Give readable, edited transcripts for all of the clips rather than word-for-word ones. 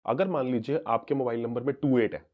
अगर मान लीजिए आपके मोबाइल नंबर में 28 है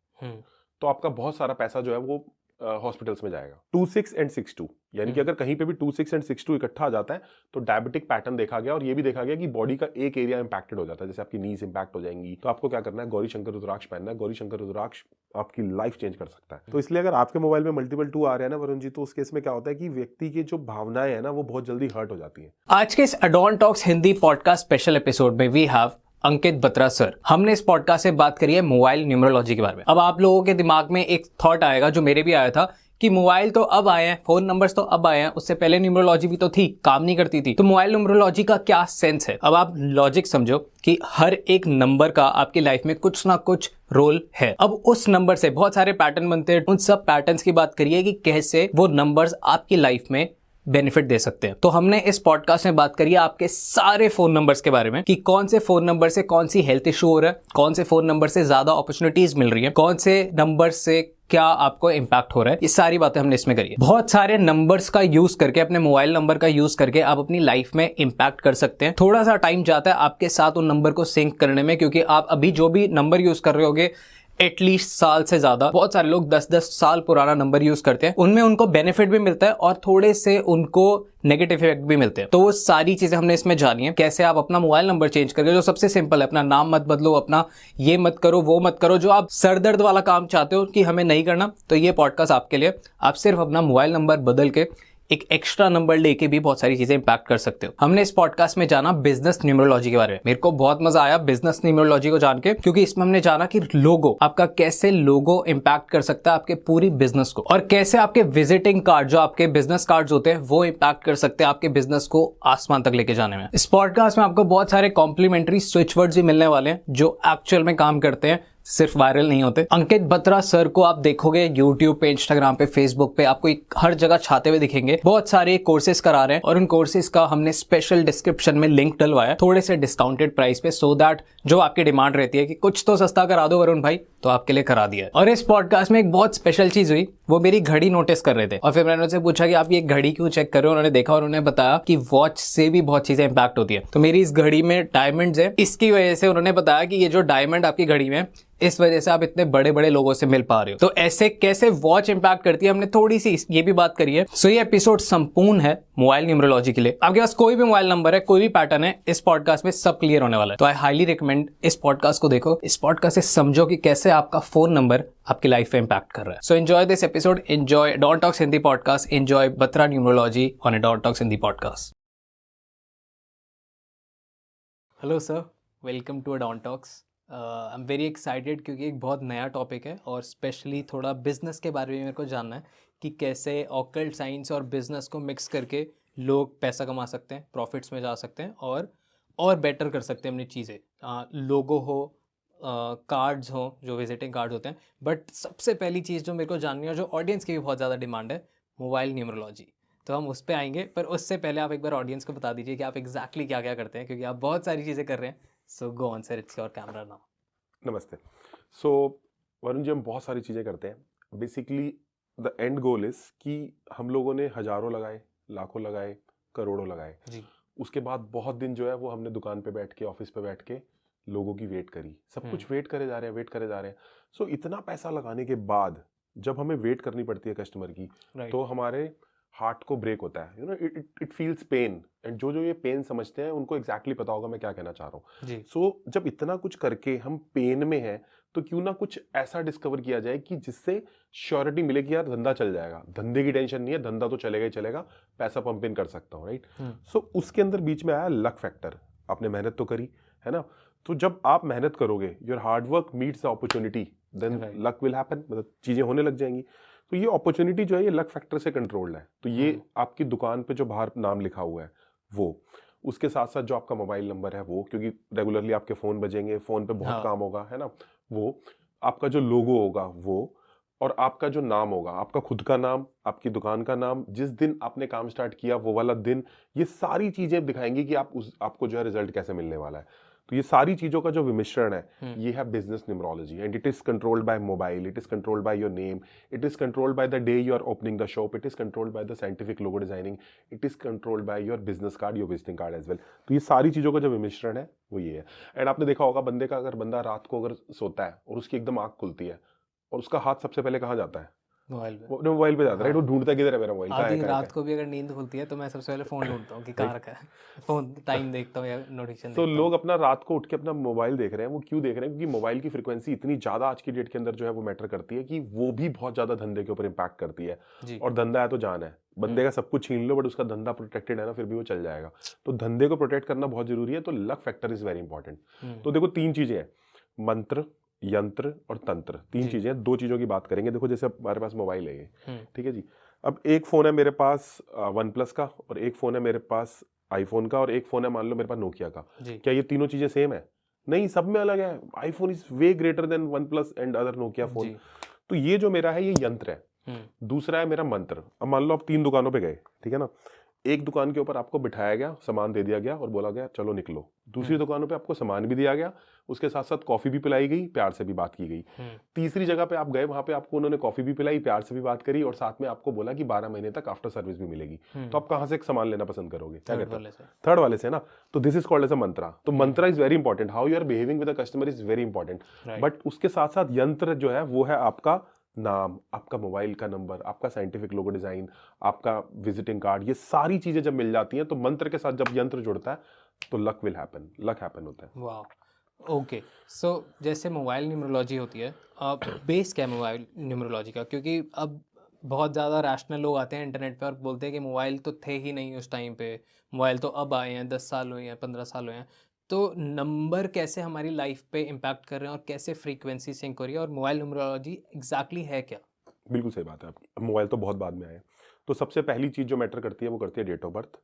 तो आपका बहुत सारा पैसा जो है वो हॉस्पिटल्स में जाएगा। 26 एंड 62 यानी कि अगर कहीं पे भी 26 एंड 62 इकट्ठा आ जाता है तो डायबिटिक पैटर्न देखा गया, और ये भी देखा गया कि बॉडी का एक एरिया इंपैक्टेड हो जाता है, जैसे आपकी नीज इंपैक्ट हो जाएंगी। तो आपको क्या करना है, गौरी शंकर रुद्राक्ष पहनना है। गौरी शंकर रुद्राक्ष आपकी लाइफ चेंज कर सकता है। तो इसलिए अगर आपके मोबाइल में मल्टीपल 2 आ रहे हैं ना वरुण जी, तो उस केस में क्या होता है कि व्यक्ति की जो भावनाएं है ना वो बहुत जल्दी हर्ट हो जाती है। आज के इस addon talks Hindi podcast special episode में we have Ankit Batra sir. हमने इस पॉडकास्ट से बात करी है मोबाइल न्यूमरोलॉजी के बारे में। अब आप लोगों के दिमाग में एक थॉट आएगा जो मेरे भी आया था कि मोबाइल तो अब आए हैं, फोन नंबर्स तो अब आए हैं, उससे पहले न्यूमरोलॉजी भी तो थी, काम नहीं करती थी। तो मोबाइल न्यूमरोलॉजी का क्या सेंस है? अब आप लॉजिक समझो कि हर एक नंबर का आपकी लाइफ में कुछ ना कुछ रोल है। अब उस नंबर से बहुत सारे पैटर्न बनते हैं। उन सब पैटर्न्स की बात करिए कि कैसे वो नंबर्स आपकी लाइफ में बेनिफिट दे सकते हैं। तो हमने इस पॉडकास्ट में बात करी है आपके सारे फोन नंबर्स के बारे में कि कौन से फोन नंबर से कौन सी हेल्थ इशू हो रहा है, कौन से फोन नंबर से ज्यादा अपॉर्चुनिटीज मिल रही है, कौन से नंबर से क्या आपको इंपैक्ट हो रहा है। ये सारी बातें हमने इसमें करी है। बहुत सारे नंबर्स का यूज करके, अपने मोबाइल नंबर का यूज करके आप अपनी लाइफ में इंपैक्ट कर सकते हैं। थोड़ा सा टाइम जाता है आपके साथ उन नंबर को सिंक करने में, क्योंकि आप अभी जो भी नंबर यूज कर रहे होगे एटलीस्ट साल से ज्यादा, बहुत सारे लोग 10-10 साल पुराना नंबर यूज करते हैं, उनमें उनको बेनिफिट भी मिलता है और थोड़े से उनको नेगेटिव इफेक्ट भी मिलते हैं। तो वो सारी चीजें हमने इसमें जानी है। कैसे आप अपना मोबाइल नंबर चेंज करके, जो सबसे सिंपल है, अपना नाम मत बदलो, अपना ये मत करो वो मत करो, जो आप सरदर्द वाला काम चाहते हो कि हमें नहीं करना, तो ये पॉडकास्ट आपके लिए। आप सिर्फ अपना मोबाइल नंबर बदल के एक एक्स्ट्रा नंबर लेके भी बहुत सारी चीजें इंपैक्ट कर सकते हो। हमने इस पॉडकास्ट में जाना बिजनेस न्यूमरोलॉजी के बारे में। मेरे को बहुत मजा आया बिजनेस न्यूमरोलॉजी को जान के, क्योंकि इसमें हमने जाना कि लोगो, आपका कैसे लोगो इंपैक्ट कर सकता है आपके पूरी बिजनेस को, और कैसे आपके विजिटिंग कार्ड, जो आपके बिजनेस कार्ड्स होते हैं, वो इंपैक्ट कर सकते हैं आपके बिजनेस को आसमान तक लेके जाने में। इस पॉडकास्ट में आपको बहुत सारे कॉम्प्लीमेंट्री स्विच वर्ड्स भी मिलने वाले हैं जो एक्चुअल में काम करते हैं, सिर्फ वायरल नहीं होते। अंकित बत्रा सर को आप देखोगे यूट्यूब पे, इंस्टाग्राम पे, फेसबुक पे, आपको हर जगह छाते हुए दिखेंगे। बहुत सारे कोर्सेज करा रहे हैं और उन कोर्सेज का हमने स्पेशल डिस्क्रिप्शन में लिंक डलवाया थोड़े से डिस्काउंटेड प्राइस पे, सो दैट जो आपकी डिमांड रहती है कि कुछ तो सस्ता करा दो वरुण भाई, तो आपके लिए करा दिया। और इस पॉडकास्ट में एक बहुत स्पेशल चीज हुई, वो मेरी घड़ी नोटिस कर रहे थे और फिर मैंने उनसे पूछा कि आप ये घड़ी क्यों चेक कर रहे हो। उन्होंने देखा और उन्होंने बताया कि वॉच से भी बहुत चीजें इंपैक्ट होती है। तो मेरी इस घड़ी में डायमंड्स है, इसकी वजह से उन्होंने बताया कि ये जो डायमंड आपकी घड़ी में, इस वजह से आप इतने बड़े बड़े लोगों से मिल पा रहे हो। तो ऐसे कैसे वॉच इंपैक्ट करती है, हमने थोड़ी सी ये भी बात करी है। सो ये एपिसोड संपूर्ण है मोबाइल न्यूमरोलॉजी के लिए। आपके पास कोई भी मोबाइल नंबर है, कोई भी पैटर्न है, इस पॉडकास्ट में सब क्लियर होने वाला है। तो आई हाईली रिकमेंड इस पॉडकास्ट को देखो, इस पॉडकास्ट से समझो कि कैसे आपका फोन नंबर आपकी लाइफ में इंपैक्ट कर रहा है। So enjoy this episode, enjoy Don Talks Hindi podcast, enjoy Batra numerology on a Don Talks Hindi podcast. Hello sir, welcome to Don Talks. I am very excited क्योंकि एक बहुत नया टॉपिक है और स्पेशली थोड़ा बिजनेस के बारे में मेरे को जानना है कि कैसे ऑकल्ट साइंस और बिजनेस को मिक्स करके लोग पैसा कमा सकते हैं, प्रॉफिट्स में जा सकते हैं और बेटर कर सकते हैं अपनी चीज़ें। लोगो हो, कार्ड्स हो, जो विजिटिंग कार्ड्स होते हैं, बट सबसे पहली चीज़ जो मेरे को जाननी है और जो ऑडियंस की भी बहुत ज़्यादा डिमांड है, मोबाइल न्यूमरोलॉजी। तो हम उस पर आएंगे, पर उससे पहले आप एक बार ऑडियंस को बता दीजिए कि आप एग्जैक्टली क्या क्या करते हैं, क्योंकि आप बहुत सारी चीज़ें कर रहे हैं। So go on sir, it's your camera now. नमस्ते। सो वरुण जी, हम बहुत सारी चीज़ें करते हैं। Basically the end goal is कि हम लोगों ने हजारों लगाए, लाखों लगाए, करोड़ों लगाए जी। उसके बाद बहुत दिन जो है वो हमने दुकान पे बैठ के, ऑफिस पे बैठ के लोगों की वेट करी। सब कुछ वेट करे जा रहे हैं, वेट करे जा रहे हैं। सो इतना पैसा लगाने के बाद जब हमें वेट करनी पड़ती है कस्टमर की, तो हमारे हार्ट को ब्रेक होता है। You know, it feels pen. And जो ये पेन समझते हैं उनको एग्जैक्टली पता होगा मैं क्या कहना चाह रहा हूँ। सो जब इतना कुछ करके हम पेन में हैं, तो क्यों ना कुछ ऐसा डिस्कवर किया जाए कि जिससे श्योरिटी मिले कि यार धंधा चल जाएगा। धंधे की टेंशन नहीं है, धंधा तो चलेगा ही चलेगा, पैसा पंप इन कर सकता हूँ, राइट। सो उसके अंदर बीच में आया लक फैक्टर। आपने मेहनत तो करी है ना, तो जब आप मेहनत करोगे, your hard work meets the opportunity, then luck will happen, मतलब चीजें होने लग जाएंगी। तो ये अपॉर्चुनिटी जो है ये लक फैक्टर से कंट्रोल्ड है। तो ये आपकी दुकान पे जो बाहर नाम लिखा हुआ है वो, उसके साथ साथ जो आपका मोबाइल नंबर है वो, क्योंकि रेगुलरली आपके फोन बजेंगे, फोन पे बहुत काम होगा, है ना, वो आपका जो लोगो होगा वो, और आपका जो नाम होगा, आपका खुद का नाम, आपकी दुकान का नाम, जिस दिन आपने काम स्टार्ट किया वो वाला दिन, ये सारी चीजें दिखाएंगी कि आपको जो है रिजल्ट कैसे मिलने वाला है। तो ये सारी चीजों का जो विमिश्रण है ये है business numerology, and it is controlled by mobile, it is controlled by your name, it is controlled by the day you are opening the shop, it is controlled by the scientific logo designing, it is controlled by your business card, your visiting card as well. तो ये सारी चीजों का जो विमिश्रण है वो ये है। एंड आपने देखा होगा बंदे का, अगर बंदा रात को अगर सोता है और उसकी एकदम आंख खुलती है और उसका हाथ सबसे पहले कहाँ जाता है? मोबाइल पे। वो मोबाइल पे जाता है, वो ढूंढता है किधर है मेरा मोबाइल, कहाँ है, आधी कहाँ है, रात कहाँ है? को भी अगर नींद खुलती है तो मैं सबसे पहले फोन ढूंढता हूँ कि कहाँ रखा है, फोन टाइम देखता हूँ या नोटिफिकेशन तो देखता लोग अपना रात को उठ के अपना मोबाइल देख रहे हैं, वो क्यों देख रहे हैं? क्योंकि मोबाइल की फ्रीक्वेंसी इतनी ज्यादा आज की डेट के अंदर जो है वो मैटर करती है कि वो भी बहुत ज्यादा धंधे के ऊपर इम्पैक्ट करती है। जी। और धंधा है तो जान है, बंदे का सब कुछ छीन लो बट उसका धंधा प्रोटेक्टेड है ना, फिर भी वो चल जाएगा। तो धंधे को प्रोटेक्ट करना बहुत जरूरी है, तो luck factor is very important. तो देखो 3 चीजें हैं, मंत्र, यंत्र और तंत्र, 3 जी। चीजें हैं। 2 चीजों की बात करेंगे। देखो जैसे हमारे पास मोबाइल है ये, ठीक है जी। अब एक फोन है मेरे पास वन प्लस का, और एक फोन है मेरे पास आईफोन का, और एक फोन है मान लो मेरे पास नोकिया का। जी। क्या ये तीनों चीजें सेम है? नहीं, सब में अलग है। IPhone is way greater than OnePlus and other Nokia phone. जी। तो ये जो मेरा है ये यंत्र है। दूसरा है मेरा मंत्र। अब मान लो आप 3 दुकानों पे गए, ठीक है ना, एक दुकान के ऊपर आपको बिठाया गया, सामान दे दिया गया और बोला गया चलो निकलो। दूसरी दुकानों पे आपको सामान भी दिया गया, उसके साथ साथ कॉफी भी पिलाई गई, प्यार से भी बात की गई। तीसरी जगह पे आप गए, वहां पे आपको उन्होंने कॉफी भी पिलाई, प्यार से भी बात करी, और साथ में आपको बोला कि 12 महीने तक आफ्टर सर्विस भी मिलेगी। तो आप कहां से सामान लेना पसंद करोगे? क्या कहते हैं? थर्ड वाले से ना। तो this is called as a mantra. तो mantra is very important, how you are behaving with the customer is very important. But उसके साथ साथ यंत्र जो है वो है आपका नाम, आपका मोबाइल का नंबर, आपका साइंटिफिक लोगो डिजाइन, आपका विजिटिंग कार्ड। ये सारी चीजें जब मिल जाती हैं तो मंत्र के साथ जब यंत्र जुड़ता है तो luck will happen, luck happen होता है। वाह, ओके। सो जैसे मोबाइल न्यूमरोलॉजी होती है, बेस क्या है मोबाइल न्यूमरोलॉजी का? क्योंकि अब बहुत ज़्यादा रैशनल लोग आते हैं इंटरनेट पे और बोलते हैं कि मोबाइल तो थे ही नहीं उस टाइम पे, मोबाइल तो अब आए हैं, 10 साल हुए हैं, 15 साल हुए हैं। तो नंबर कैसे हमारी लाइफ पे इम्पैक्ट कर रहे हैं और कैसे फ्रीक्वेंसी सिंक हो रही है, और मोबाइल न्यूमरोलॉजी एग्जैक्टली है क्या? बिल्कुल सही बात है आपकी। मोबाइल तो बहुत बाद में आया। तो सबसे पहली चीज जो मैटर करती है वो करती है डेट ऑफ बर्थ।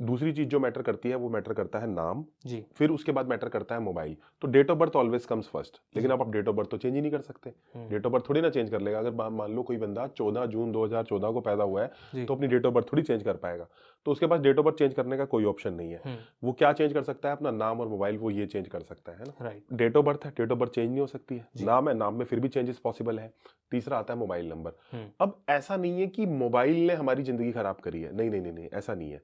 दूसरी चीज जो मैटर करती है वो मैटर करता है नाम जी। फिर उसके बाद मैटर करता है मोबाइल। तो date of birth always comes first, लेकिन आप डेट ऑफ बर्थ तो चेंज ही नहीं कर सकते। डेट ऑफ बर्थ थोड़ी ना चेंज कर लेगा। अगर मान लो कोई बंदा 14 जून 2014 को पैदा हुआ है तो अपनी डेट ऑफ बर्थ थोड़ी चेंज कर पाएगा। तो उसके पास डेट ऑफ बर्थ चेंज करने का कोई ऑप्शन नहीं है। वो क्या चेंज कर सकता है? अपना नाम और मोबाइल, वो ये चेंज कर सकता है ना। डेट ऑफ बर्थ है, डेट ऑफ बर्थ चेंज नहीं हो सकती है। नाम है, नाम में फिर भी चेंजेस पॉसिबल है। तीसरा आता है मोबाइल नंबर। अब ऐसा नहीं है कि मोबाइल ने हमारी जिंदगी खराब करी है, नहीं नहीं नहीं नहीं, ऐसा नहीं है।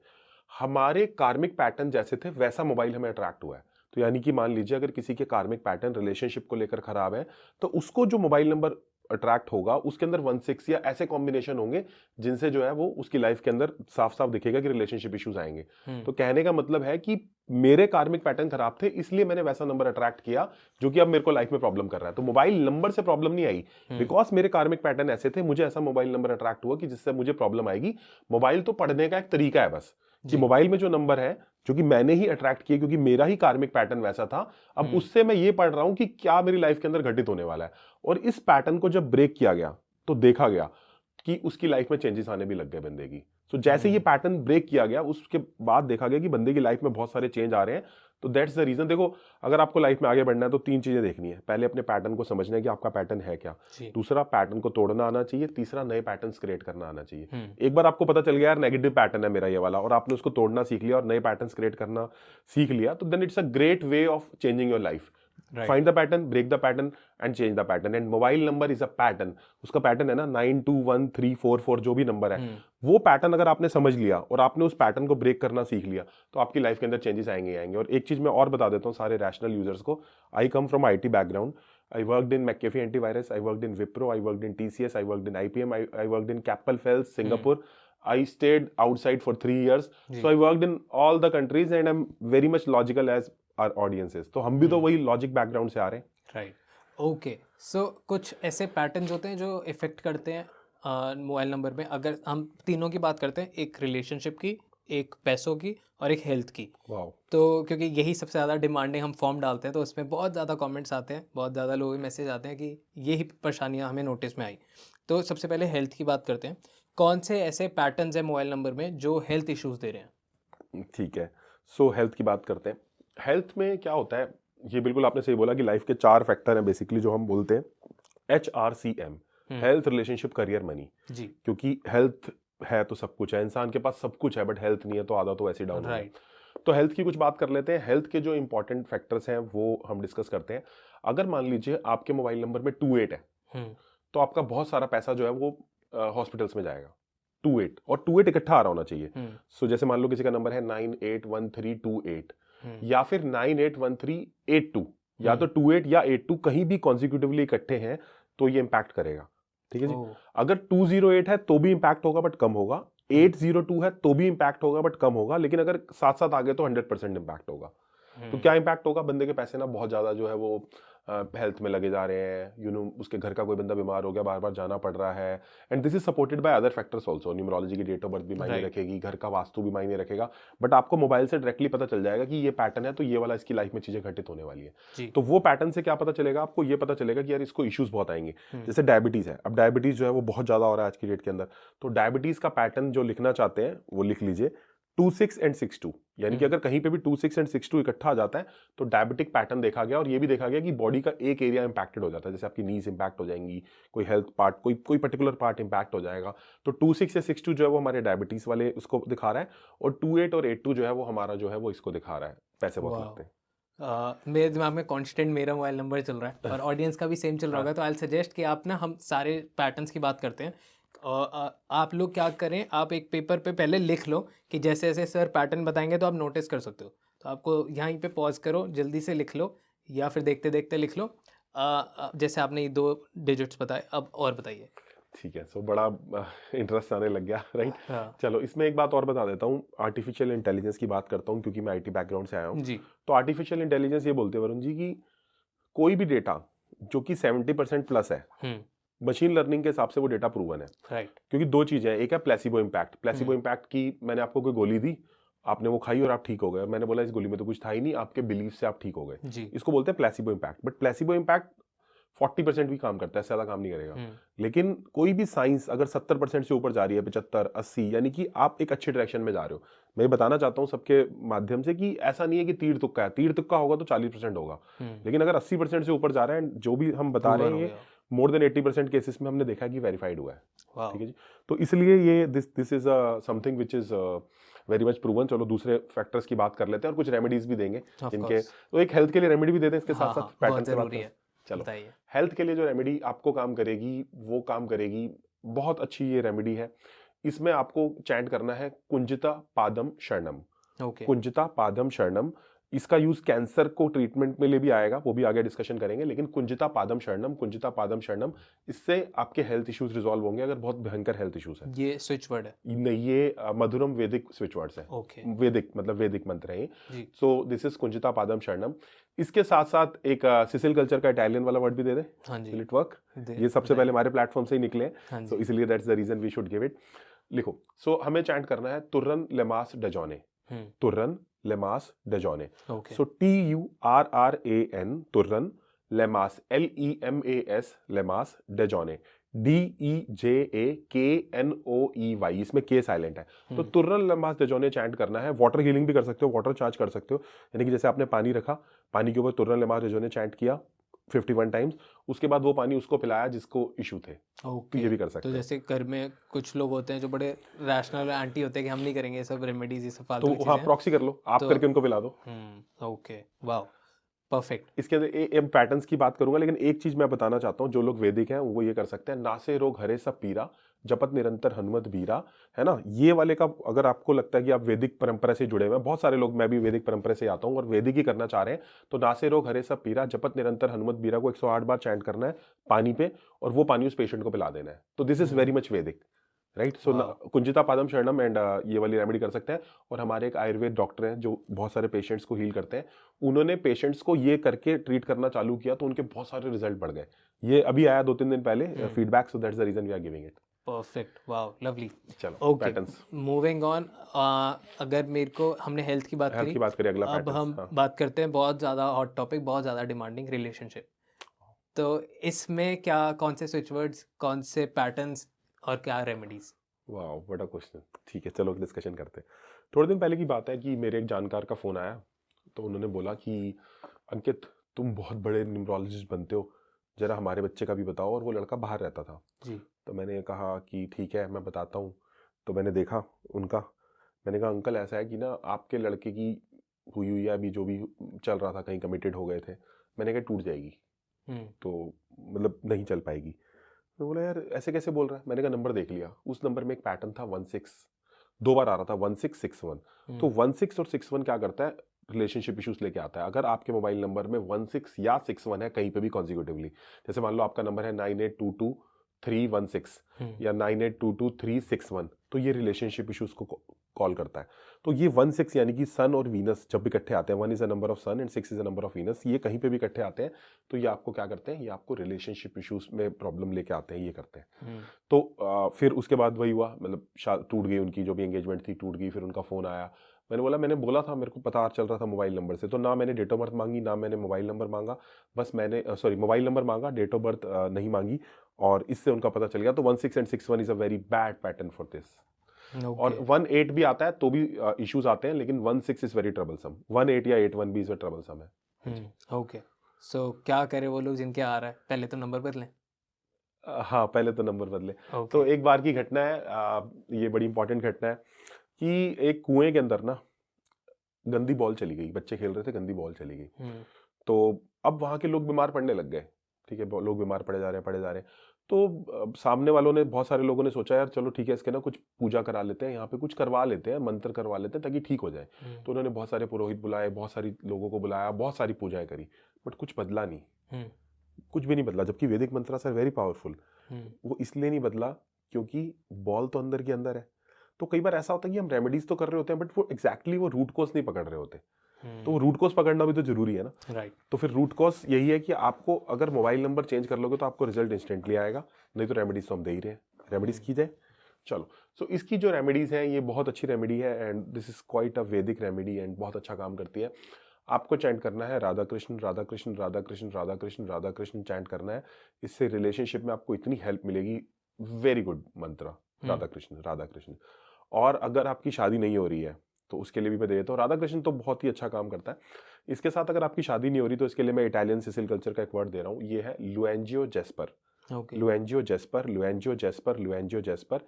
हमारे कार्मिक पैटर्न जैसे थे वैसा मोबाइल हमें अट्रैक्ट हुआ है। तो यानी कि मान लीजिए अगर किसी के कार्मिक पैटर्न रिलेशनशिप को लेकर खराब है तो उसको जो मोबाइल नंबर अट्रैक्ट होगा उसके अंदर 16 या ऐसे कॉम्बिनेशन होंगे जिनसे जो है वो उसकी लाइफ के अंदर साफ साफ दिखेगा कि रिलेशनशिप इश्यूज आएंगे। तो कहने का मतलब है कि मेरे कार्मिक पैटर्न खराब थे इसलिए मैंने वैसा नंबर अट्रैक्ट किया जो कि अब मेरे को लाइफ में प्रॉब्लम कर रहा है। तो मोबाइल नंबर से प्रॉब्लम नहीं आई, बिकॉज मेरे कार्मिक पैटर्न ऐसे थे, मुझे ऐसा मोबाइल नंबर अट्रैक्ट हुआ कि जिससे मुझे प्रॉब्लम आएगी। मोबाइल तो पढ़ने का एक तरीका है बस, कि मोबाइल में जो नंबर है जो कि मैंने ही अट्रैक्ट किया क्योंकि मेरा ही कार्मिक पैटर्न वैसा था, अब उससे मैं ये पढ़ रहा हूं कि क्या मेरी लाइफ के अंदर घटित होने वाला है। और इस पैटर्न को जब ब्रेक किया गया तो देखा गया कि उसकी लाइफ में चेंजेस आने भी लग गए बंदे की। तो जैसे ये पैटर्न ब्रेक किया गया उसके बाद देखा गया कि बंदे की लाइफ में बहुत सारे चेंज आ रहे हैं। तो दैट्स द रीजन। देखो अगर आपको लाइफ में आगे बढ़ना है तो 3 चीजें देखनी है। पहले अपने पैटर्न को समझना है कि आपका पैटर्न है क्या, दूसरा पैटर्न को तोड़ना आना चाहिए, तीसरा नए पैटर्न्स क्रिएट करना आना चाहिए। एक बार आपको पता चल गया यार नेगेटिव पैटर्न है मेरा ये वाला, और आपने उसको तोड़ना सीख लिया और नए पैटर्न्स क्रिएट करना सीख लिया, तो then it's a great way of changing your life. Find the pattern, break the pattern and change the pattern. And mobile number is a pattern. उसका पैटर्न है ना 921344, जो भी नंबर है वो पैटर्न अगर आपने समझ लिया और आपने उस पैटर्न को ब्रेक करना सीख लिया तो आपकी लाइफ के अंदर चेंजेस आएंगे आएंगे। और एक चीज मैं और बता देता हूँ सारे रैशनल यूजर्स को, I come from IT background. I worked in McAfee Antivirus, I worked in Wipro, I worked in TCS, I worked in IBM, I worked in Capel Fells, Singapore. I stayed outside for 3 years. So I worked in all the countries and I'm very much logical as our audiences. तो हम भी तो वही logic background से आ रहे हैं। Right, okay. सो कुछ ऐसे पैटर्न्स होते हैं जो इफेक्ट करते हैं मोबाइल नंबर में। अगर हम तीनों की बात करते हैं, एक रिलेशनशिप की, एक पैसों की और एक हेल्थ की। वाओ। तो क्योंकि यही सबसे ज़्यादा डिमांडिंग, हम फॉर्म डालते हैं तो उसमें बहुत ज़्यादा कमेंट्स आते हैं, बहुत ज़्यादा लोगों के मैसेज आते हैं कि यही परेशानियां हमें नोटिस में आई। तो सबसे पहले हेल्थ की बात करते हैं। कौन से ऐसे पैटर्न्स हैं मोबाइल नंबर में जो हेल्थ इश्यूज दे रहे हैं? ठीक है, सो हेल्थ की बात करते हैं। हेल्थ में क्या होता है, ये बिल्कुल आपने सही बोला कि लाइफ के 4 फैक्टर हैं बेसिकली जो हम बोलते हैं HRCM, health, relationship, career, money. जी। क्योंकि हेल्थ है तो सब कुछ है, इंसान के पास सब कुछ है बट हेल्थ नहीं है तो आधा तो ऐसे डाउन है। तो हेल्थ की कुछ बात कर लेते हैं। हेल्थ के जो इंपॉर्टेंट फैक्टर्स हैं वो हम डिस्कस करते हैं। अगर मान लीजिए आपके मोबाइल नंबर में 28 है तो आपका बहुत सारा पैसा जो है वो हॉस्पिटल्स में जाएगा। 28 और 28 इकट्ठा आ रहा होना चाहिए। सो जैसे मान लो किसी का नंबर है 981328 या फिर 981382, या तो 28 या 82 कहीं भी कॉन्जिक्यूटिवली इकट्ठे हैं तो ये इंपैक्ट करेगा। ठीक है जी। अगर 208 है तो भी इंपैक्ट होगा बट कम होगा, 802 है तो भी इंपैक्ट होगा बट कम होगा, लेकिन अगर साथ साथ आगे तो 100% इंपैक्ट होगा। तो क्या इंपैक्ट होगा? बंदे के पैसे ना बहुत ज्यादा जो है वो हेल्थ में लगे जा रहे हैं, उसके घर का कोई बंदा बीमार हो गया, बार बार जाना पड़ रहा है। And this is supported by other factors also. Numerology की डेट ऑफ बर्थ भी मायने रखेगी, घर का वास्तु भी मायने रखेगा, बट आपको मोबाइल से डायरेक्टली पता चल जाएगा कि ये पैटर्न है तो ये वाला इसकी लाइफ में चीजें घटित होने वाली है। तो वो पैटर्न से क्या पता चलेगा आपको? ये पता चलेगा कि यार इसको इश्यूज बहुत आएंगे। जैसे डायबिटीज है, अब डायबिटीज जो है वो बहुत ज्यादा हो रहा है आज की डेट के अंदर। तो डायबिटीज का पैटर्न जो लिखना चाहते हैं वो लिख लीजिए 26 एंड 62, यानी कि अगर कहीं पे भी 26 एंड 62 इकट्ठा आ जाता है तो डायबिटिक पैटर्न देखा गया। और ये भी देखा गया कि बॉडी का एक एरिया इंपैक्टेड हो जाता है, जैसे आपकी नीज इंपैक्ट हो जाएंगी, कोई हेल्थ पार्ट, कोई पर्टिकुलर पार्ट इंपैक्ट हो जाएगा। तो 26 या 62 जो है वो हमारे डायबिटीज वाले उसको दिखा रहा है, और 28 और 82 जो है वो हमारा जो है वो इसको दिखा रहा है, पैसे बहुत लगते हैं। मेरे दिमाग में कांस्टेंट मेरा मोबाइल नंबर चल रहा है और ऑडियंस का भी सेम चल रहा होगा, तो आई सजेस्ट कि आप ना हम सारे पैटर्न्स की बात करते हैं। और आप लोग क्या करें, आप एक पेपर पे पहले लिख लो कि जैसे जैसे सर पैटर्न बताएंगे तो आप नोटिस कर सकते हो। तो आपको यहीं पे पॉज करो, जल्दी से लिख लो या फिर देखते देखते लिख लो। जैसे आपने ये 2 डिजिट्स बताए, अब और बताइए। ठीक है, सो बड़ा इंटरेस्ट आने लग गया, राइट। चलो इसमें एक बात और बता देता हूँ, आर्टिफिशियल इंटेलिजेंस की बात करता हूँ क्योंकि मैं आईटी बैकग्राउंड से आया हूँ जी। तो आर्टिफिशियल इंटेलिजेंस ये बोलते हैं वरुण जी कि कोई भी डेटा जो कि 70% प्लस है, मशीन लर्निंग के हिसाब से वो डेटा प्रूवन है, राइट। क्योंकि 2 चीजें हैं, एक है प्लेसिबो इम्पैक्ट। प्लेसिबो इम्पैक्ट की मैंने आपको कोई गोली दी, आपने वो खाई और आप ठीक हो गए, मैंने बोला इस गोली में तो कुछ था ही नहीं, आपके बिलीफ से आप ठीक हो गए, इसको बोलते हैं placebo impact. But placebo impact 40% भी काम करता है, ज्यादा काम नहीं करेगा। लेकिन कोई भी साइंस अगर 70% से ऊपर जा रही है, 75, 80, यानी कि आप एक अच्छे डायरेक्शन में जा रहे हो। मैं बताना चाहता हूँ सबके माध्यम से कि ऐसा नहीं है कि तीर तुक्का है, तीर तुक्का होगा तो 40% होगा, लेकिन अगर 80% से ऊपर जा रहा है, जो भी हम बता रहे हैं ये मोर देन 80% केसेस में हमने देखा है कि वेरीफाइड हुआ है। ठीक है जी। तो इसलिए ये this is something which is very much proven. चलो दूसरे फैक्टर्स की बात कर लेते हैं और कुछ रेमेडीज भी देंगे इनके। तो एक हेल्थ के लिए रेमेडी भी देते हैं इसके साथ साथ पैटर्न से बात करें। चलो हेल्थ के लिए जो रेमेडी आपको काम करेगी वो काम करेगी, बहुत अच्छी ये रेमेडी है। इसमें आपको चैंट करना है कुंजिता पादम शरणम। कुंजिता पादम शरणम, इसका यूज कैंसर को ट्रीटमेंट में ले भी आएगा, वो भी आगे डिस्कशन करेंगे। लेकिन कुंजिता पादम शरणम, कुंजिता पादम शरणम, इससे आपके हेल्थ इश्यूज रिजॉल्व होंगे अगर बहुत भयंकर हेल्थ इश्यूज है। ये स्विच वर्ड है? नहीं, ये मधुरम वैदिक स्विच वर्ड्स है। वैदिक मतलब वैदिक मंत्र है। सो दिस इज कुंजिता पादम शरणम। इसके साथ साथ एक सिसिल कल्चर का इटालियन वाला वर्ड भी दे दे। Will it work? ये सबसे पहले हमारे प्लेटफॉर्म से ही निकले, सो इसलिए that's the reason we should give it. लिखो, सो हमें चैंट करना है तुर्रन लेमास डजोने, तुर्रन लेमास डजोने। सो TURRAN तुर्रन लेमास LEMAS लेमास डजोने, DEJAKNOEY, इसमें के साइलेंट है। तो तुर्रन लेमास डजोने चैंट करना है। वाटर हीलिंग भी कर सकते हो, वाटर चार्ज कर सकते हो, यानी कि जैसे आपने पानी रखा, पानी के ऊपर तुर्रन लेमास डजोने चैंट किया 51 टाइम्स, उसके बाद वो पानी उसको पिलाया जिसको इशू थे। तो ये भी कर सकते हैं। तो जैसे घर में कुछ लोग होते हैं जो बड़े रैशनल एंटी होते हैं कि हम नहीं करेंगे ये सब रेमेडीज, ये सब फालतू चीजें, तो हाँ प्रॉक्सी कर लो आप, करके उनको पिला दो। Okay, wow, perfect. इसके अंदर पैटर्न्स की बात करूंगा, लेकिन एक चीज मैं बताना चाहता हूँ, जो लोग वैदिक हैं वो ये कर सकते हैं। नासे रोग हरे सब पीरा, जपत निरंतर हनुमत बीरा, है ना। ये वाले का अगर आपको लगता है कि आप वैदिक परंपरा से जुड़े हुए हैं, बहुत सारे लोग, मैं भी वैदिक परंपरा से आता हूँ और वैदिक ही करना चाह रहे हैं, तो नासे रोग हरे सब पीरा, जपत निरंतर हनुमत बीरा को 108 बार चैंट करना है पानी पे, और वो पानी उस पेशेंट को पिला देना है। तो दिस इज वेरी मच वैदिक, राइट। सो कुंजिता पादम शरणम एंड ये वाली रेमेडी कर सकते हैं। और हमारे एक आयुर्वेद डॉक्टर हैं जो बहुत सारे पेशेंट्स को हील करते हैं, उन्होंने पेशेंट्स को ये करके ट्रीट करना चालू किया तो उनके बहुत सारे रिजल्ट बढ़ गए। ये अभी आया 2-3 दिन पहले feedback, so that's the reason we are giving it. Perfect, wow, lovely. चलो पैटर्न्स, मूविंग ऑन। अगर मेरे को, हमने हेल्थ की बात करी, अगला अब हम बात करते हैं बहुत ज़्यादा हॉट टॉपिक, बहुत ज़्यादा डिमांडिंग, रिलेशनशिप। तो इसमें क्या, कौन से स्विच वर्ड्स, कौन से पैटर्न्स और क्या remedies? Wow, what a question. ठीक है, चलो डिस्कशन करते हैं। थोड़े दिन पहले की बात है कि मेरे एक जानकार का फ़ोन आया, तो उन्होंने बोला कि अंकित तुम बहुत बड़े न्यूमरोलॉजिस्ट बनते हो, जरा हमारे बच्चे का भी बताओ। और वो लड़का बाहर रहता था जी। तो मैंने कहा कि ठीक है मैं बताता हूँ। तो मैंने देखा उनका, मैंने कहा अंकल ऐसा है कि ना आपके लड़के की हुई हुई है, अभी जो भी चल रहा था कहीं कमिटेड हो गए थे, मैंने कहा टूट जाएगी, तो मतलब नहीं चल पाएगी। मैं बोला यार ऐसे कैसे बोल रहा है, मैंने कहा नंबर देख लिया, उस नंबर में एक पैटर्न था 16, 2 बार आ रहा था 1661। तो 16 और 61 क्या करता है, रिलेशनशिप इश्यूज लेके आता है। अगर आपके मोबाइल नंबर में 16 या 61 है कहीं पे भी कॉन्जिक्यूटिवली, जैसे मान लो आपका नंबर है 9822 316 या 9822 361, तो ये रिलेशनशिप इश्यूज को कॉल करता है। तो ये 16 यानी कि सन और वीनस जब भी इकट्ठे आते हैं, 1 is a number of sun and 6 is a number of Venus, ये कहीं पे भी इकट्ठे आते हैं तो ये आपको क्या करते हैं, ये आपको रिलेशनशिप इश्यूज में प्रॉब्लम लेके आते हैं, ये करते हैं। तो फिर उसके बाद वही हुआ, मतलब टूट गई उनकी जो भी एंगेजमेंट थी, टूट गई। फिर उनका फोन आया, मैंने बोला था, मेरे को पता चल रहा था मोबाइल नंबर से, तो ना मैंने डेट ऑफ बर्थ मांगी, ना मैंने मोबाइल नंबर मांगा, बस मैंने मोबाइल नंबर मांगा, डेट ऑफ बर्थ नहीं मांगी, और इससे उनका पता चल गया। तो 16 and 61 is a very bad pattern for this. और 18 भी आता है तो भी इश्यूज आते हैं, लेकिन 16 इज वेरी ट्रबलसम, 18 या 81 भी इज ट्रबलसम है। ओके, सो क्या करे वो लोग जिनके आ रहा है, पहले तो नंबर बदलें। हाँ, पहले तो नंबर बदले। तो एक बार की घटना है, ये बड़ी इंपॉर्टेंट घटना है कि एक कुएं के अंदर ना गंदी बॉल चली गई, बच्चे खेल रहे थे, गंदी बॉल चली गई। तो अब वहां के लोग बीमार पड़ने लग गए, ठीक है, लोग बीमार पड़े जा रहे हैं। तो सामने वालों ने, बहुत सारे लोगों ने सोचा यार चलो ठीक है, इसके ना कुछ पूजा करा लेते हैं, यहाँ पे कुछ करवा लेते हैं, मंत्र करवा लेते हैं ताकि ठीक हो जाए। तो उन्होंने बहुत सारे पुरोहित बुलाए, बहुत सारी लोगों को बुलाया, बहुत सारी पूजाएं करी, बट कुछ बदला नहीं, कुछ भी नहीं बदला। जबकि वैदिक मंत्र आर वेरी पावरफुल, वो इसलिए नहीं बदला क्योंकि बॉल तो अंदर की अंदर है। तो कई बार ऐसा होता है कि हम रेमेडीज तो कर रहे होते हैं, बट वो एग्जैक्टली वो रूट कॉज नहीं पकड़ रहे होते। तो वो रूट कॉज पकड़ना भी तो जरूरी है ना, राइट। तो फिर रूट कॉज यही है कि आपको अगर मोबाइल नंबर चेंज कर लोगे तो आपको रिजल्ट इंस्टेंटली आएगा, नहीं तो रेमेडीज तो हम दे ही रहे हैं, रेमेडीज की जाए। चलो, सो इसकी जो रेमेडीज है ये बहुत अच्छी रेमेडी है, and this is quite a वैदिक रेमेडी, एंड बहुत अच्छा काम करती है। आपको चैंट करना है राधा कृष्ण राधा कृष्ण राधा कृष्ण राधा कृष्ण राधा कृष्ण चैंट करना है। इससे रिलेशनशिप में आपको इतनी हेल्प मिलेगी, वेरी गुड मंत्र, राधा कृष्ण राधा कृष्ण। और अगर आपकी शादी नहीं हो रही है तो उसके लिए भी मैं दे देता हूँ, राधा कृष्ण तो बहुत ही अच्छा काम करता है। इसके साथ अगर आपकी शादी नहीं हो रही तो इसके लिए मैं इटालियन सिसिल कल्चर का एक वर्ड दे रहा हूँ, ये है Luengeo Jesper. Luengeo Jesper, Luengeo Jesper, Luengeo Jesper,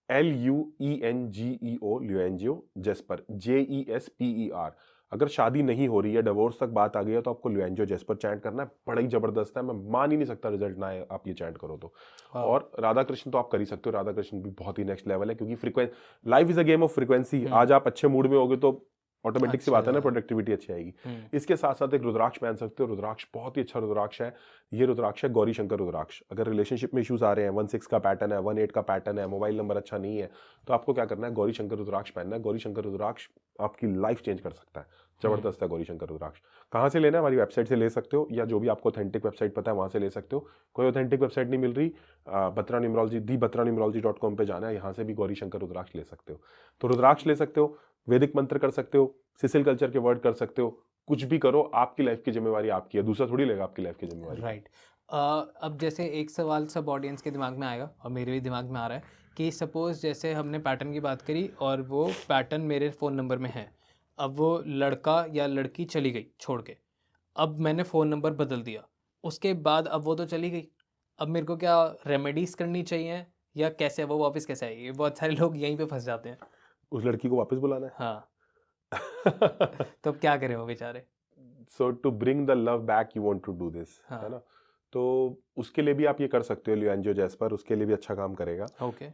LUENGEO, Luengeo Jesper, JESPER। अगर शादी नहीं हो रही है, डिवोर्स तक बात आ गई है, तो आपको लुएंजियो जेस्पर चैंट करना है, बड़ा ही जबरदस्त है, मैं मान ही नहीं सकता रिजल्ट ना है आप ये चैंट करो तो। और राधा कृष्ण तो आप कर ही सकते हो, राधा कृष्ण भी बहुत ही नेक्स्ट लेवल है, क्योंकि frequency, life is a game of frequency. आज आप अच्छे मूड में होगे तो ऑटोमेटिक सी बात है ना, प्रोडक्टिविटी अच्छी आएगी। इसके साथ साथ एक रुद्राक्ष पहन सकते हो, रुद्राक्ष बहुत ही अच्छा रुद्राक्ष है, ये रुद्राक्ष है गौरी शंकर रुद्राक्ष। अगर रिलेशनशिप में इश्यूज आ रहे हैं, 16 का पैटर्न है, 18 का पैटर्न है, मोबाइल नंबर अच्छा नहीं है, तो आपको क्या करना है, गौरी शंकर रुद्राक्ष पहनना है। गौरी शंकर रुद्राक्ष आपकी लाइफ चेंज कर सकता है, जबरदस्त है गौरी शंकर रुद्राक्ष। कहाँ से लेना है, हमारी वेबसाइट से ले सकते हो, या जो भी आपको ऑथेंटिक वेबसाइट पता है वहाँ से ले सकते हो। कोई ऑथेंटिक वेबसाइट नहीं मिल रही, बत्रा न्यूमरोलॉजी thebatranumerology.com पे जाना है, यहाँ से भी गौरी शंकर रुद्राक्ष ले सकते हो। तो रुद्राक्ष ले सकते हो, वैदिक मंत्र कर सकते हो, सिसिल कल्चर के वर्ड कर सकते हो, कुछ भी करो, आपकी लाइफ की जिम्मेवारी आपकी है, दूसरा थोड़ी लेगा आपकी लाइफ की जिम्मेवारी, राइट। अब जैसे एक सवाल सब ऑडियंस के दिमाग में आएगा और मेरे भी दिमाग में आ रहा है कि सपोज जैसे हमने पैटर्न की बात करी और वो पैटर्न मेरे फ़ोन नंबर में है, अब वो लड़का या लड़की चली गई छोड़ के, अब मैंने फ़ोन नंबर बदल दिया, उसके बाद अब वो तो चली गई, अब मेरे को क्या रेमेडीज़ करनी चाहिए या कैसे वो वापस कैसे आएगी? बहुत सारे लोग यहीं पे फंस जाते हैं। उस लड़की को वापस बुलाना है। हाँ। तो अब क्या करें वो बेचारे? So to bring the love back you want to do this, है ना, तो उसके लिए भी आप ये कर सकते हो, लुएंजियो जेस्पर, उसके लिए भी अच्छा काम करेगा।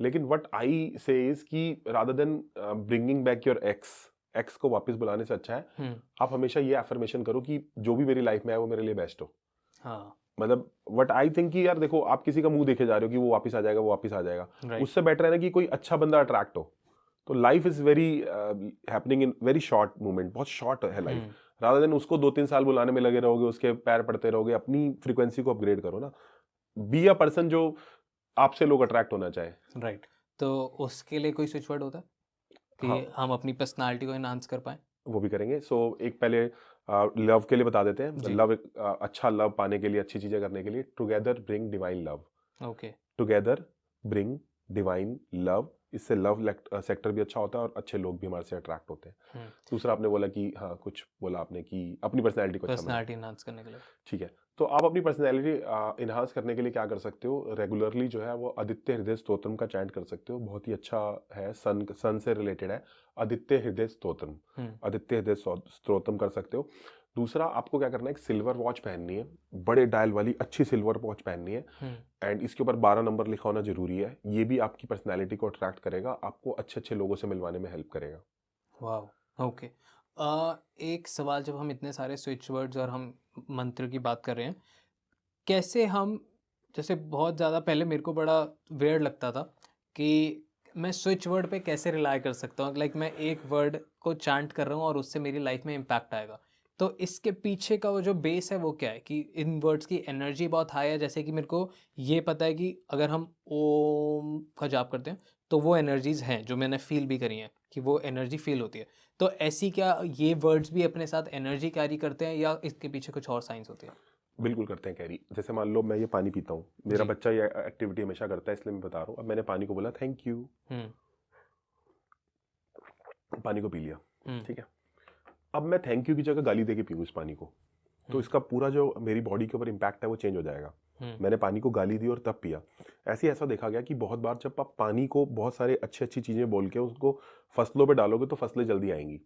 लेकिन व्हाट आई से इज कि rather than bringing back your x को वापस बुलाने से अच्छा है आप हमेशा ये अफर्मेशन करो कि जो भी मेरी लाइफ में है वो मेरे लिए बेस्ट हो। मतलब व्हाट आई थिंक कि यार देखो, आप किसी का मुंह देखे जा रहे हो कि वो वापस आ जाएगा, वो वापस आ जाएगा, उससे बेटर है ना कि कोई अच्छा बंदा अट्रैक्ट हो। तो life is very happening in very short moment, बहुत शॉर्ट है लाइफ। रादर देन उसको 2-3 साल बुलाने में लगे रहोगे, उसके पैर पड़ते रहोगे, अपनी फ्रीक्वेंसी को अपग्रेड करो ना, बी अ पर्सन जो आपसे लोग अट्रैक्ट होना चाहे। राइट। तो उसके लिए कोई स्विच वर्ड होता है कि हम अपनी पर्सनालिटी को एनहांस कर पाए? वो भी करेंगे। सो एक पहले लव के लिए बता देते हैं। लव, अच्छा लव पाने के लिए, अच्छी चीजें करने के लिए, together bring divine love. Okay, together bring divine love, इससे लव सेक्टर भी अच्छा होता है और अच्छे लोग भी हमारे से अट्रैक्ट होते हैं। दूसरा आपने बोला कि हाँ, कुछ बोला आपने कि अपनी पर्सनैलिटी को पर्सनैलिटी एनहांस करने के लिए, ठीक है। तो आप अपनी पर्सनैलिटी इन्हांस करने के लिए क्या कर सकते हो, रेगुलरली जो है वो आदित्य हृदय स्तोत्रम का चैंट कर सकते हो, बहुत ही अच्छा है, सन से रिलेटेड है, आदित्य हृदय स्तोत्रम, आदित्य हृदय स्तोत्रम कर सकते हो। दूसरा, आपको क्या करना है, एक सिल्वर वॉच पहननी है, बड़े डायल वाली अच्छी सिल्वर वॉच पहननी है, एंड इसके ऊपर 12 नंबर लिखा होना जरूरी है। ये भी आपकी पर्सनैलिटी को अट्रैक्ट करेगा, आपको अच्छे अच्छे लोगों से मिलवाने में हेल्प करेगा। वाह, ओके। एक सवाल, जब हम इतने सारे स्विच वर्ड्स और हम मंत्र की बात कर रहे हैं, कैसे हम, जैसे बहुत ज़्यादा पहले मेरे को बड़ा वियर्ड लगता था कि मैं स्विच वर्ड पे कैसे रिलाई कर सकता हूँ, लाइक मैं एक वर्ड को चांट कर रहा हूँ और उससे मेरी लाइफ में इम्पैक्ट आएगा। तो इसके पीछे का वो जो बेस है वो क्या है, कि इन वर्ड्स की एनर्जी बहुत हाई है, जैसे कि मेरे को ये पता है कि अगर हम ओम का जाप करते हैं तो वो एनर्जीज हैं जो मैंने फील भी करी हैं कि वो एनर्जी फील होती है। तो ऐसी क्या ये वर्ड्स भी अपने साथ एनर्जी कैरी करते हैं या इसके पीछे कुछ और साइंस होती है? बिल्कुल करते हैं कैरी। जैसे मान लो मैं ये पानी पीता हूँ, मेरा जी। बच्चा ये एक्टिविटी हमेशा करता है, इसलिए मैं बता रहा हूँ। अब मैंने पानी को बोला थैंक यू, पानी को पी लिया, ठीक है। अब मैं थैंक यू की जगह गाली देके पीऊँ इस पानी को, तो इसका पूरा जो मेरी बॉडी के ऊपर इम्पैक्ट है वो चेंज हो जाएगा। मैंने पानी को गाली दी और तब पिया। ऐसा देखा गया कि बहुत बार जब आप पानी को बहुत सारे अच्छी अच्छी चीजें बोल के उसको फसलों पे डालोगे तो फसलें जल्दी आएंगी।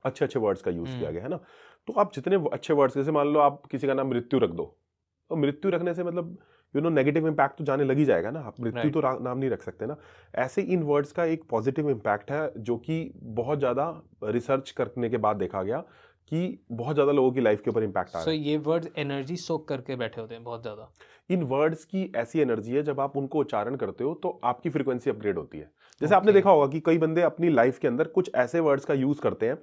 अच्छे अच्छे वर्ड्स का यूज किया गया है ना। तो आप जितने अच्छे वर्ड्स, जैसे मान लो आप किसी का नाम मृत्यु रख दो, तो मृत्यु रखने से मतलब नेगेटिव इंपैक्ट तो जाने लगी जाएगा ना, आप मृत्यु तो नाम नहीं रख सकते ना। ऐसे इन वर्ड्स का एक पॉजिटिव इंपैक्ट है जो कि बहुत ज़्यादा रिसर्च करने के बाद देखा गया कि बहुत ज़्यादा लोगों की लाइफ के ऊपर इंपैक्ट आ रहा है। ये वर्ड्स एनर्जी सोक करके बैठे होते हैं बहुत ज़्यादा। इन वर्ड्स की ऐसी एनर्जी है, जब आप उनको उच्चारण करते हो तो आपकी फ्रीक्वेंसी अपग्रेड होती है। जैसे आपने देखा होगा कि कई बंदे अपनी लाइफ के अंदर कुछ ऐसे वर्ड्स का यूज करते हैं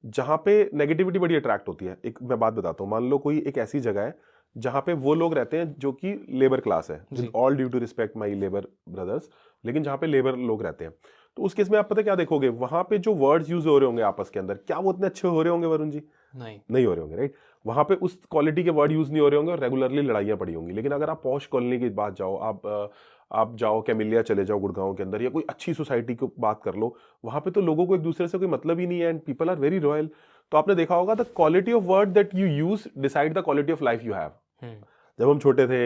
जहां पे नेगेटिविटी बड़ी अट्रैक्ट होती है। एक मैं बात बताता हूँ, मान लो कोई एक ऐसी जगह है जहां पे वो लोग रहते हैं जो कि लेबर क्लास है, with all due to respect my labour brothers, लेकिन जहां पे लेबर लोग रहते हैं, तो उस केस में आप पता क्या देखोगे, वहां पे जो वर्ड्स यूज हो रहे होंगे आपस के अंदर, क्या वो इतने अच्छे हो रहे होंगे वरुण जी? नहीं हो रहे होंगे, राइट। वहां पे उस क्वालिटी के वर्ड यूज नहीं हो रहे होंगे और रेगुलरली लड़ाइयां पड़ी होंगी। लेकिन अगर आप पॉश कॉलोनी की बात जाओ, आप जाओ कैमिलिया चले जाओ गुड़गांव के अंदर, या कोई अच्छी सोसाइटी की बात कर लो, वहां पे तो लोगों को एक दूसरे से कोई मतलब ही नहीं है, and people are very royal. तो आपने देखा होगा the quality of word that you use decide the quality of life you have. जब हम छोटे थे,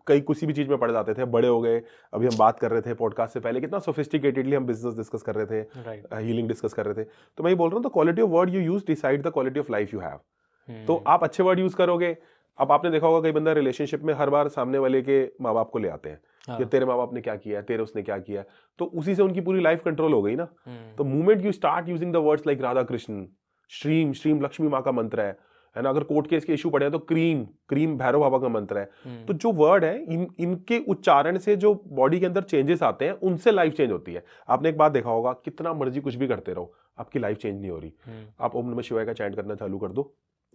कई किसी भी चीज में पढ़ जाते थे, बड़े हो गए, अभी हम बात कर रहे थे पॉडकास्ट से पहले कितना सोफिस्टिकेटेडली हम बिजनेस डिस्कस कर रहे थे, हीलिंग डिस्कस कर रहे थे। तो मैं ये बोल रहा हूँ, the quality of word you use decide the quality of life you have. तो आप अच्छे वर्ड यूज करोगे। अब आपने देखा होगा कई बंदा रिलेशनशिप में हर बार सामने वाले के माँ बाप को ले आते हैं, ये तेरे माँ बाप ने क्या किया है, तेरे उसने क्या किया है, तो उसी से उनकी पूरी लाइफ कंट्रोल हो गई ना। तो movement you start using the words like Radha Krishna, श्रीम, श्रीम लक्ष्मी माँ का मंत्र है ना। अगर कोर्ट केस के इशू पड़े हैं तो क्रीम, क्रीम भैरव बाबा का मंत्र है। तो जो वर्ड है इनके उच्चारण से जो बॉडी के अंदर चेंजेस आते हैं, उनसे लाइफ चेंज होती है। आपने एक बात देखा होगा, कितना मर्जी कुछ भी करते रहो, आपकी लाइफ चेंज नहीं हो रही। आप ओम नमः शिवाय का चैंट करना चालू कर दो,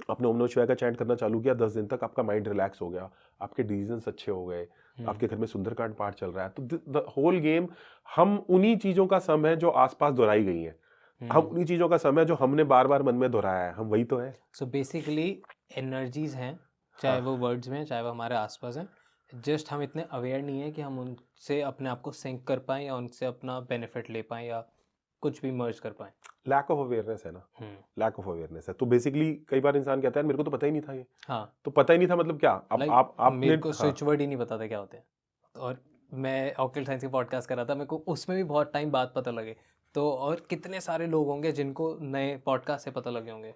आपने ओम नमः शिवाय का चैंट करना चालू किया, 10 दिन तक आपका माइंड रिलैक्स हो गया, आपके डिसीजंस अच्छे हो गए, आपके घर में सुंदरकांड पाठ चल रहा है। तो द होल गेम, हम उन्हीं चीजों का सम है जो आसपास दोहराई गई है, हम उन्हीं चीजों का सम है जो हमने बार बार मन में दोहराया है, हम वही तो है। सो बेसिकली एनर्जीज हैं, चाहे वो वर्ड्स में, चाहे वो हमारे आसपास हैं, जस्ट हम इतने अवेयर नहीं है कि हम उनसे अपने आप को सिंक कर पाएं या उनसे अपना बेनिफिट ले पाएं या कुछ भी मर्ज कर पाएं। लैक ऑफ अवेयरनेस है ना, लैक ऑफ अवेयरनेस है। तो बेसिकली कई बार इंसान कहता है मेरे को तो पता ही नहीं था ये। हाँ, तो पता ही नहीं था मतलब क्या? आप मेरे को स्विच वर्ड ही नहीं पता था क्या होते हैं, और मैं ऑक्यूल साइंस के पॉडकास्ट कर रहा था, मेरे को उसमें भी बहुत टाइम बाद पता लगे। तो और कितने सारे लोग होंगे जिनको नए पॉडकास्ट से पता लगे होंगे।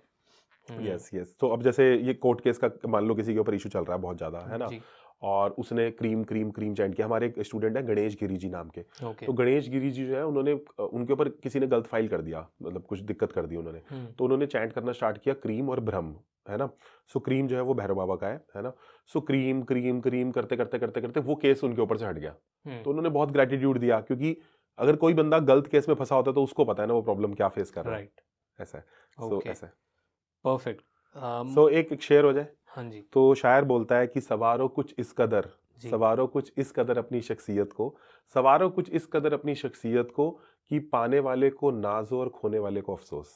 Yes yes. तो अब जैसे ये कोर्ट केस का मान लो किसी के ऊपर इशू चल रहा है बहुत ज्यादा, है ना, और उसने क्रीम क्रीम क्रीम चैंट किया। हमारे एक स्टूडेंट है गणेश गिरी जी नाम के, तो गणेश गिरी जी जो है, उन्होंने उनके ऊपर किसी ने गलत फाइल कर दिया, मतलब कुछ दिक्कत कर दी उन्होंने। तो उन्होंने चैंट करना स्टार्ट किया क्रीम और ब्रह्म, है ना। सो क्रीम जो है वो भैरव बाबा का है ना। सो क्रीम क्रीम क्रीम करते करते करते करते वो केस उनके ऊपर से हट गया। तो उन्होंने बहुत ग्रेटिट्यूड दिया, क्योंकि अगर कोई बंदा गलत केस में फंसा होता है तो उसको पता है ना वो प्रॉब्लम क्या फेस कर रहा है। ऐसा है। सो ऐसा है। परफेक्ट। सो एक शेर हो जाए। हाँ जी। तो शायर बोलता है कि सवारो कुछ इस कदर, सवारो कुछ इस कदर अपनी शख्सियत को, सवारो कुछ इस कदर अपनी शख्सियत को, कि पाने वाले को नाज़ो और खोने वाले को अफसोस।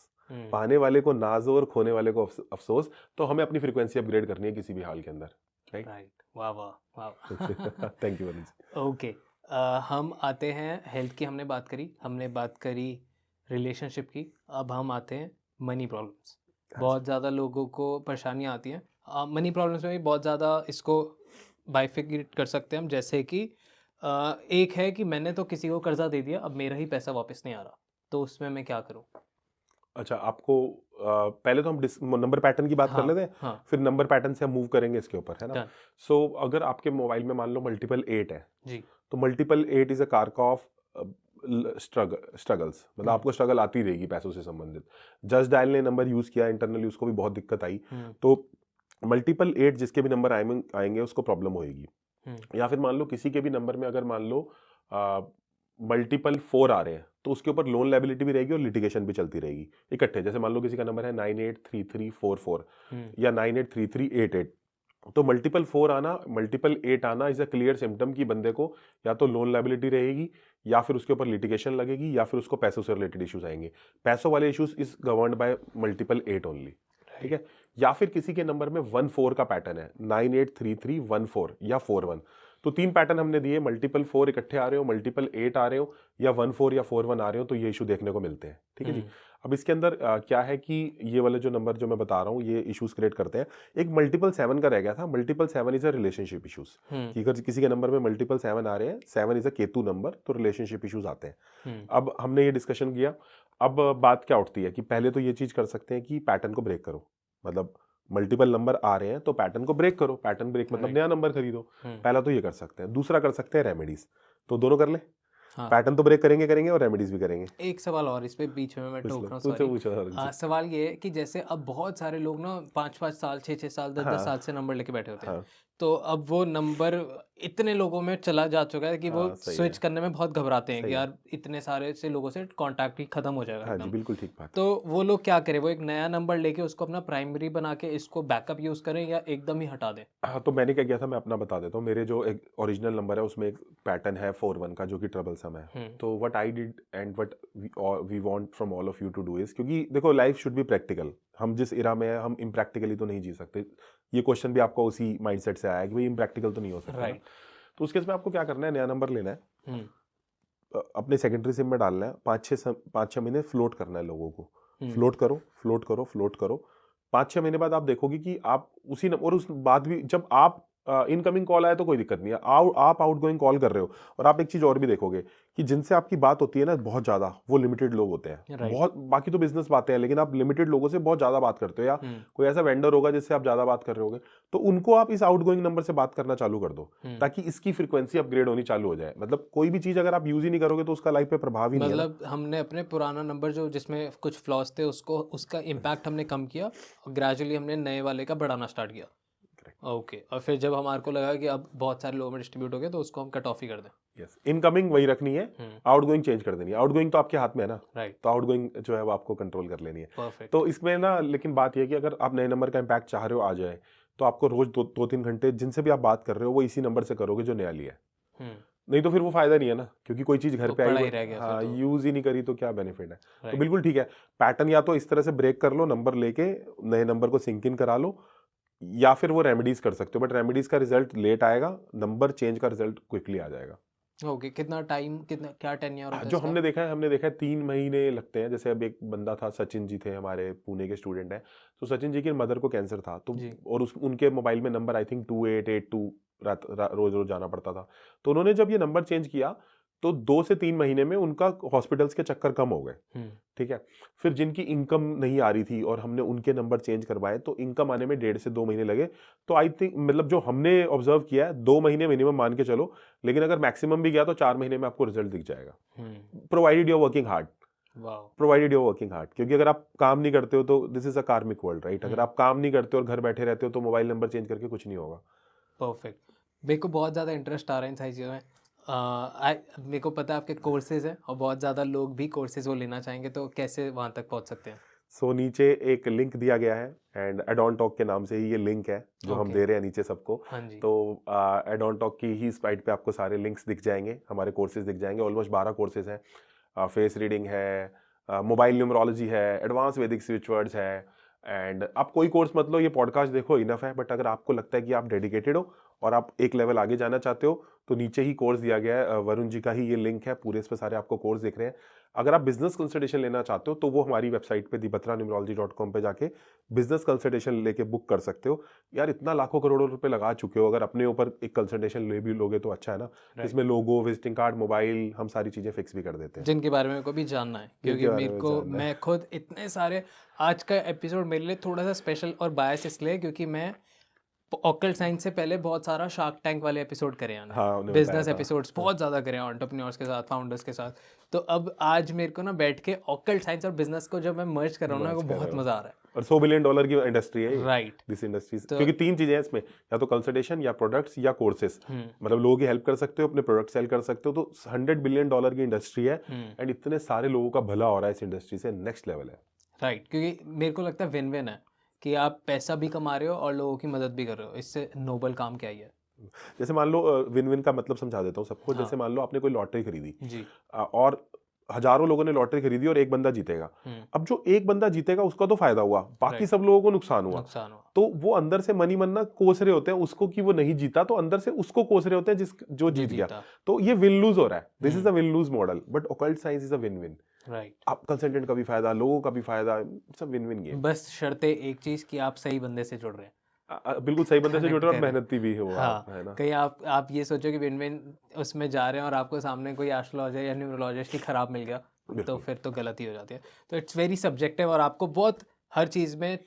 पाने वाले को नाज़ो और खोने वाले को अफसोस। तो हमें अपनी फ्रीक्वेंसी अपग्रेड करनी है किसी भी हाल के अंदर, राइट। वाह वाह वाह। Thank you Varun ji. Okay, हम आते हैं हेल्थ की, हमने बात करी, हमने बात करी रिलेशनशिप की, अब हम आते हैं मनी प्रॉब्लम्स। बहुत ज़्यादा लोगों को परेशानियाँ आती हैं मनी प्रॉब्लम्स में भी बहुत ज़्यादा इसको बाइफिकेट कर सकते हैं हम, जैसे कि एक है कि मैंने तो किसी को कर्जा दे दिया, अब मेरा ही पैसा वापस नहीं आ रहा, तो उसमें मैं क्या करूं? अच्छा, आपको पहले तो हम नंबर पैटर्न की बात कर हाँ लेते हैं, हाँ, फिर नंबर पैटर्न से हम मूव करेंगे इसके ऊपर, है ना। डन सो अगर आपके मोबाइल में मान लो मल्टीपल 8 है, जी। तो मल्टीपल 8 इज अ कारक ऑफ स्ट्रगल्स, मतलब आपको स्ट्रगल आती रहेगी पैसों से संबंधित। जस्ट डायल ने नंबर यूज किया इंटरनली, उसको भी बहुत दिक्कत आई, तो मल्टीपल 8 जिसके भी नंबर आएंगे उसको प्रॉब्लम होएगी। या फिर मान लो किसी के भी नंबर में अगर मान लो मल्टीपल 4 आ रहे हैं, तो उसके ऊपर लोन लायबिलिटी भी रहेगी और लिटिगेशन भी चलती रहेगी इकट्ठे। जैसे मान लो किसी का नंबर है 983344 या 983388, तो मल्टीपल 4 आना, मल्टीपल 8 आना इज अ क्लियर सिम्टम कि बंदे को या तो लोन लायबिलिटी रहेगी, या फिर उसके ऊपर लिटिगेशन लगेगी, या फिर उसको पैसों से रिलेटेड इश्यूज आएंगे। पैसों वाले issues is governed bye multiple 8 only, ठीक है। या फिर किसी के नंबर में 1-4 का पैटर्न है, 983314 या 41, तो 3 पैटर्न हमने दिए, मल्टीपल 4 इकट्ठे आ रहे हो, मल्टीपल 8 आ रहे हो, या 1-4 या 4-1 आ रहे हो, तो ये इशू देखने को मिलते हैं, ठीक है जी। अब इसके अंदर क्या है कि ये वाले जो नंबर जो मैं बता रहा हूँ ये इश्यूज क्रिएट करते हैं। एक मल्टीपल 7 का रह गया था, multiple 7 is a relationship issues, कि अगर किसी के नंबर में मल्टीपल 7 आ रहे हैं, 7 इज अ केतु नंबर, तो रिलेशनशिप इश्यूज आते हैं। अब हमने ये डिस्कशन किया, अब बात क्या उठती है कि पहले तो ये चीज कर सकते हैं कि पैटर्न को ब्रेक करो, मतलब मल्टीपल नंबर आ रहे हैं तो पैटर्न को ब्रेक करो। पैटर्न ब्रेक मतलब नया नंबर खरीदो, पहला तो ये कर सकते हैं। दूसरा कर सकते हैं रेमेडीज, तो दोनों कर ले। हाँ। पैटर्न तो ब्रेक करेंगे और रेमेडीज भी करेंगे। एक सवाल और इस पे बीच में मैं टोक रहा हूँ, पूछो सॉरी। सवाल ये है कि जैसे अब बहुत सारे लोग ना 5-5 साल 6-6 साल 10-10 साल से नंबर लेके बैठे होते हैं, तो अब वो नंबर इतने लोगों में चला जा चुका है कि वो स्विच करने में बहुत घबराते हैं कि यार इतने सारे से लोगों से कांटेक्ट ही खत्म हो जाएगा। हाँ जी, बिल्कुल ठीक बात। तो वो लोग क्या करें, वो एक नया नंबर लेके उसको अपना प्राइमरी बना के इसको बैकअप यूज करें या एकदम ही हटा दें? हाँ, तो मैंने क्या किया था, मैं अपना बता देता हूँ। मेरे जो एक ओरिजिनल नंबर है उसमें एक पैटर्न है 4-1 का, जो कि ट्रबल सम है। तो what I did and what we want from all of you to do is, क्योंकि देखो लाइफ शुड बी प्रैक्टिकल। हम जिस इरा में है हम इम्प्रैक्टिकली तो नहीं जी सकते। ये क्वेश्चन भी आपको उसी माइंडसेट से आया है कि भाई इम्प्रैक्टिकल तो नहीं हो सकता, राइट। तो उस केस में आपको क्या करना है, नया नंबर लेना है, अपने सेकेंडरी सिम में डालना है, 5-6 महीने फ्लोट करना है लोगों को। फ्लोट करो फ्लोट करो फ्लोट करो, 5-6 महीने बाद आप देखोगे कि आप उसी और उस बाद भी जब आप इनकमिंग कॉल आए तो कोई दिक्कत नहीं है, आप आउटगोइंग कॉल कर रहे हो। और आप एक चीज और भी देखोगे कि जिनसे आपकी बात होती है ना बहुत ज्यादा, वो लिमिटेड लोग होते हैं। बहुत बाकी तो बिजनेस बातें हैं, लेकिन आप लिमिटेड लोगों से बहुत ज्यादा बात करते हो, या कोई ऐसा वेंडर होगा जिससे आप ज्यादा बात कर रहे होगे, तो उनको आप इस आउटगोइंग नंबर से बात करना चालू कर दो, ताकि इसकी फ्रीक्वेंसी अपग्रेड होनी चालू हो जाए। मतलब कोई भी चीज अगर आप यूज ही नहीं करोगे तो उसका लाइफ पे प्रभाव ही नहीं है। मतलब हमने अपने पुराना नंबर जो जिसमें कुछ फ्लॉज थे उसको, उसका इम्पैक्ट हमने कम किया और ग्रेजुअली हमने नए वाले का बढ़ाना स्टार्ट किया। ओके, और फिर जब हमारे को लगा कि अब बहुत सारे लोगों में डिस्ट्रीब्यूट हो गया तो उसको हम कट ऑफ ही कर दें। यस, इनकमिंग वही रखनी है, आउटगोइंग चेंज कर देनी है। आउटगोइंग तो आपके हाथ में है ना, राइट, तो आउटगोइंग जो है वो आपको कंट्रोल कर लेनी है। परफेक्ट। तो इसमें ना लेकिन बात यह है कि अगर आप नए नंबर का इम्पैक्ट चाह रहे हो आ जाए, तो आपको रोज 2-3 घंटे जिनसे भी आप बात कर रहे हो वो इसी नंबर से करोगे जो नया लिया है। नहीं तो फिर वो फायदा नहीं है ना, क्योंकि कोई चीज घर पे आई, हाँ, यूज ही नहीं करी तो क्या बेनिफिट है। तो बिल्कुल ठीक है, पैटर्न या तो इस तरह से ब्रेक कर लो, नंबर लेके नए नंबर को सिंक इन करा लो, या फिर वो रेमेडीज कर सकते हो, बट रेमेडीज का रिजल्ट लेट आएगा, नंबर चेंज का रिजल्ट क्विकली आ जाएगा। ओके, कितना टाइम, कितना क्या टेन्योर होता है जो इसका? हमने देखा है 3 महीने लगते हैं। जैसे अब एक बंदा था, सचिन जी थे, हमारे पुणे के स्टूडेंट हैं, तो सचिन जी की मदर को कैंसर था, तो और उनके मोबाइल में नंबर आई थिंक 2882 रोज रोज जाना पड़ता था। तो उन्होंने जब ये नंबर चेंज किया तो 2 से 3 महीने में उनका हॉस्पिटल्स के चक्कर कम हो गए, ठीक है। फिर जिनकी इनकम नहीं आ रही थी और हमने उनके नंबर चेंज करवाए, तो इनकम आने में 1.5 से 2 महीने लगे। तो आई थिंक मतलब जो हमने ऑब्जर्व किया है 2 महीने मिनिमम मान के चलो, लेकिन अगर मैक्सिमम भी गया तो 4 महीने में आपको रिजल्ट दिख जाएगा, provided you're working hard. Provided you're working hard, क्योंकि अगर आप काम नहीं करते हो तो दिस इज अ कार्मिक वर्ल्ड, राइट। अगर आप काम नहीं करते हो और घर बैठे रहते हो तो मोबाइल नंबर चेंज करके कुछ नहीं होगा। परफेक्ट। मेरे को बहुत ज़्यादा इंटरेस्ट आ रहा है इन सारी चीज़ों में। मेरे को पता है आपके कोर्सेज हैं और बहुत ज़्यादा लोग भी कोर्सेज वो लेना चाहेंगे, तो कैसे वहाँ तक पहुँच सकते हैं? सो नीचे एक लिंक दिया गया है, एंड एडॉन टॉक के नाम से ही ये लिंक है जो हम दे रहे हैं नीचे सबको। हाँ जी। तो एडॉन टॉक की ही साइट पे आपको सारे लिंक्स दिख जाएंगे, हमारे कोर्सेज दिख जाएंगे। ऑलमोस्ट 12 कोर्सेज हैं। फेस रीडिंग है, मोबाइल न्यूमरोलॉजी है, एडवांस वैदिक स्विच वर्ड्स है। एंड आप कोई कोर्स मत लो, ये पॉडकास्ट देखो इनफ है, बट अगर आपको लगता है कि आप डेडिकेटेड हो और आप एक लेवल आगे जाना चाहते हो तो नीचे ही कोर्स दिया गया है, वरुण जी का ही ये लिंक है, पूरे इस पे सारे आपको कोर्स दिख रहे हैं। अगर आप बिजनेस कंसल्टेशन लेना चाहते हो तो वो हमारी वेबसाइट पे thebatranumerology.com पे जाके बिजनेस कंसल्टेशन लेके बुक कर सकते हो। यार इतना लाखों करोड़ों रुपए लगा चुके हो, अगर अपने ऊपर एक कंसल्टेशन ले भी लोगे तो अच्छा है ना। इसमें लोगो, विजिटिंग कार्ड, मोबाइल, हम सारी चीजें फिक्स भी कर देते हैं जिनके बारे में को भी जानना है, क्योंकि मेरे को मैं खुद इतने सारे, आज का एपिसोड मेरे लिए थोड़ा सा स्पेशल और बायस इसलिए क्योंकि मैं ऑकल्ट साइंस से पहले बहुत सारा शार्क टैंक वाले एपिसोड करे हैं, हाँ, बिजनेस एपिसोड्स बहुत ज़्यादा करे हैं एंटरप्रेन्योर्स के साथ, फाउंडर्स के साथ। तो अब आज मेरे को ना बैठ के ऑकल्ट साइंस और बिजनेस को जब मैं मर्ज कर रहा हूँ ना, वो बहुत मज़ा आ रहा है। और $100 बिलियन की इंडस्ट्री है राइट, दिस इंडस्ट्री, क्योंकि 3 चीजें हैं इसमें, या तो कंसल्टेशन या प्रोडक्ट्स या कोर्सेस। मतलब लोगों की हेल्प कर सकते हो, अपने प्रोडक्ट सेल कर सकते हो, तो $100 बिलियन की इंडस्ट्री है एंड इतने सारे लोगों का भला हो रहा है इस इंडस्ट्री से, नेक्स्ट लेवल है। राइट, क्योंकि मेरे को लगता है विन विन है कि आप पैसा भी कमा रहे हो और लोगों की मदद भी कर रहे हो, इससे नोबल काम क्या ही है। जैसे मान लो विन विन का मतलब समझा देता हूँ सबको। जैसे मान लो आपने कोई लॉटरी खरीदी जी, और हजारों लोगों ने लॉटरी खरीदी और एक बंदा जीतेगा। अब जो एक बंदा जीतेगा उसका तो फायदा हुआ, बाकी सब लोगों को नुकसान हुआ। तो वो अंदर से मनी मन्ना कोस रहे होते हैं उसको कि वो नहीं जीता, तो अंदर से उसको कोस रहे होते हैं जो जीत गया। तो ये विन लूज हो रहा है, this is a win loose model, but occult science is a win win. Right, आप कंसल्टेंट का भी फायदा, लोगों का भी फायदा, सब विन विन गेम। बस शर्ते एक चीज कि आप सही बंदे से जुड़ रहे हैं, बिल्कुल सही बंदे से जुड़ रहे हो और मेहनती भी हो आप, है ना। कहीं आप ये सोचो कि विन विन उसमें जा रहे हैं और आपको सामने कोई एस्ट्रोलॉजर या न्यूरोलॉजिस्ट ही खराब मिल गया, तो फिर तो गलती हो जाती है। तो इट्स वेरी सब्जेक्टिव और आपको बहुत हर चीज़ में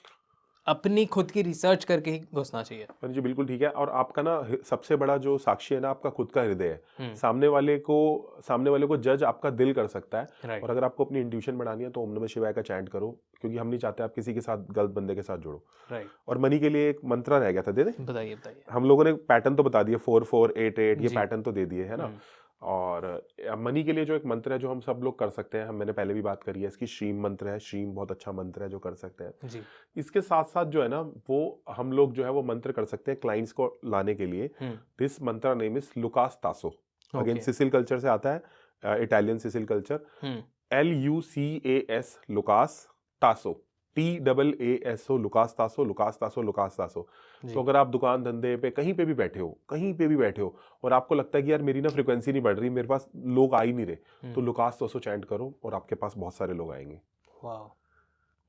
अपनी खुद की रिसर्च करके ही घुसना चाहिए। जी बिल्कुल ठीक है। और आपका ना सबसे बड़ा जो साक्षी है ना, आपका खुद का हृदय है। सामने वाले को जज आपका दिल कर सकता है। और अगर आपको अपनी इंट्यूशन बढ़ानी है तो ओम नमः शिवाय का चैंट करो, क्योंकि हम नहीं चाहते आप किसी के साथ गलत बंदे के साथ जुड़ो। राइट, और मनी के लिए एक मंत्र रह गया था, दे दे। बताइए। हम लोगों ने पैटर्न तो बता दिए, 4488 ये पैटर्न तो दे दिए, है ना। और मनी के लिए जो एक मंत्र है जो हम सब लोग कर सकते हैं, मैंने पहले भी बात करी है इसकी, श्रीम मंत्र है। श्रीम बहुत अच्छा मंत्र है जो कर सकते हैं जी। इसके साथ साथ जो है ना, वो हम लोग जो है वो मंत्र कर सकते हैं क्लाइंट्स को लाने के लिए। This mantra name is Lucas Taaso. Again Sicily culture से आता है, Italian Sicily culture. LUCAS Lucas Taaso, TAASO, Lucas Taaso, Lucas Taaso, Lucas Taaso. तो अगर आप दुकान धंधे पे कहीं पे भी बैठे हो और आपको लगता है कि यार मेरी ना फ्रिक्वेंसी नहीं बढ़ रही, मेरे पास लोग आ ही नहीं रहे, तो लुकास तासो चैंट करो और आपके पास बहुत सारे लोग आएंगे।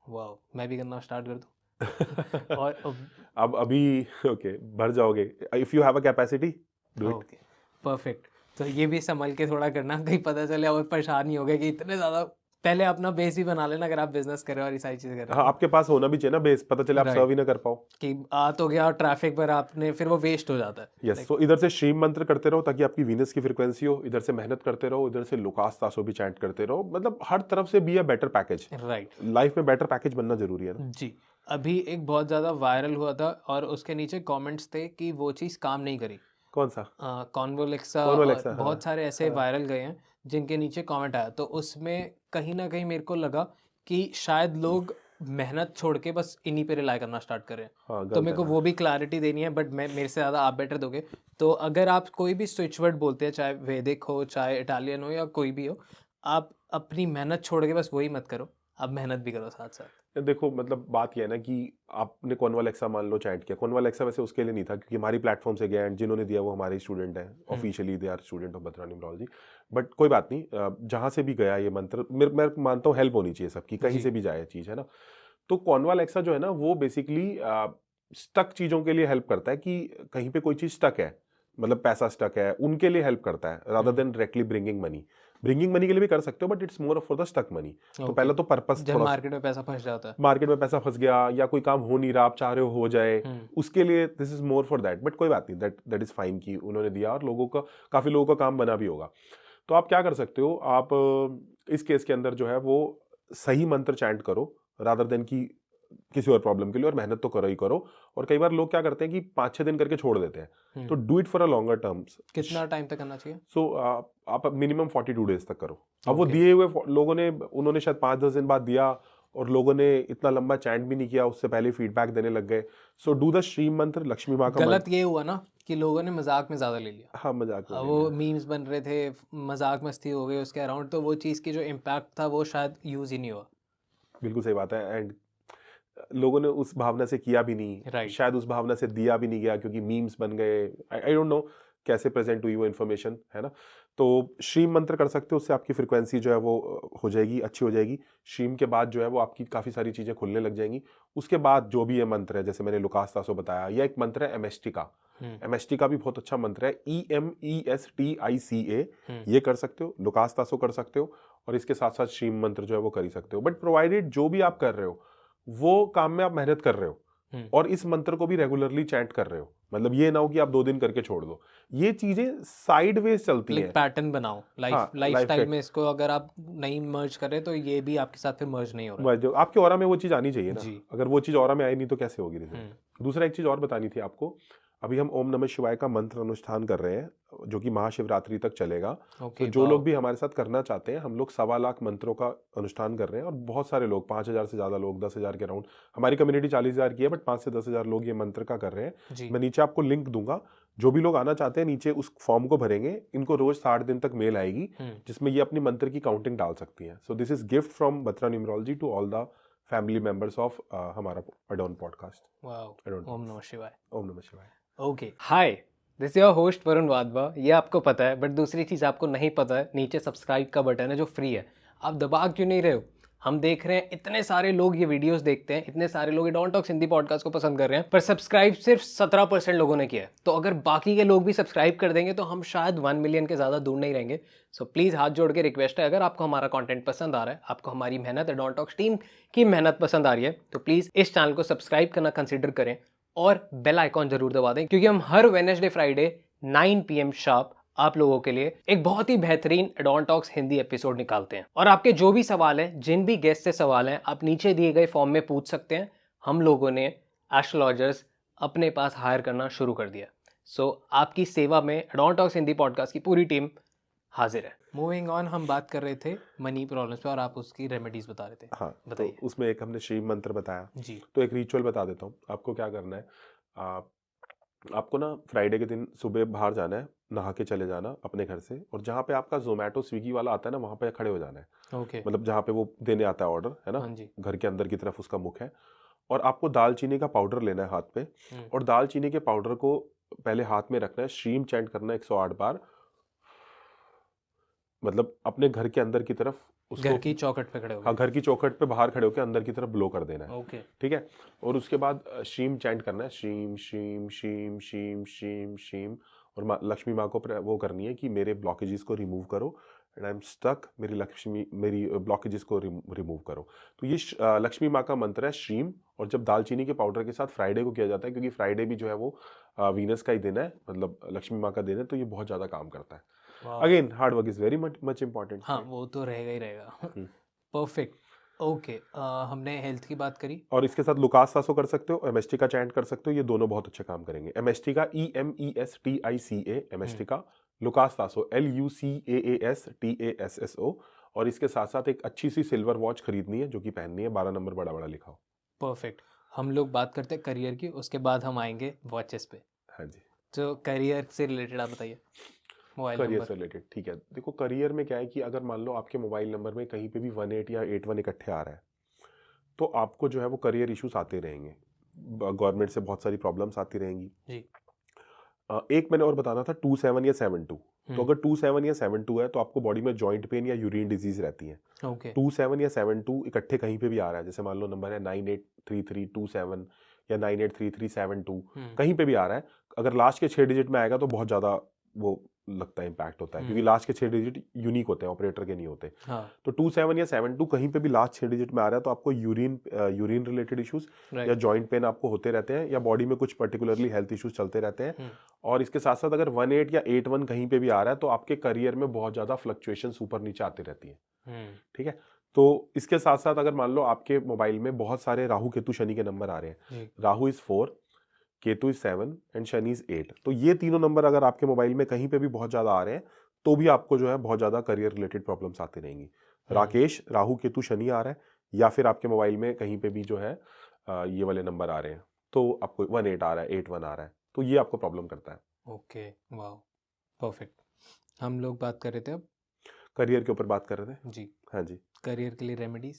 वाह, मैं भी करना स्टार्ट कर दूं। और अब अभी ओके भर जाओगे, if you have a capacity do it. Perfect. तो ये भी संभल के थोड़ा करना, कहीं पता चले और परेशान नहीं हो गए कि इतने ज्यादा, पहले अपना बेस भी बना लेना अगर आप बिजनेस कर रहे हो और ये सारी चीजें कर रहे हो। हाँ, आपके पास होना भी चाहिए ना बेस, पता चले आप सर्व ही ना कर पाओ कि आ तो गया और ट्रैफिक पर आपने, फिर वो वेस्ट हो जाता है। यस, तो इधर से श्रीम मंत्र करते रहो ताकि आपकी वीनस की फ्रीक्वेंसी हो, इधर से मेहनत करते रहो, इधर से लुकास तासो भी चैंट करते रहो, मतलब हर तरफ से be a better package. Right, life में बेटर पैकेज बनना जरूरी है ना। जी। अभी एक बहुत ज्यादा वायरल हुआ था और उसके नीचे कमेंट्स थे कि वो चीज काम नहीं करी। कौन सा? कॉन्वोलेक्सा, हाँ। बहुत सारे ऐसे वायरल गए हैं जिनके नीचे कमेंट आया, तो उसमें कहीं ना कहीं मेरे को लगा कि शायद लोग मेहनत छोड़ के बस इन्हीं पे रिलाई करना स्टार्ट करें। तो मेरे को वो भी क्लैरिटी देनी है, बट मेरे से ज़्यादा आप बेटर दोगे। तो अगर आप कोई भी स्विच वर्ड बोलते हैं, चाहे वैदिक हो, चाहे इटालियन हो, या कोई भी हो, आप अपनी मेहनत छोड़ के बस वही मत करो, आप मेहनत भी करो साथ साथ। देखो मतलब बात यह है ना कि आपने कॉन्वालेक्सा मान लो चैट किया, कॉन्वालेक्सा वैसे उसके लिए नहीं था क्योंकि हमारी प्लेटफॉर्म से गया एंड जिन्होंने दिया वो हमारे स्टूडेंट हैं, officially they are student of Batra numerology. But कोई बात नहीं, जहाँ से भी गया ये मंत्र, मैं मानता हूँ हेल्प होनी चाहिए सबकी, कहीं से भी जाए चीज़, है ना। तो कॉन्वालेक्सा जो है ना वो बेसिकली स्टक चीज़ों के लिए हेल्प करता है कि कहीं पे कोई चीज़ स्टक है, मतलब पैसा स्टक है, उनके लिए हेल्प करता है rather than directly bringing money के लिए भी कर सकते हो, but it's more for the stock money. तो पहला तो पर्पस, जब मार्केट में पैसा फंस जाता है, मार्केट में पैसा फंस गया या कोई काम हो नहीं रहा, आप चाह रहे हो जाए, उसके लिए this is more for that. But कोई बात नहीं, दैट इज फाइन कि उन्होंने दिया और काफी लोगों का काम बना भी होगा। तो आप क्या कर सकते हो, आप इस केस के अंदर जो है वो सही मंत्र चैंट करो रादर देन की किसी और प्रॉब्लम के लिए, और मेहनत तो करो ही करो। और कई बार लोग क्या करते हैं कि 5-6 दिन करके छोड़ देते हैं, तो do it for a longer terms. कितना टाइम तक करना चाहिए? सो आप मिनिमम 42 डेज तक करो। अब वो दिए हुए लोगों ने, उन्होंने शायद 5-10 दिन बाद दिया और लोगों ने इतना लंबा चैंट भी नहीं किया, उससे पहले फीडबैक देने लग गए। सो डू द श्रीम मंत्र, लक्ष्मी माँ का। गलत ये हुआ ना कि लोगों ने मजाक में ज्यादा ले लिया। हाँ, मजाक में वो मीम्स बन रहे थे, मजाक मस्ती हो गई उसके अराउंड, तो वो चीज़ की जो इम्पैक्ट था वो शायद यूज ही नहीं हुआ। बिल्कुल सही बात है। एंड लोगों ने उस भावना से किया भी नहीं, Right. शायद उस भावना से दिया भी नहीं गया क्योंकि मीम्स बन गए, आई डोंट नो कैसे प्रेजेंट हुई वो इन्फॉर्मेशन, है ना। तो श्रीम मंत्र कर सकते हो, उससे आपकी फ्रिक्वेंसी जो है वो हो जाएगी, अच्छी हो जाएगी। श्रीम के बाद जो है वो आपकी काफ़ी सारी चीज़ें खुलने लग जाएंगी। उसके बाद जो भी ये मंत्र है, जैसे मैंने लुकास तासो बताया, यह एक मंत्र है एमएसटी का। एमएसटी का भी बहुत अच्छा मंत्र है, EMESTICA, ये कर सकते हो, लुकास तासो कर सकते हो, और इसके साथ साथ श्रीम मंत्र जो है वो कर ही सकते हो। बट प्रोवाइडेड जो भी आप कर रहे हो वो काम में आप मेहनत कर रहे हो और इस मंत्र को भी रेगुलरली चैंट कर रहे हो, मतलब ये ना हो कि आप 2 दिन करके छोड़ दो। ये चीजें साइडवेज चलती हैं। पैटर्न बनाओ हाँ, लाइफस्टाइल में, इसको अगर आप नहीं मर्ज कर रहे तो ये भी आपके साथ फिर मर्ज नहीं हो रहा। जो आपके ऑरा में वो चीज आनी चाहिए ना, जी। अगर वो चीज ऑरा में आई नहीं तो कैसे होगी रिजल्ट। दूसरा एक चीज और बतानी थी आपको, अभी हम ओम नमः शिवाय का मंत्र अनुष्ठान कर रहे हैं जो कि महाशिवरात्रि तक चलेगा। तो जो लोग भी हमारे साथ करना चाहते हैं, हम लोग 1.25 लाख मंत्रों का अनुष्ठान कर रहे हैं और बहुत सारे लोग, 5,000 से ज्यादा लोग, 10,000 के अराउंड, हमारी कम्युनिटी 40,000 की है, बट 5 से 10,000 लोग ये मंत्र का कर रहे हैं। मैं नीचे आपको लिंक दूंगा, जो भी लोग आना चाहते हैं नीचे उस फॉर्म को भरेंगे, इनको रोज 60 दिन तक मेल आएगी जिसमें ये अपनी मंत्र की काउंटिंग डाल सकती है। So this is gift from Batra numerology to all the family members of हमारा अडोन पॉडकास्ट। ओम नमः शिवाय। ओम नमः शिवाय। Okay, hi, this your host Varun Wadhwa. ये आपको पता है, बट दूसरी चीज़ आपको नहीं पता है, नीचे सब्सक्राइब का बटन है जो फ्री है, आप दबा क्यों नहीं रहे हो? हम देख रहे हैं इतने सारे लोग ये वीडियोस देखते हैं, इतने सारे लोग डोंट टॉक्स हिंदी पॉडकास्ट को पसंद कर रहे हैं, पर सब्सक्राइब सिर्फ 17% लोगों ने किया है। तो अगर बाकी के लोग भी सब्सक्राइब कर देंगे तो हम शायद 1 मिलियन के ज़्यादा दूर नहीं रहेंगे। सो प्लीज़ हाथ जोड़ के रिक्वेस्ट है, अगर आपको हमारा कंटेंट पसंद आ रहा है, आपको हमारी मेहनत, डोंट टॉक्स टीम की मेहनत पसंद आ रही है, तो प्लीज़ इस चैनल को सब्सक्राइब करना कंसिडर करें और बेल आइकॉन जरूर दबा दें, क्योंकि हम हर वेडनेसडे फ्राइडे 9 PM शार्प आप लोगों के लिए एक बहुत ही बेहतरीन एडॉन टॉक्स हिंदी एपिसोड निकालते हैं। और आपके जो भी सवाल हैं, जिन भी गेस्ट से सवाल हैं, आप नीचे दिए गए फॉर्म में पूछ सकते हैं। हम लोगों ने एस्ट्रोलॉजर्स अपने पास हायर करना शुरू कर दिया। सो आपकी सेवा में एडॉन टॉक्स हिंदी पॉडकास्ट की पूरी टीम हाजिर है। मूविंग ऑन, हम बात कर रहे थे मनी प्रॉब्लम्स पे और आप उसकी रेमेडीज बता रहे थे। हाँ, बताइए। तो उसमें एक हमने श्री मंत्र बताया जी। तो एक रिचुअल बता देता हूँ आपको क्या करना है। आपको ना फ्राइडे के दिन सुबह बाहर जाना है, नहा के चले जाना अपने घर से, और जहाँ पे आपका जोमेटो स्विगी वाला आता है ना, वहाँ पे खड़े हो जाना है। ओके। मतलब जहाँ पे वो देने आता है ऑर्डर, है ना, हाँ जी। घर के अंदर की तरफ उसका मुख है। और आपको दालचीनी का पाउडर लेना है हाथ पे, और दालचीनी के पाउडर को पहले हाथ में रखना है, श्रीम चैंट करना है 108 बार, मतलब अपने घर के अंदर की तरफ उसको, घर की चौखट पे खड़े हो। हाँ, घर की चौखट पे बाहर खड़े होकर अंदर की तरफ ब्लो कर देना है। ओके। ठीक है। और उसके बाद श्रीम चैंट करना है, श्रीम श्रीम श्रीम श्रीम श्रीम श्रीम, और लक्ष्मी माँ को वो करनी है कि मेरे ब्लॉकेजेस को रिमूव करो, एंड आई एम स्टक, मेरी ब्लॉकेजेस को रिमूव करो। तो ये लक्ष्मी माँ का मंत्र है श्रीम। और जब दालचीनी के पाउडर के साथ फ्राइडे को किया जाता है, क्योंकि फ्राइडे भी जो है वो वीनस का ही दिन है, मतलब लक्ष्मी माँ का दिन है, तो ये बहुत ज़्यादा काम करता है। Again hard work is very much important. हाँ, वो तो रहेगा ही रहेगा। परफेक्ट। ओके, हमने हेल्थ की बात करी, और इसके साथ लुकास तासो कर सकते हो, एमएसटी का चैंट कर सकते हो, ये दोनों बहुत अच्छे काम करेंगे। एमएसटी का EMESTICA, एमएसटी का लुकास तासो LUCAASTASSO। और इसके साथ साथ एक अच्छी सी सिल्वर वॉच खरीदनी है जो कि पहननी है, 12 नंबर बड़ा बड़ा लिखा हो। परफेक्ट। हम लोग बात करते हैं करियर की, उसके बाद हम आएंगे वॉचेस पे। हाँ जी। तो करियर से रिलेटेड आप बताइए। मोबाइल करियर नंबर से रिलेटेड, ठीक है। देखो करियर में क्या है कि अगर मान लो आपके मोबाइल नंबर में कहीं पे भी 18 या 81 इकट्ठे आ रहा है, तो आपको जो है वो करियर इश्यूज आते रहेंगे, गवर्नमेंट से बहुत सारी प्रॉब्लम्स आती रहेंगी जी। एक मैंने और बताना था 27 या 72। तो अगर 27 या 72 है तो आपको बॉडी में जॉइंट पेन या यूरिन डिजीज रहती है। ओके। 27 या 72 इकट्ठे कहीं पे भी आ रहा है, जैसे मान लो नंबर है 983327 या 983372, कहीं पे भी आ रहा है, अगर लास्ट के 6 डिजिट में आएगा तो बहुत ज़्यादा वो लगता है, इम्पैक्ट होता है, क्योंकि लास्ट के 6 डिजिट यूनिक होते हैं, ऑपरेटर के नहीं होते। हाँ। तो 27 या 72 कहीं पे भी लास्ट 6 डिजिट में आ रहा है तो आपको यूरिन रिलेटेड इश्यूज या जॉइंट पेन आपको होते रहते हैं, या बॉडी में कुछ पर्टिकुलरली हेल्थ इश्यूज चलते रहते हैं। और इसके साथ साथ अगर 18 या 81 कहीं पे भी आ रहा है तो आपके करियर में बहुत ज़्यादा फ्लक्चुएशंस ऊपर नीचे आती रहती है। ठीक है। तो इसके साथ साथ अगर मान लो आपके मोबाइल में बहुत सारे राहु केतु शनि के नंबर आ रहे हैं, Rahu is 4, Ketu is 7 and Shani is 8, तो ये तीनों नंबर अगर आपके मोबाइल में कहीं पे भी बहुत ज्यादा आ रहे हैं तो भी आपको जो है बहुत ज्यादा करियर रिलेटेड प्रॉब्लम्स आती रहेंगी। राकेश, राहु केतु शनि आ रहा है, या फिर आपके मोबाइल में कहीं पे भी जो है ये वाले नंबर आ रहे हैं, तो आपको 18 आ रहा है, 81 आ रहा है, तो ये आपको प्रॉब्लम करता है। ओके, वाह, परफेक्ट। हम लोग बात कर रहे थे अब करियर के ऊपर बात कर रहे थे जी। हाँ जी। करियर के लिए रेमेडीज,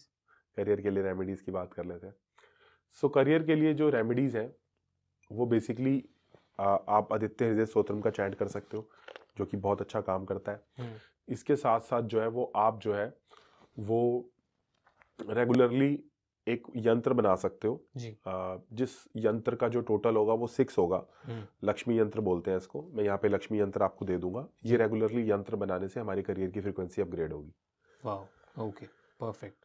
करियर के लिए रेमेडीज की बात कर लेते हैं। सो करियर के लिए जो रेमेडीज हैं वो बेसिकली आप आदित्य हृदय स्तोत्रम का चैंट कर सकते हो, जो कि बहुत अच्छा काम करता है। इसके साथ साथ जो है वो आप जो है वो रेगुलरली एक यंत्र बना सकते हो जी। जिस यंत्र का जो टोटल होगा वो 6 होगा। लक्ष्मी यंत्र बोलते हैं इसको, मैं यहाँ पे लक्ष्मी यंत्र आपको दे दूंगा। ये रेगुलरली यंत्र बनाने से हमारी करियर की फ्रीक्वेंसी अपग्रेड होगी। वाह, ओके, परफेक्ट।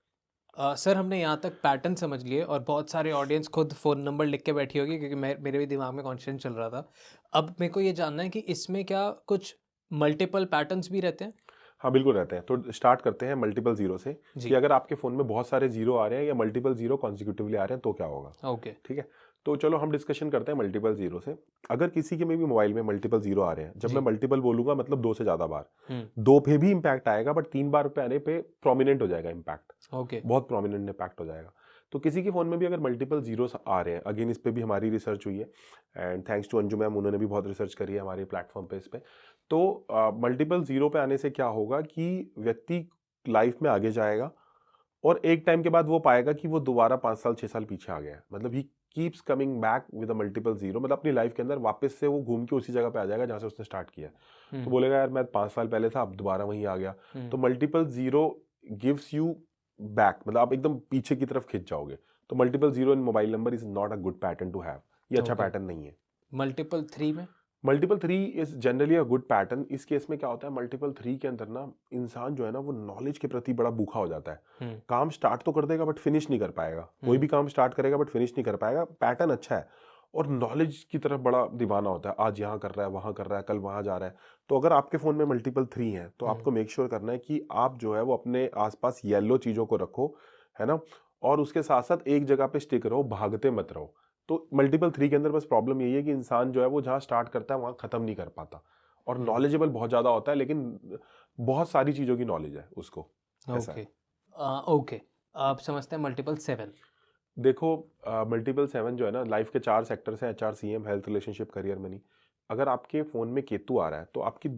सर हमने यहाँ तक पैटर्न समझ लिए और बहुत सारे ऑडियंस खुद फ़ोन नंबर लिख के बैठी होगी, क्योंकि मेरे भी दिमाग में क्वेश्चन चल रहा था। अब मेरे को ये जानना है कि इसमें क्या कुछ मल्टीपल पैटर्न्स भी रहते हैं? हाँ बिल्कुल रहते हैं। तो स्टार्ट करते हैं मल्टीपल जीरो से कि अगर आपके फ़ोन में बहुत सारे जीरो आ रहे हैं या मल्टीपल जीरो कॉन्सिक्यूटिवली आ रहे हैं तो क्या होगा। ओके, ठीक है, तो चलो हम डिस्कशन करते हैं मल्टीपल जीरो से। अगर किसी के में भी मोबाइल में मल्टीपल जीरो आ रहे हैं, जब मैं मल्टीपल बोलूंगा मतलब 2 से ज़्यादा बार, 2 पे भी इम्पैक्ट आएगा बट 3 बार पे आने पे प्रोमिनेंट हो जाएगा इम्पैक्ट। ओके, बहुत प्रोमिनेंट इम्पैक्ट हो जाएगा। तो किसी के फ़ोन में भी अगर मल्टीपल जीरोस आ रहे हैं, अगेन इस पे भी हमारी रिसर्च हुई है and thanks to Anju ma'am, उन्होंने भी बहुत रिसर्च करी है हमारे प्लेटफॉर्म पे इस पे। तो मल्टीपल जीरो पे आने से क्या होगा कि व्यक्ति लाइफ में आगे जाएगा और एक टाइम के बाद वो पाएगा कि वो दोबारा 5 साल 6 साल पीछे आ गया है। मतलब he keeps coming back with a multiple zero, मतलब अपनी लाइफ के अंदर वापस से वो घूम के उसी जगह पे आ जाएगा जहाँ से उसने स्टार्ट किया। तो बोलेगा यार मैं 5 साल पहले था, अब दोबारा वहीं आ गया। तो multiple zero gives you back, मतलब आप एकदम पीछे की तरफ खिंच जाओगे। तो multiple zero in mobile number is not a good pattern to have. ये अच्छा पैटर्न नहीं है। मल्टीपल 3 में? Multiple 3 is generally a good pattern. इस केस में क्या होता है, मल्टीपल 3 के अंदर ना इंसान जो है ना वो नॉलेज के प्रति बड़ा भूखा हो जाता है। काम स्टार्ट तो कर देगा बट फिनिश नहीं कर पाएगा। कोई भी काम स्टार्ट करेगा बट फिनिश नहीं कर पाएगा। पैटर्न अच्छा है और नॉलेज की तरफ बड़ा दीवाना होता है। आज यहाँ कर रहा है, वहाँ कर रहा है, कल वहाँ जा रहा है। तो अगर आपके फ़ोन में मल्टीपल 3 है तो आपको मेक श्योर करना है कि आप जो है वो अपने आसपास येलो चीज़ों को रखो, है ना, और उसके साथ साथ एक जगह पे स्टिक रहो, भागते मत रहो। तो मल्टीपल 3 के अंदर बस प्रॉब्लम यही है कि इंसान जो है वो जहाँ स्टार्ट करता है वहाँ ख़त्म नहीं कर पाता और नॉलेजेबल बहुत ज़्यादा होता है लेकिन बहुत सारी चीज़ों की नॉलेज है उसको। ओके, ओके, आप समझते हैं मल्टीपल 7? देखो मल्टीपल 7 जो है ना, लाइफ के 4 सेक्टर्स हैं, HR, CM, health, relationship, career, money. अगर आपके फ़ोन में केतु आ रहा है तो आपकी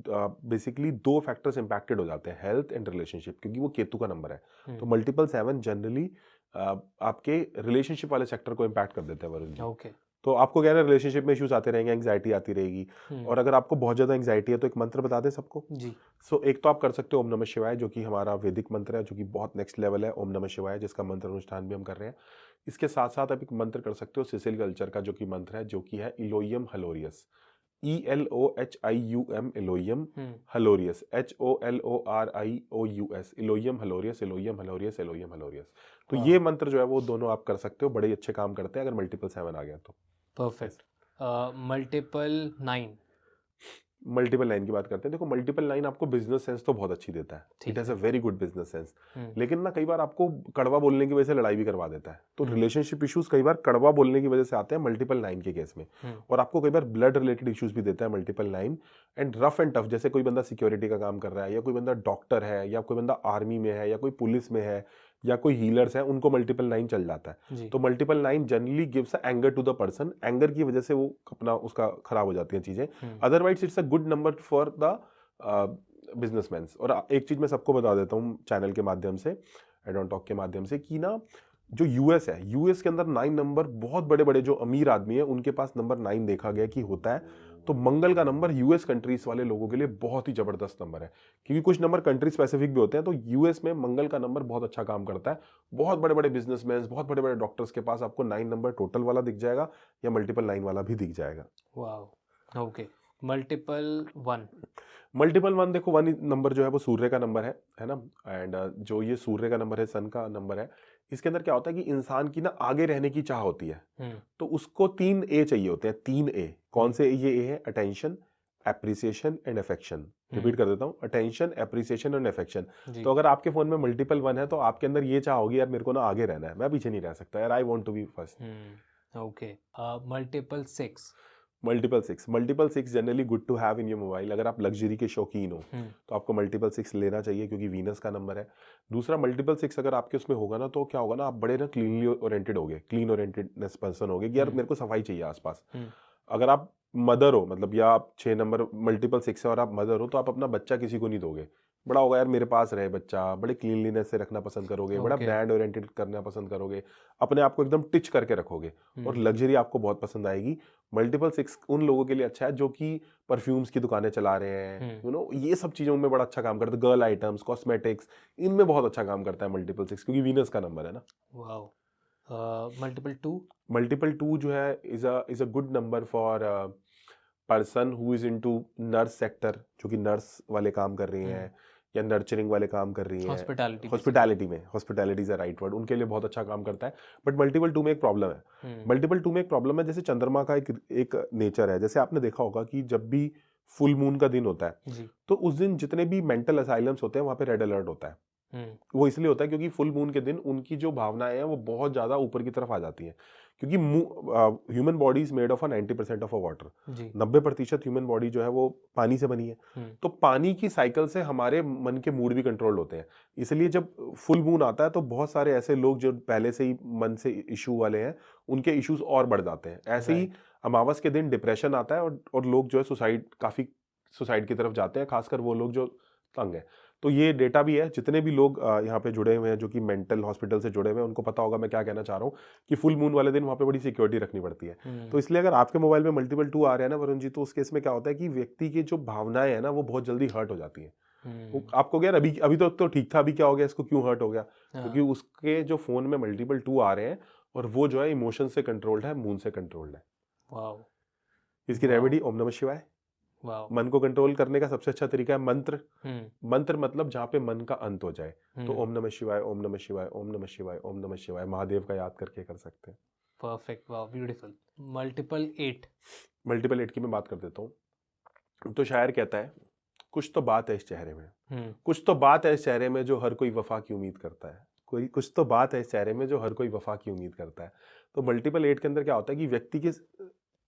बेसिकली 2 फैक्टर्स इंपैक्टेड हो जाते हैं, हेल्थ एंड रिलेशनशिप, क्योंकि वो केतु का नंबर है। तो मल्टीपल 7 जनरली आपके रिलेशनशिप वाले सेक्टर को इम्पैक्ट कर देते हैं वरुण जी। ओके, तो आपको क्या है ना, रिलेशनशिप में इश्यूज आते रहेंगे, एंग्जाइटी आती रहेगी। और अगर आपको बहुत ज़्यादा एंग्जाइटी है तो एक मंत्र बता दें सबको जी। सो एक तो आप कर सकते हो ओम नमः शिवाय, जो कि हमारा वैदिक मंत्र है, जो कि बहुत नेक्स्ट लेवल है, ओम नमः शिवाय, जिसका मंत्र अनुष्ठान भी हम कर रहे हैं। इसके साथ साथ आप एक मंत्र कर सकते हो सिसिल कल्चर का, जो कि मंत्र है, जो कि है इलोयम हलोरियस, ELOHIUM, इलोयम हलोरियस, HOLORIOUS, इलोयम हलोरियस, इलोयम हलोरियस, इलोयम हलोरियस। तो ये मंत्र जो है वो दोनों आप कर सकते हो, बड़े ही अच्छे काम करते हैं अगर मल्टीपल 7 आ गया तो। परफेक्ट। मल्टीपल 9? मल्टीपल 9 की बात करते हैं। देखो मल्टीपल 9 आपको बिजनेस सेंस तो बहुत अच्छी देता है, it has a very good business sense, लेकिन ना कई बार आपको कड़वा बोलने की वजह से लड़ाई भी करवा देता है। तो रिलेशनशिप इश्यूज कई बार कड़वा बोलने की वजह से आते हैं मल्टीपल 9 के केस में। और आपको कई बार ब्लड रिलेटेड इश्यूज भी देता है multiple 9। And rough and tough, जैसे कोई बंदा सिक्योरिटी का काम कर रहा है या कोई बंदा डॉक्टर है या कोई बंदा आर्मी में है या कोई पुलिस में है या कोई हीलर्स है, उनको मल्टीपल 9 चल जाता है। तो multiple 9 generally gives anger to the person, anger की वजह से वो अपना उसका खराब हो जाती हैं चीजें। Otherwise it's a good number for the businessman. और एक चीज मैं सबको बता देता हूँ चैनल के माध्यम से, एडॉन टॉक के माध्यम से, कि ना जो यूएस है, यूएस के अंदर 9 नंबर बहुत बड़े बड़े जो अमीर आदमी है उनके पास नंबर 9 देखा गया कि होता है। तो मंगल का नंबर यूएस कंट्रीज वाले लोगों के लिए बहुत ही जबरदस्त नंबर है, क्योंकि कुछ नंबर कंट्री स्पेसिफिक भी होते हैं। तो यूएस में मंगल का नंबर बहुत अच्छा काम करता है। बहुत बड़े बड़े बिजनेसमैन, बहुत बड़े बड़े डॉक्टर्स के पास आपको 9 नंबर टोटल वाला दिख जाएगा या मल्टीपल 9 वाला भी दिख जाएगा। वाह, ओके। मल्टीपल 1? मल्टीपल 1 देखो, 1 नंबर जो है वो सूर्य का नंबर है ना। एंड जो ये सूर्य का नंबर है, सन का नंबर है, इसके अंदर क्या होता है कि इंसान की ना आगे रहने की चाह होती है। तो उसको 3 ए चाहिए होते हैं, 3 ए। कौन से ये ए है? Attention, appreciation and affection. Repeat कर देता हूँ, अटेंशन, एप्रिसिएशन एंड अफेक्शन। तो अगर आपके फोन में मल्टीपल 1 है तो आपके अंदर ये चाह होगी, यार मेरे को ना आगे रहना है, मैं पीछे नहीं रह सकता यार, I want to be first. Okay. Multiple 6? Multiple 6 generally good to have in your mobile. अगर आप लग्जरी के शौकीन हो तो आपको मल्टीपल 6 लेना चाहिए, क्योंकि वीनस का नंबर है। दूसरा, मल्टीपल 6 अगर आपके उसमें होगा ना तो क्या होगा ना, आप बड़े ना क्लीनली ओरिएंटेड होगे, क्लीन ओरिएंटेडनेस पर्सन होगे कि यार मेरे को सफाई चाहिए आसपास। अगर आप मदर हो, मतलब या आप 6 नंबर मल्टीपल 6 है और आप मदर हो, तो आप अपना बच्चा किसी को नहीं दोगे। बड़ा होगा यार मेरे पास रहे बच्चा, बड़े क्लीनलीनेस से रखना पसंद करोगे, बड़ा Okay. ब्रांड ओरिएंटेड करना पसंद करोगे, अपने आप को एकदम टिच करके रखोगे और लग्जरी आपको बहुत पसंद आएगी। मल्टीपल 6 उन लोगों के लिए अच्छा है जो कि परफ्यूम्स की दुकानें चला रहे हैं, यू नो, ये सब चीज़ों में बड़ा अच्छा काम करता है। गर्ल आइटम्स, कॉस्मेटिक्स, इनमें बहुत अच्छा काम करता है मल्टीपल 6, क्योंकि वीनस का नंबर है ना। वाओ। मल्टीपल 2। मल्टीपल 2 जो है is a good number for person who is into nurse sector, जो कि नर्स वाले काम कर रही हैं या नर्चरिंग वाले काम कर रही हैं, हॉस्पिटैलिटी। हॉस्पिटैलिटी में, hospitality is a right word, उनके लिए बहुत अच्छा काम करता है। बट मल्टीपल 2 में एक प्रॉब्लम है। मल्टीपल 2 में एक प्रॉब्लम है, जैसे चंद्रमा का एक नेचर है, जैसे आपने देखा होगा कि जब भी फुल मून का दिन होता है जी। तो उस दिन जितने भी मेंटल असाइलम्स होते हैं वहाँ पे रेड अलर्ट होता है। वो इसलिए होता है क्योंकि फुल मून के दिन उनकी जो भावनाएं हैं वो बहुत ज्यादा ऊपर की तरफ आ जाती हैं, क्योंकि human body is made of 90% of water. जी। 90% ह्यूमन बॉडी जो है वो पानी से बनी है। तो पानी की साइकिल से हमारे मन के मूड भी कंट्रोल होते हैं। इसलिए जब फुल मून आता है तो बहुत सारे ऐसे लोग जो पहले से ही मन से इशू वाले हैं, उनके इश्यूज और बढ़ जाते हैं। ऐसे ही अमावस के दिन डिप्रेशन आता है और लोग जो है सुसाइड की तरफ जाते हैं, खासकर वो लोग जो तंग है। तो ये डेटा भी है, जितने भी लोग यहाँ पे जुड़े हुए हैं जो कि मेंटल हॉस्पिटल से जुड़े हुए हैं, उनको पता होगा मैं क्या कहना चाह रहा हूँ कि फुल मून वाले दिन वहाँ पे बड़ी सिक्योरिटी रखनी पड़ती है। तो इसलिए अगर आपके मोबाइल में मल्टीपल 2 आ रहे हैं ना वरुण जी, तो उस केस में क्या होता है कि व्यक्ति की जो भावनाएं हैं ना वो बहुत जल्दी हर्ट हो जाती हैं। आपको यार अभी तो ठीक था, अभी क्या हो गया, इसको क्यों हर्ट हो गया? क्योंकि उसके जो फोन में मल्टीपल 2 आ रहे हैं और वो जो है इमोशन से कंट्रोल्ड है, मून से कंट्रोल्ड है। वाओ। इसकी रेमेडी ओम नमः शिवाय। मन को कंट्रोल करने का सबसे अच्छा तरीका है मंत्र। मंत्र मतलब जहाँ पे मन का अंत हो जाए, तो ओम नमः शिवाय, ओम नमः शिवाय, ओम नमः शिवाय, ओम नमः शिवाय, महादेव का याद करके कर सकते हैं। Perfect, wow, beautiful. Multiple 8। Multiple 8 की मैं बात कर देता हूँ। तो शायर कहता है, कुछ तो बात है इस चेहरे में, कुछ तो बात है इस चेहरे में जो हर कोई वफा की उम्मीद करता है, कुछ तो बात है इस चेहरे में जो हर कोई वफा की उम्मीद करता है। तो मल्टीपल 8 के अंदर क्या होता है कि व्यक्ति के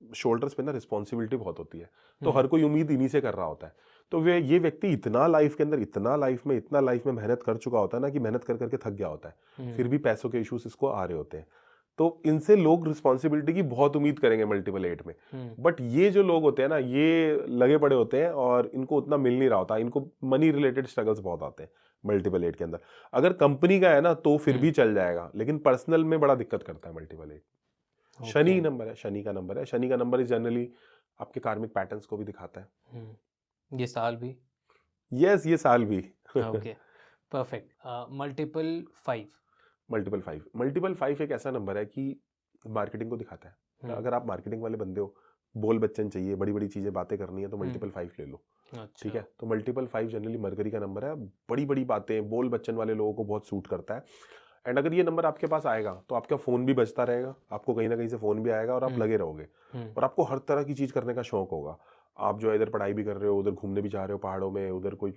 शोल्डर्स पे ना रिस्पॉन्सिबिलिटी बहुत होती है, तो हर कोई उम्मीद इन्हीं से कर रहा होता है। तो ये व्यक्ति इतना लाइफ में मेहनत कर चुका होता है ना कि मेहनत कर करके थक गया होता है, फिर भी पैसों के इश्यूज इसको आ रहे होते हैं। तो इनसे लोग रिस्पॉन्सिबिलिटी की बहुत उम्मीद करेंगे मल्टीपल 8 में। बट ये जो लोग होते हैं ना, ये लगे पड़े होते हैं और इनको उतना मिल नहीं रहा होता, इनको मनी रिलेटेड स्ट्रगल्स बहुत आते हैं मल्टीपल 8 के अंदर। अगर कंपनी का है ना तो फिर भी चल जाएगा, लेकिन पर्सनल में बड़ा दिक्कत करता है मल्टीपल 8। शनि नंबर है, शनि का नंबर है। शनि का नंबर इज जनरली आपके कार्मिक पैटर्न्स को भी दिखाता है। ये साल भी? यस, ये साल भी। Okay, perfect. मल्टीपल 5। मल्टीपल 5 एक ऐसा नंबर है कि मार्केटिंग को दिखाता है। अगर आप मार्केटिंग वाले बंदे हो, बोल बच्चन चाहिए, बड़ी बड़ी चीजें बातें करनी है, तो मल्टीपल 5 ले लो। ठीक है, तो मल्टीपल 5 जनरली मरकरी का नंबर है। बड़ी बड़ी बातें, बोल बच्चन वाले लोगों को बहुत सूट करता है। एंड अगर ये नंबर आपके पास आएगा तो आपका फोन भी बजता रहेगा, आपको कहीं ना कहीं से फोन भी आएगा और आप लगे रहोगे, और आपको हर तरह की चीज करने का शौक होगा। आप जो है इधर पढ़ाई भी कर रहे हो, उधर घूमने भी जा रहे हो पहाड़ों में, उधर कोई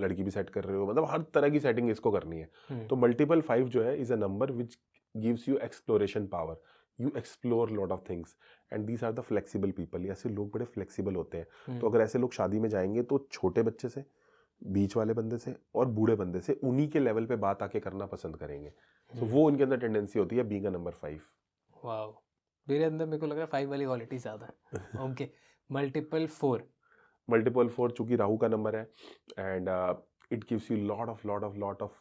लड़की भी सेट कर रहे हो, मतलब हर तरह की सेटिंग इसको करनी है। तो मल्टीपल 5 जो है is a number which gives you exploration power. You explore lot of things and these are the flexible people. ऐसे लोग बड़े फ्लेक्सिबल होते हैं। तो अगर ऐसे लोग शादी में जाएंगे तो छोटे बच्चे से, बीच वाले बंदे से और बूढ़े बंदे से उन्हीं के लेवल पे बात आके करना पसंद करेंगे। तो वो उनके अंदर टेंडेंसी होती है बीइंग अ नंबर 5। वाओ, मेरे अंदर मेरे को लग रहा है 5 वाली क्वालिटी ज्यादा है। ओके, मल्टीपल 4 चूंकि राहु का नंबर है and it gives you lot of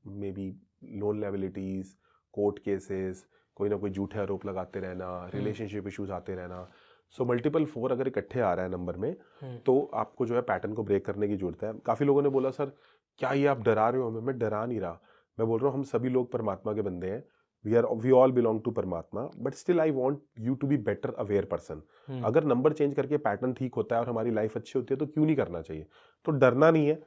may be loan liabilities, court cases, कोई ना कोई झूठे आरोप लगाते रहना, रिलेशनशिप इश्यूज आते रहना। सो मल्टीपल 4 अगर इकट्ठे आ रहा है नंबर में तो आपको जो है पैटर्न को ब्रेक करने की जरूरत है। काफी लोगों ने बोला सर क्या ये आप डरा रहे हो हमें? मैं डरा नहीं रहा, मैं बोल रहा हूँ हम सभी लोग परमात्मा के बंदे हैं। वी ऑल बिलोंग टू परमात्मा, but still I want you to be better aware person. अगर नंबर चेंज करके पैटर्न ठीक होता है और हमारी लाइफ अच्छी होती है तो क्यों नहीं करना चाहिए? तो डरना नहीं है।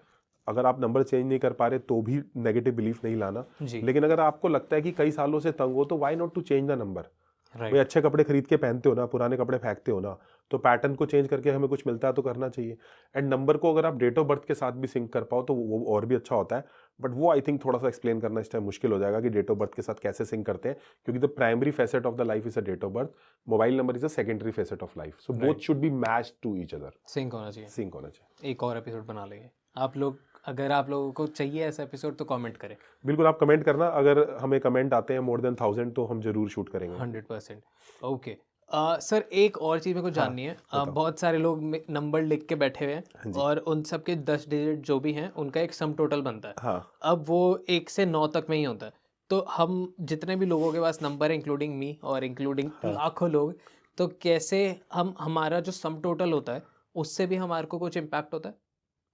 अगर आप नंबर चेंज नहीं कर पा रहे तो भी नेगेटिव बिलीफ नहीं लाना, लेकिन अगर आपको लगता है कि कई सालों से तंग हो तो why not to change the number. भाई अच्छे कपड़े खरीद के पहनते हो ना, पुराने कपड़े फेंकते हो ना, तो पैटर्न को चेंज करके हमें कुछ मिलता है तो करना चाहिए। एंड नंबर को अगर आप डेट ऑफ बर्थ के साथ भी सिंक कर पाओ तो वो और भी अच्छा होता है। बट वो आई थिंक थोड़ा सा एक्सप्लेन करना इस टाइम मुश्किल हो जाएगा कि डेट ऑफ बर्थ के साथ कैसे सिंक करते हैं, क्योंकि the primary facet of the life is a date of birth, mobile number is a secondary facet of life. So both should be matched to each other, sync होना चाहिए। Sink होना चाहिए। एक और एपिसोड बना लेंगे आप लोग, अगर आप लोगों को चाहिए ऐसा एपिसोड तो कमेंट करें। बिल्कुल, आप कमेंट करना, अगर हमें कमेंट आते हैं मोर देन 1000 तो हम जरूर शूट करेंगे। 100%। ओके, सर एक और चीज़ मेरे को जाननी है। बताओ। बहुत सारे लोग नंबर लिख के बैठे हुए हाँ हैं जी। और उन सब के 10 डिजिट जो भी हैं उनका एक सम टोटल बनता है। हाँ, अब वो 1 से 9 तक में ही होता है। तो हम जितने भी लोगों के पास नंबर है इंक्लूडिंग मी और इंक्लूडिंग हाँ। लाखों लोग, तो कैसे हम हमारा जो सम टोटल होता है उससे भी हमारे को कुछ इम्पैक्ट होता है?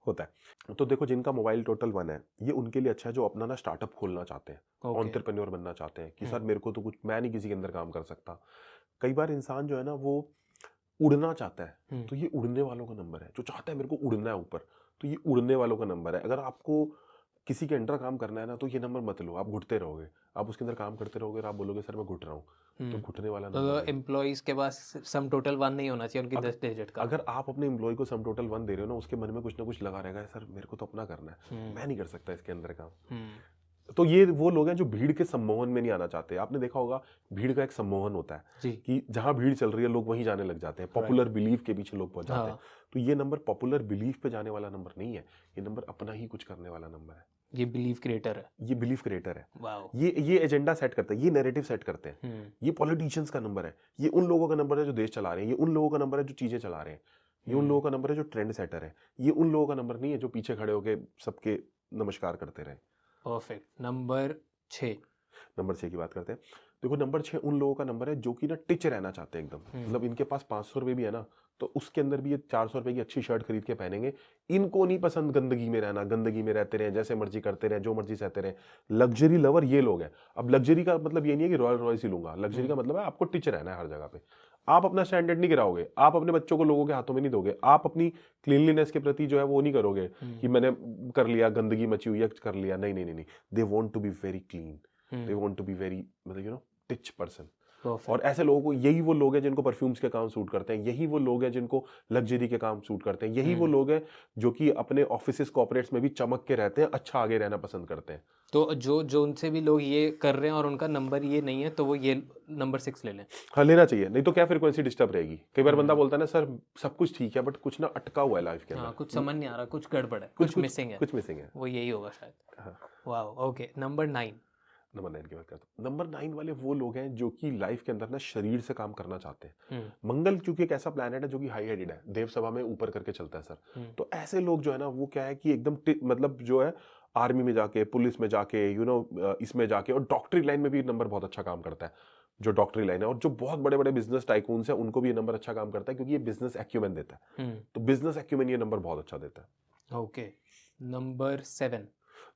होता है। तो देखो जिनका मोबाइल टोटल 1 है, ये उनके लिए अच्छा है जो अपना ना स्टार्टअप खोलना चाहते हैं, ओके। एंटरप्रेन्योर बनना चाहते हैं कि सर हम्म। मेरे को तो कुछ मैं नहीं किसी के अंदर काम कर सकता। कई बार इंसान जो है ना वो उड़ना चाहता है, हम्म। तो ये उड़ने वालों का नंबर है। जो चाहता है मेरे को उड़ना है ऊपर, तो ये उड़ने वालों का नंबर है। अगर आपको किसी के अंडर काम करना है ना, तो ये नंबर मत लो, आप घुटते रहोगे। आप उसके अंदर काम करते रहोगे और आप बोलोगे सर मैं घुट रहा हूँ, तो घुटने वाला तो नंबर है। एम्प्लॉयज़ के पास सम टोटल 1 नहीं होना चाहिए उनकी 10 डिजिट का। अगर आप अपने एम्प्लॉय को सम टोटल 1 दे रहे हो ना, उसके मन में कुछ ना कुछ लगा रहेगा, सर मेरे को तो अपना करना है, मैं नहीं कर सकता इसके अंदर काम। तो ये वो लोग हैं जो भीड़ के सम्मोहन में नहीं आना चाहते। आपने देखा होगा भीड़ का एक सम्मोहन होता है जी। कि जहां भीड़ चल रही है लोग वहीं जाने लग जाते हैं, पॉपुलर बिलीफ के पीछे लोग पहुंच जाते हैं। हाँ, तो ये नंबर पॉपुलर बिलीफ पे जाने वाला नंबर नहीं है, ये नंबर अपना ही कुछ करने वाला नंबर है। ये बिलीव क्रिएटर है। ये बिलीफ क्रिएटर है। वाओ। ये एजेंडा सेट करते हैं, ये नैरेटिव सेट करते हैं। ये पॉलिटिशियंस का नंबर है, ये उन लोगों का नंबर है जो देश चला रहे हैं, ये उन लोगों का नंबर है जो चीजें चला रहे हैं, ये उन लोगों का नंबर है जो ट्रेंड सेटर है, ये उन लोगों का नंबर नहीं है जो पीछे खड़े होके सबके नमस्कार करते रहे। परफेक्ट। नंबर 6। नंबर 6 की बात करते हैं। देखो नंबर 6 उन लोगों का नंबर है जो कि ना टिच रहना चाहते हैं एकदम। मतलब इनके पास 500 रुपये भी है ना, तो उसके अंदर भी ये 400 रुपये की अच्छी शर्ट खरीद के पहनेंगे। इनको नहीं पसंद गंदगी में रहना, गंदगी में रहते रहे, जैसे मर्जी करते रहे, जो मर्जी सहते रहे। लग्जरी लवर ये लोग हैं। अब लग्जरी का मतलब ये नहीं है कि रॉयल रॉयस ही लूंगा, लग्जरी का मतलब है आपको टिच रहना है हर जगह पे। आप अपना स्टैंडर्ड नहीं गिराओगे, आप अपने बच्चों को लोगों के हाथों में नहीं दोगे, आप अपनी क्लीनलीनेस के प्रति जो है वो नहीं करोगे कि मैंने कर लिया, गंदगी मची हुई है कर लिया। नहीं नहीं नहीं नहीं, they want to be very clean, they want to be very मतलब टिच पर्सन। और ऐसे लोगों को, यही वो लोग हैं जिनको परफ्यूम्स के काम सूट करते हैं, यही वो लोग हैं जिनको लग्जरी के काम सूट करते हैं, यही वो लोग हैं जो कि अपने ऑफिसेस कॉर्पोरेट्स में भी चमक के रहते हैं, अच्छा आगे रहना पसंद करते हैं। तो जो उनसे भी लोग ये कर रहे हैं और उनका नंबर ये नहीं है तो वो ये नंबर 6 ले लें। हाँ लेना चाहिए, नहीं तो क्या फ्रीक्वेंसी डिस्टर्ब रहेगी। कई बार बंदा बोलता है ना सर सब कुछ ठीक है बट कुछ ना अटका हुआ है लाइफ के अंदर, कुछ समझ नहीं आ रहा, कुछ गड़बड़ है, कुछ मिसिंग है, कुछ मिसिंग है। वो यही होगा शायद। हाँ। वाओ। ओके। नंबर 9। नंबर 9 की बात करता हूँ। नंबर 9 वाले वो लोग हैं जो कि लाइफ के अंदर ना शरीर से काम करना चाहते हैं। मंगल क्योंकि एक ऐसा प्लैनेट है जो कि हाई हेडेड है, देव सभा में ऊपर करके चलता है सर। तो ऐसे लोग जो है ना वो क्या है कि एकदम मतलब जो है आर्मी में जाके, पुलिस में जाके, इसमें जाके, और डॉक्टरी लाइन में भी नंबर बहुत अच्छा काम करता है, जो डॉक्टरी लाइन है। और जो बहुत बड़े बड़े बिजनेस टाइकून्स हैं उनको भी ये नंबर अच्छा काम करता है क्योंकि ये बिजनेस एक्यूमेन देता है। तो बिजनेस एक्यूमेन ये नंबर बहुत अच्छा देता है। ओके। नंबर 7।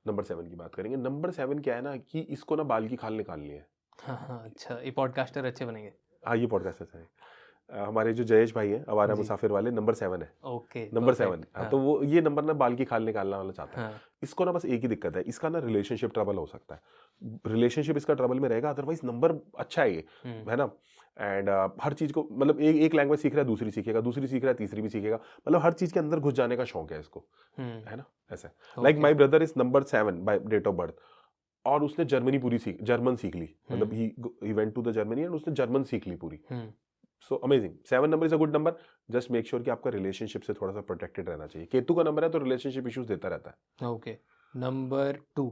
नंबर 7 की बात करेंगे। नंबर 7 क्या है ना कि इसको ना बाल की खाल निकालनी है। हाँ, अच्छा, ये पॉडकास्टर अच्छे बनेंगे। हाँ ये पॉडकास्ट अच्छा है। हमारे जो जयेश भाई हैं आवारा मुसाफिर वाले, नंबर 7 है। ओके। नंबर 7। तो वो ये नंबर ना बाल की खाल निकालना वाला चाहता है। हाँ। इसको ना बस एक ही दिक्कत है, इसका ना रिलेशनशिप ट्रबल हो सकता है। रिलेशनशिप इसका ट्रबल में रहेगा, अदरवाइज नंबर अच्छा है ये, है ना। एंड हर चीज को मतलब एक लैंग्वेज सीख रहा है, दूसरी सीखेगा, दूसरी सीख रहा है, तीसरी भी सीखेगा। मतलब हर चीज के अंदर घुस जाने का शौक है इसको, है ना। ऐसा like my brother is number 7 by date of birth, और उसने जर्मन सीख ली। मतलब ही वेंट टू द जर्मनी एंड उसने जर्मन सीख ली पूरी। So amazing. 7 number is a good number. Just make sure कि आपका रिलेशनशिप से थोड़ा सा प्रोटेक्टेड रहना चाहिए। केतु का नंबर है तो रिलेशनशिप इश्यूज देता रहता है। ओके। नंबर 2।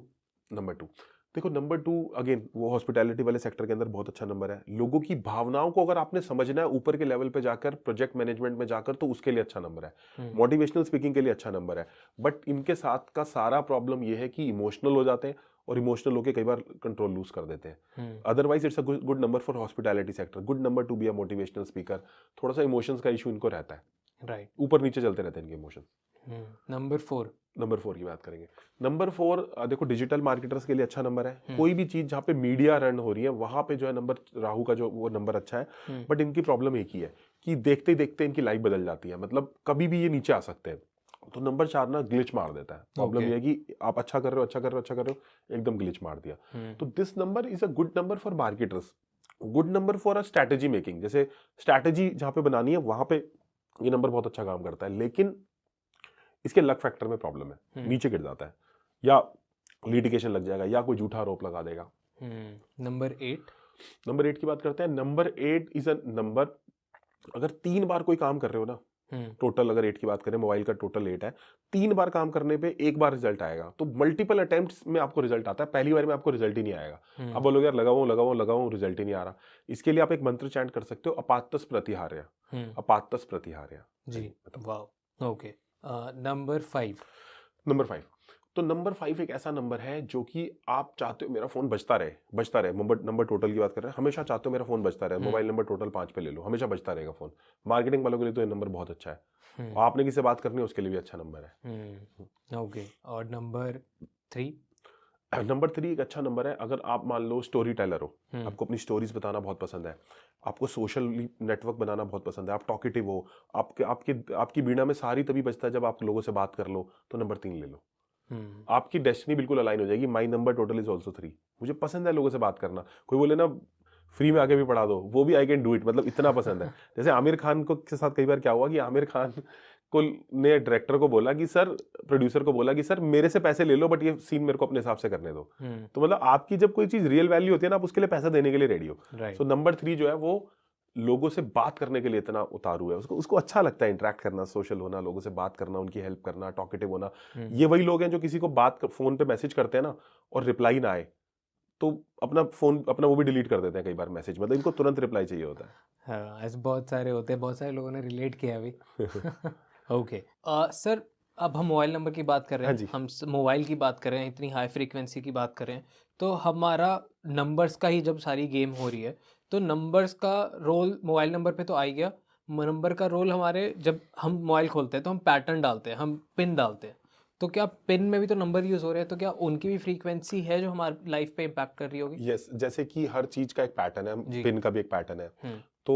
नंबर 2 देखो, नंबर 2 अगेन वो हॉस्पिटैलिटी वाले सेक्टर के अंदर बहुत अच्छा नंबर है। लोगों की भावनाओं को अगर आपने समझना है ऊपर के लेवल पे जाकर, प्रोजेक्ट मैनेजमेंट में जाकर, तो उसके लिए अच्छा नंबर है। मोटिवेशनल स्पीकिंग के लिए अच्छा नंबर है। बट इनके साथ का सारा प्रॉब्लम ये है कि इमोशनल हो जाते हैं और इमोशनल होकर कई बार कंट्रोल लूज कर देते हैं। Otherwise it's a good number for hospitality sector, good number to be a motivational speaker. थोड़ा सा इमोशंस का इशू इनको रहता है, राइट। ऊपर नीचे चलते रहते हैं इनके इमोशन। नंबर 4। नंबर 4 की बात करेंगे। नंबर 4 देखो डिजिटल मार्केटर्स के लिए अच्छा नंबर है। कोई भी चीज जहाँ पे मीडिया रन हो रही है वहां पे जो है नंबर, राहु का जो वो नंबर अच्छा है। बट इनकी प्रॉब्लम एक ही है कि देखते देखते इनकी लाइफ बदल जाती है, मतलब कभी भी ये नीचे आ सकते हैं। तो नंबर 4 ना ग्लिच मार देता है। प्रॉब्लम ये है कि आप अच्छा कर रहे हो, एकदम ग्लिच मार दिया। तो this number is a good number for marketers, good number for a strategy making. जैसे स्ट्रैटेजी जहाँ पे बनानी है वहां पे ये नंबर बहुत अच्छा काम करता है। लेकिन इसके लक फैक्टर में प्रॉब्लम है, नीचे गिर जाता है या लिटिगेशन लग जाएगा या कोई झूठा आरोप लगा देगा। नंबर 8। नंबर 8 की बात करते हैं। नंबर 8 इज अ नंबर, अगर 3 बार कोई काम कर रहे हो ना टोटल अगर 8 की बात करें, मोबाइल का टोटल 8 है, 3 बार काम करने पे 1 बार रिजल्ट आएगा। तो मल्टीपल अटेम्प्ट्स में आपको रिजल्ट आता है, पहली बार में आपको रिजल्ट ही नहीं आएगा। अब बोलोगे यार लगाऊं रिजल्ट ही नहीं आ रहा। इसके लिए आप एक मंत्र चैंट कर सकते हो, अपातस प्रतिहार्य, अपातस प्रतिहार्य जी। वाह, ओके। नंबर 5। नंबर 5, तो नंबर 5 एक ऐसा नंबर है जो कि आप चाहते हो मेरा फोन बजता रहे। नंबर टोटल की बात कर रहे हैं, हमेशा चाहते हो मेरा फोन बजता रहे। मोबाइल नंबर टोटल 5 पे ले लो, हमेशा बजता रहेगा फोन। मार्केटिंग वालों के लिए तो ये नंबर बहुत अच्छा है, और आपने किसी से बात करनी है उसके लिए भी अच्छा नंबर है। ओके, और नंबर 3? नंबर 3 एक अच्छा नंबर है अगर आप मान लो स्टोरी टेलर हो, आपको अपनी स्टोरीज बताना बहुत पसंद है, आपको सोशल नेटवर्क बनाना बहुत पसंद है, आप टॉकेटिव हो, आपकी बीड़ा में सारी तभी बजता है जब आप लोगों से बात कर लो, तो नंबर 3 ले लो। आपकी डेस्टिनी बिल्कुल अलाइन हो जाएगी। My number total is also 3। मुझे पसंद है लोगों से बात करना। कोई बोले ना फ्री में आगे भी पढ़ा दो, वो भी आई कैन डू इट, मतलब इतना पसंद है। जैसे आमिर खान को के साथ कई बार क्या हुआ कि आमिर खान को ने डायरेक्टर को बोला कि सर, प्रोड्यूसर को बोला कि सर मेरे से पैसे ले लो, बट ये सीन मेरे को अपने हिसाब से करने दो। तो मतलब आपकी जब कोई चीज रियल वैल्यू होती है ना, आप उसके लिए पैसा देने के लिए रेडी हो। सो नंबर 3 जो है वो लोगों से बात करने के लिए इतना उतारू है, उसको अच्छा लगता है इंटरेक्ट करना, सोशल होना, लोगों से बात करना, उनकी हेल्प करना, टॉकेटिव होना। ये वही लोग हैं जो किसी को फोन पे मैसेज करते हैं ना और रिप्लाई ना आए तो अपना वो भी डिलीट कर देते हैं कई बार मैसेज, मतलब इनको तुरंत रिप्लाई चाहिए होता है। हाँ, ऐसे बहुत सारे होते हैं, बहुत सारे लोगों ने रिलेट किया अभी। ओके सर, अब हम मोबाइल नंबर की बात कर रहे हैं, हम मोबाइल की बात कर रहे हैं, इतनी हाई फ्रीक्वेंसी की बात कर रहे हैं, तो हमारा नंबर्स का ही जब सारी गेम हो रही है, तो नंबर्स का रोल मोबाइल नंबर पे तो आ ही गया। नंबर का रोल हमारे, जब हम मोबाइल खोलते हैं तो हम पैटर्न डालते हैं, हम पिन डालते हैं, तो क्या पिन में भी तो नंबर यूज हो रहे हैं, तो क्या उनकी भी फ्रीक्वेंसी है जो हमारी लाइफ पे इम्पैक्ट कर रही होगी? यस, जैसे कि हर चीज का एक पैटर्न है, पिन का भी एक पैटर्न है। तो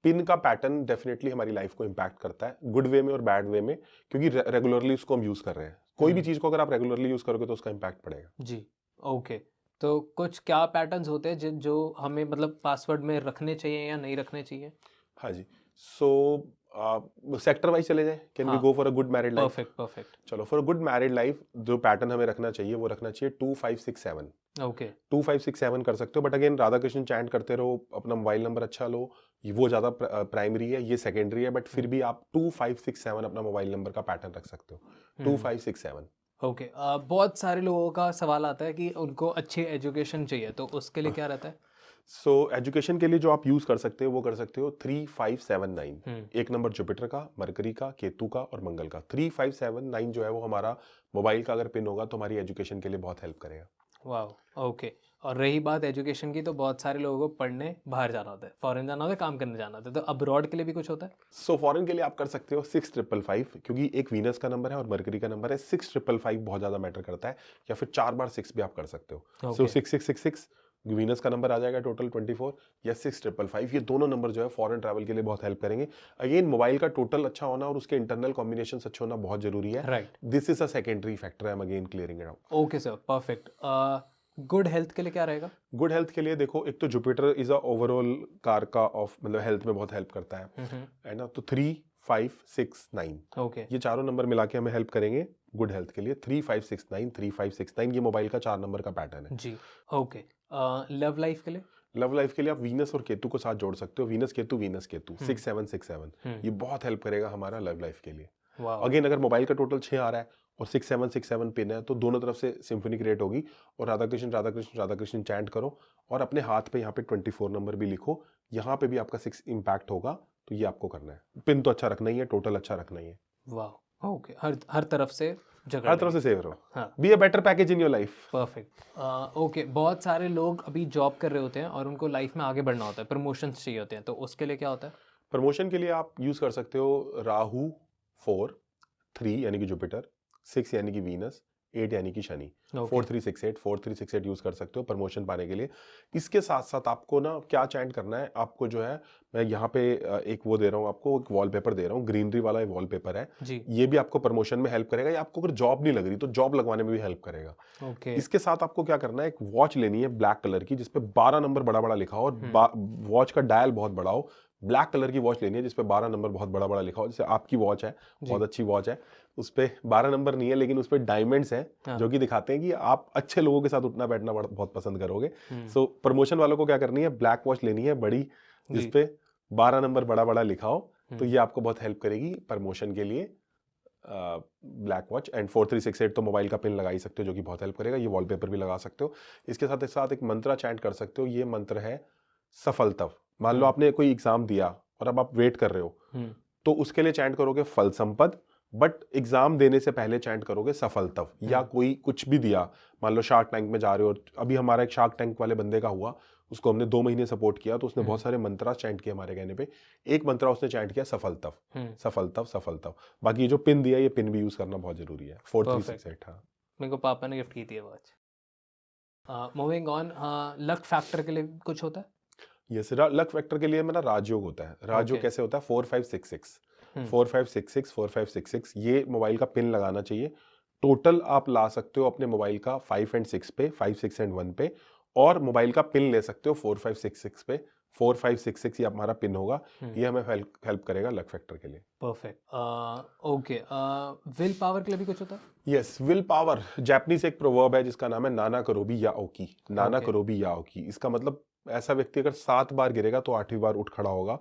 पिन का पैटर्न डेफिनेटली हमारी लाइफ को इम्पैक्ट करता है, गुड वे में और बैड वे में, क्योंकि रेगुलरली उसको हम यूज कर रहे हैं। कोई भी चीज को अगर आप रेगुलरली यूज करोगे तो उसका इम्पैक्ट पड़ेगा। जी, ओके। तो कुछ क्या पैटर्न्स होते हैं जो हमें मतलब पासवर्ड में रखने चाहिए या नहीं रखने चाहिए? हाँ जी, सो सेक्टर वाइज चले जाए, can we go for a good married life? Perfect. चलो, for a good married life जो पैटर्न हमें रखना चाहिए वो रखना चाहिए 2 5 6 7। ओके, 2 5 6 7 कर सकते हो, but again Radha Krishna chant करते रहो, अपना मोबाइल नंबर अच्छा लो, वो ज्यादा प्राइमरी है, ये सेकेंडरी है, बट फिर भी आप 2 5 6 7 अपना मोबाइल नंबर का पैटर्न रख सकते हो। 2 5 6 7। ओके। बहुत सारे लोगों का सवाल आता है कि उनको अच्छी एजुकेशन चाहिए, तो उसके लिए क्या रहता है? सो एजुकेशन के लिए जो आप यूज कर सकते हो वो कर सकते हो 3 5 7 9। एक नंबर जुपिटर का, मरकरी का, केतु का और मंगल का। 3 5 7 9 जो है वो हमारा मोबाइल का अगर पिन होगा तो हमारी एजुकेशन के लिए बहुत हेल्प करेगा। वाह, ओके। और रही बात एजुकेशन की, तो बहुत सारे लोगों को पढ़ने बाहर जाना होता है, फॉरेन जाना होता है, काम करने जाना होता है, तो अब्रॉड के लिए भी कुछ होता है? सो फॉरेन के लिए आप कर सकते हो 6 5 क्योंकि एक वीनस का नंबर है और मरकरी का नंबर है। 6 5 बहुत ज्यादा मैटर करता है, या फिर 4 बार 6 भी आप कर सकते हो। सो 6 6 6 6 वीनस का नंबर आ जाएगा टोटल 24, या 6 5 ये दोनों नंबर जो है फॉरेन ट्रैवल के लिए बहुत हेल्प करेंगे। अगेन मोबाइल का टोटल अच्छा होना और उसके इंटरनल कॉम्बिनेशन अच्छे होना बहुत जरूरी है। Right, this is a secondary factor, I am again clearing it out. Okay sir, perfect. Good health के लिए क्या रहेगा? गुड हेल्थ के लिए देखो, एक तो Jupiter is a overall car का ऑफ, मतलब हेल्थ में बहुत हेल्प करता है ना। तो 3 5 6 9 ओके, ये चारों नंबर मिला के हमें हेल्प करेंगे गुड हेल्थ के लिए। 3 5 6 9 3 5 6 9 ये मोबाइल का 4 नंबर का पैटर्न है जी। ओके, लव लाइफ के लिए? लव लाइफ के लिए आप वीनस और केतु को साथ जोड़ सकते हो। वीनस केतु 6 7 6 7 ये बहुत हेल्प करेगा हमारा लव लाइफ के लिए। अगेन अगर मोबाइल का टोटल 6 आ रहा है और 6 7 पिन है तो दोनों तरफ से सिम्फनी क्रिएट होगी। और राधा कृष्ण चैंट करो और अपने हाथ पे यहाँ पे 24 नंबर भी लिखो, यहाँ पे भी आपका 6 इम्पैक्ट होगा। तो ये आपको करना है। पिन तो अच्छा रखना ही है, टोटल अच्छा रखना ही है। वाह, ओके। हर तरफ से जगह, हर तरफ से सेव रहो। हाँ, be a better package in your life. Perfect. Okay, बहुत सारे लोग अभी जॉब कर रहे होते हैं और उनको लाइफ में आगे बढ़ना होता है, प्रमोशन चाहिए होते हैं, तो उसके लिए क्या होता है? प्रमोशन के लिए आप यूज कर सकते हो राहु 4 3 यानी कि जुपिटर, 6 यानी कि वीनस, 8 यानी कि शनि। 4 3 6 8 यूज कर सकते हो प्रमोशन पाने के लिए। इसके साथ साथ आपको ना क्या चैंट करना है, आपको जो है मैं यहाँ पे एक वो दे रहा हूँ आपको, एक वॉलपेपर दे रहा हूँ, ग्रीनरी वाला वॉलपेपर है जी। ये भी आपको प्रमोशन में हेल्प करेगा। या आपको अगर जॉब नहीं लग रही तो जॉब लगवाने में भी हेल्प करेगा। ओके, इसके साथ आपको क्या करना है, एक वॉच लेनी है ब्लैक कलर की जिसपे 12 नंबर बड़ा बड़ा लिखा हो और वॉच का डायल बहुत बड़ा हो। ब्लैक कलर की वॉच लेनी है जिसपे 12 नंबर बहुत बड़ा बड़ा लिखा हो। जैसे आपकी वॉच है, बहुत अच्छी वॉच है, उस पे 12 नंबर नहीं है लेकिन उस पे डायमंड्स हैं जो कि दिखाते हैं कि आप अच्छे लोगों के साथ उठना बैठना बहुत पसंद करोगे। सो प्रमोशन वालों को क्या करनी है, ब्लैक वॉच लेनी है बड़ी जिसपे 12 नंबर बड़ा बड़ा लिखा हो, तो ये आपको बहुत हेल्प करेगी प्रमोशन के लिए। ब्लैक वॉच एंड 4368 तो मोबाइल का पिन लगा ही सकते हो, जो कि बहुत हेल्प करेगा। ये वॉलपेपर भी लगा सकते हो। इसके साथ साथ एक मंत्र चैंट कर सकते हो। ये मंत्र है सफल तव। मान लो आपने कोई एग्जाम दिया और अब आप वेट कर रहे हो, तो उसके लिए चैंट करोगे फल संपद, बट एग्जाम देने से पहले चैंट करोगे सफल तव। या कोई कुछ भी दिया, मान लो शार्क टैंक में जा रहे हो, अभी हमारा एक शार्क टैंक वाले बंदे का हुआ, उसको हमने 2 महीने सपोर्ट किया, तो उसने बहुत सारे मंत्रा चैंट किए हमारे कहने पे। एक मंत्रा उसने चैंट किया सफल तव, सफल तव, सफल तव। बाकी ये जो पिन दिया, ये पिन भी यूज करना बहुत जरूरी है। 4368। हाँ, मेरे को पापा ने गिफ्ट की थी watch. Moving on, luck factor के लिए कुछ होता है? यस, लक फैक्टर के लिए मेरा राजयोग होता है। राजयोग कैसे होता है? 4566 4566 4566 ये मोबाइल का पिन लगाना चाहिए। टोटल आप ला सकते हो अपने मोबाइल का 5 एंड 6 पे, 5 6 एंड 1 पे, और मोबाइल का पिन ले सकते हो 4566 पे। 4566 ये हमारा पिन होगा। ये हमें हेल्प करेगा लक फैक्टर के लिए। परफेक्ट। ओके, विल पावर के लिए भी कुछ होता है? यस, विल पावर जापानीज एक प्रोवर्ब है जिसका नाम है नाना करोबी याओकी। नाना करोबी याओकी, इसका मतलब ऐसा व्यक्ति अगर 7 बार गिरेगा तो 8वीं बार उठ खड़ा होगा।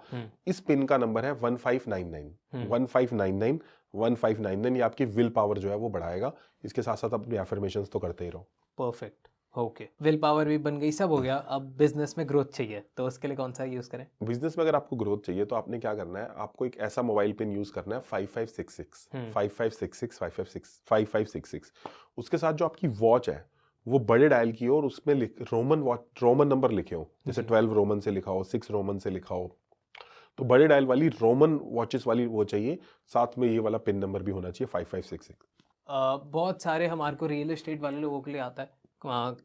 इस पिन का नंबर है 1599 1599 1599। ये आपकी विल पावर जो है वो बढ़ाएगा। इसके साथ साथ अपनी एफर्मेशंस तो करते ही रहो। परफेक्ट। ओके, विल पावर भी बन गई, सब हो गया। अब बिजनेस में ग्रोथ चाहिए, तो उसके लिए कौन सा यूज करें? बिजनेस में अगर आपको ग्रोथ चाहिए तो आपने क्या करना है, आपको एक ऐसा मोबाइल पिन यूज करना है 5566 5566 5566। उसके साथ जो आपकी वॉच है वो बड़े डायल की हो और उसमें रोमन नंबर लिखे हो, जैसे 12 रोमन से लिखा हो, 6 रोमन से लिखा हो। तो बड़े डायल वाली रोमन वॉचेस वाली वो चाहिए। साथ में ये वाला पिन नंबर भी होना चाहिए 5566। बहुत सारे हमारे को रियल एस्टेट वाले लोगों के लिए आता है,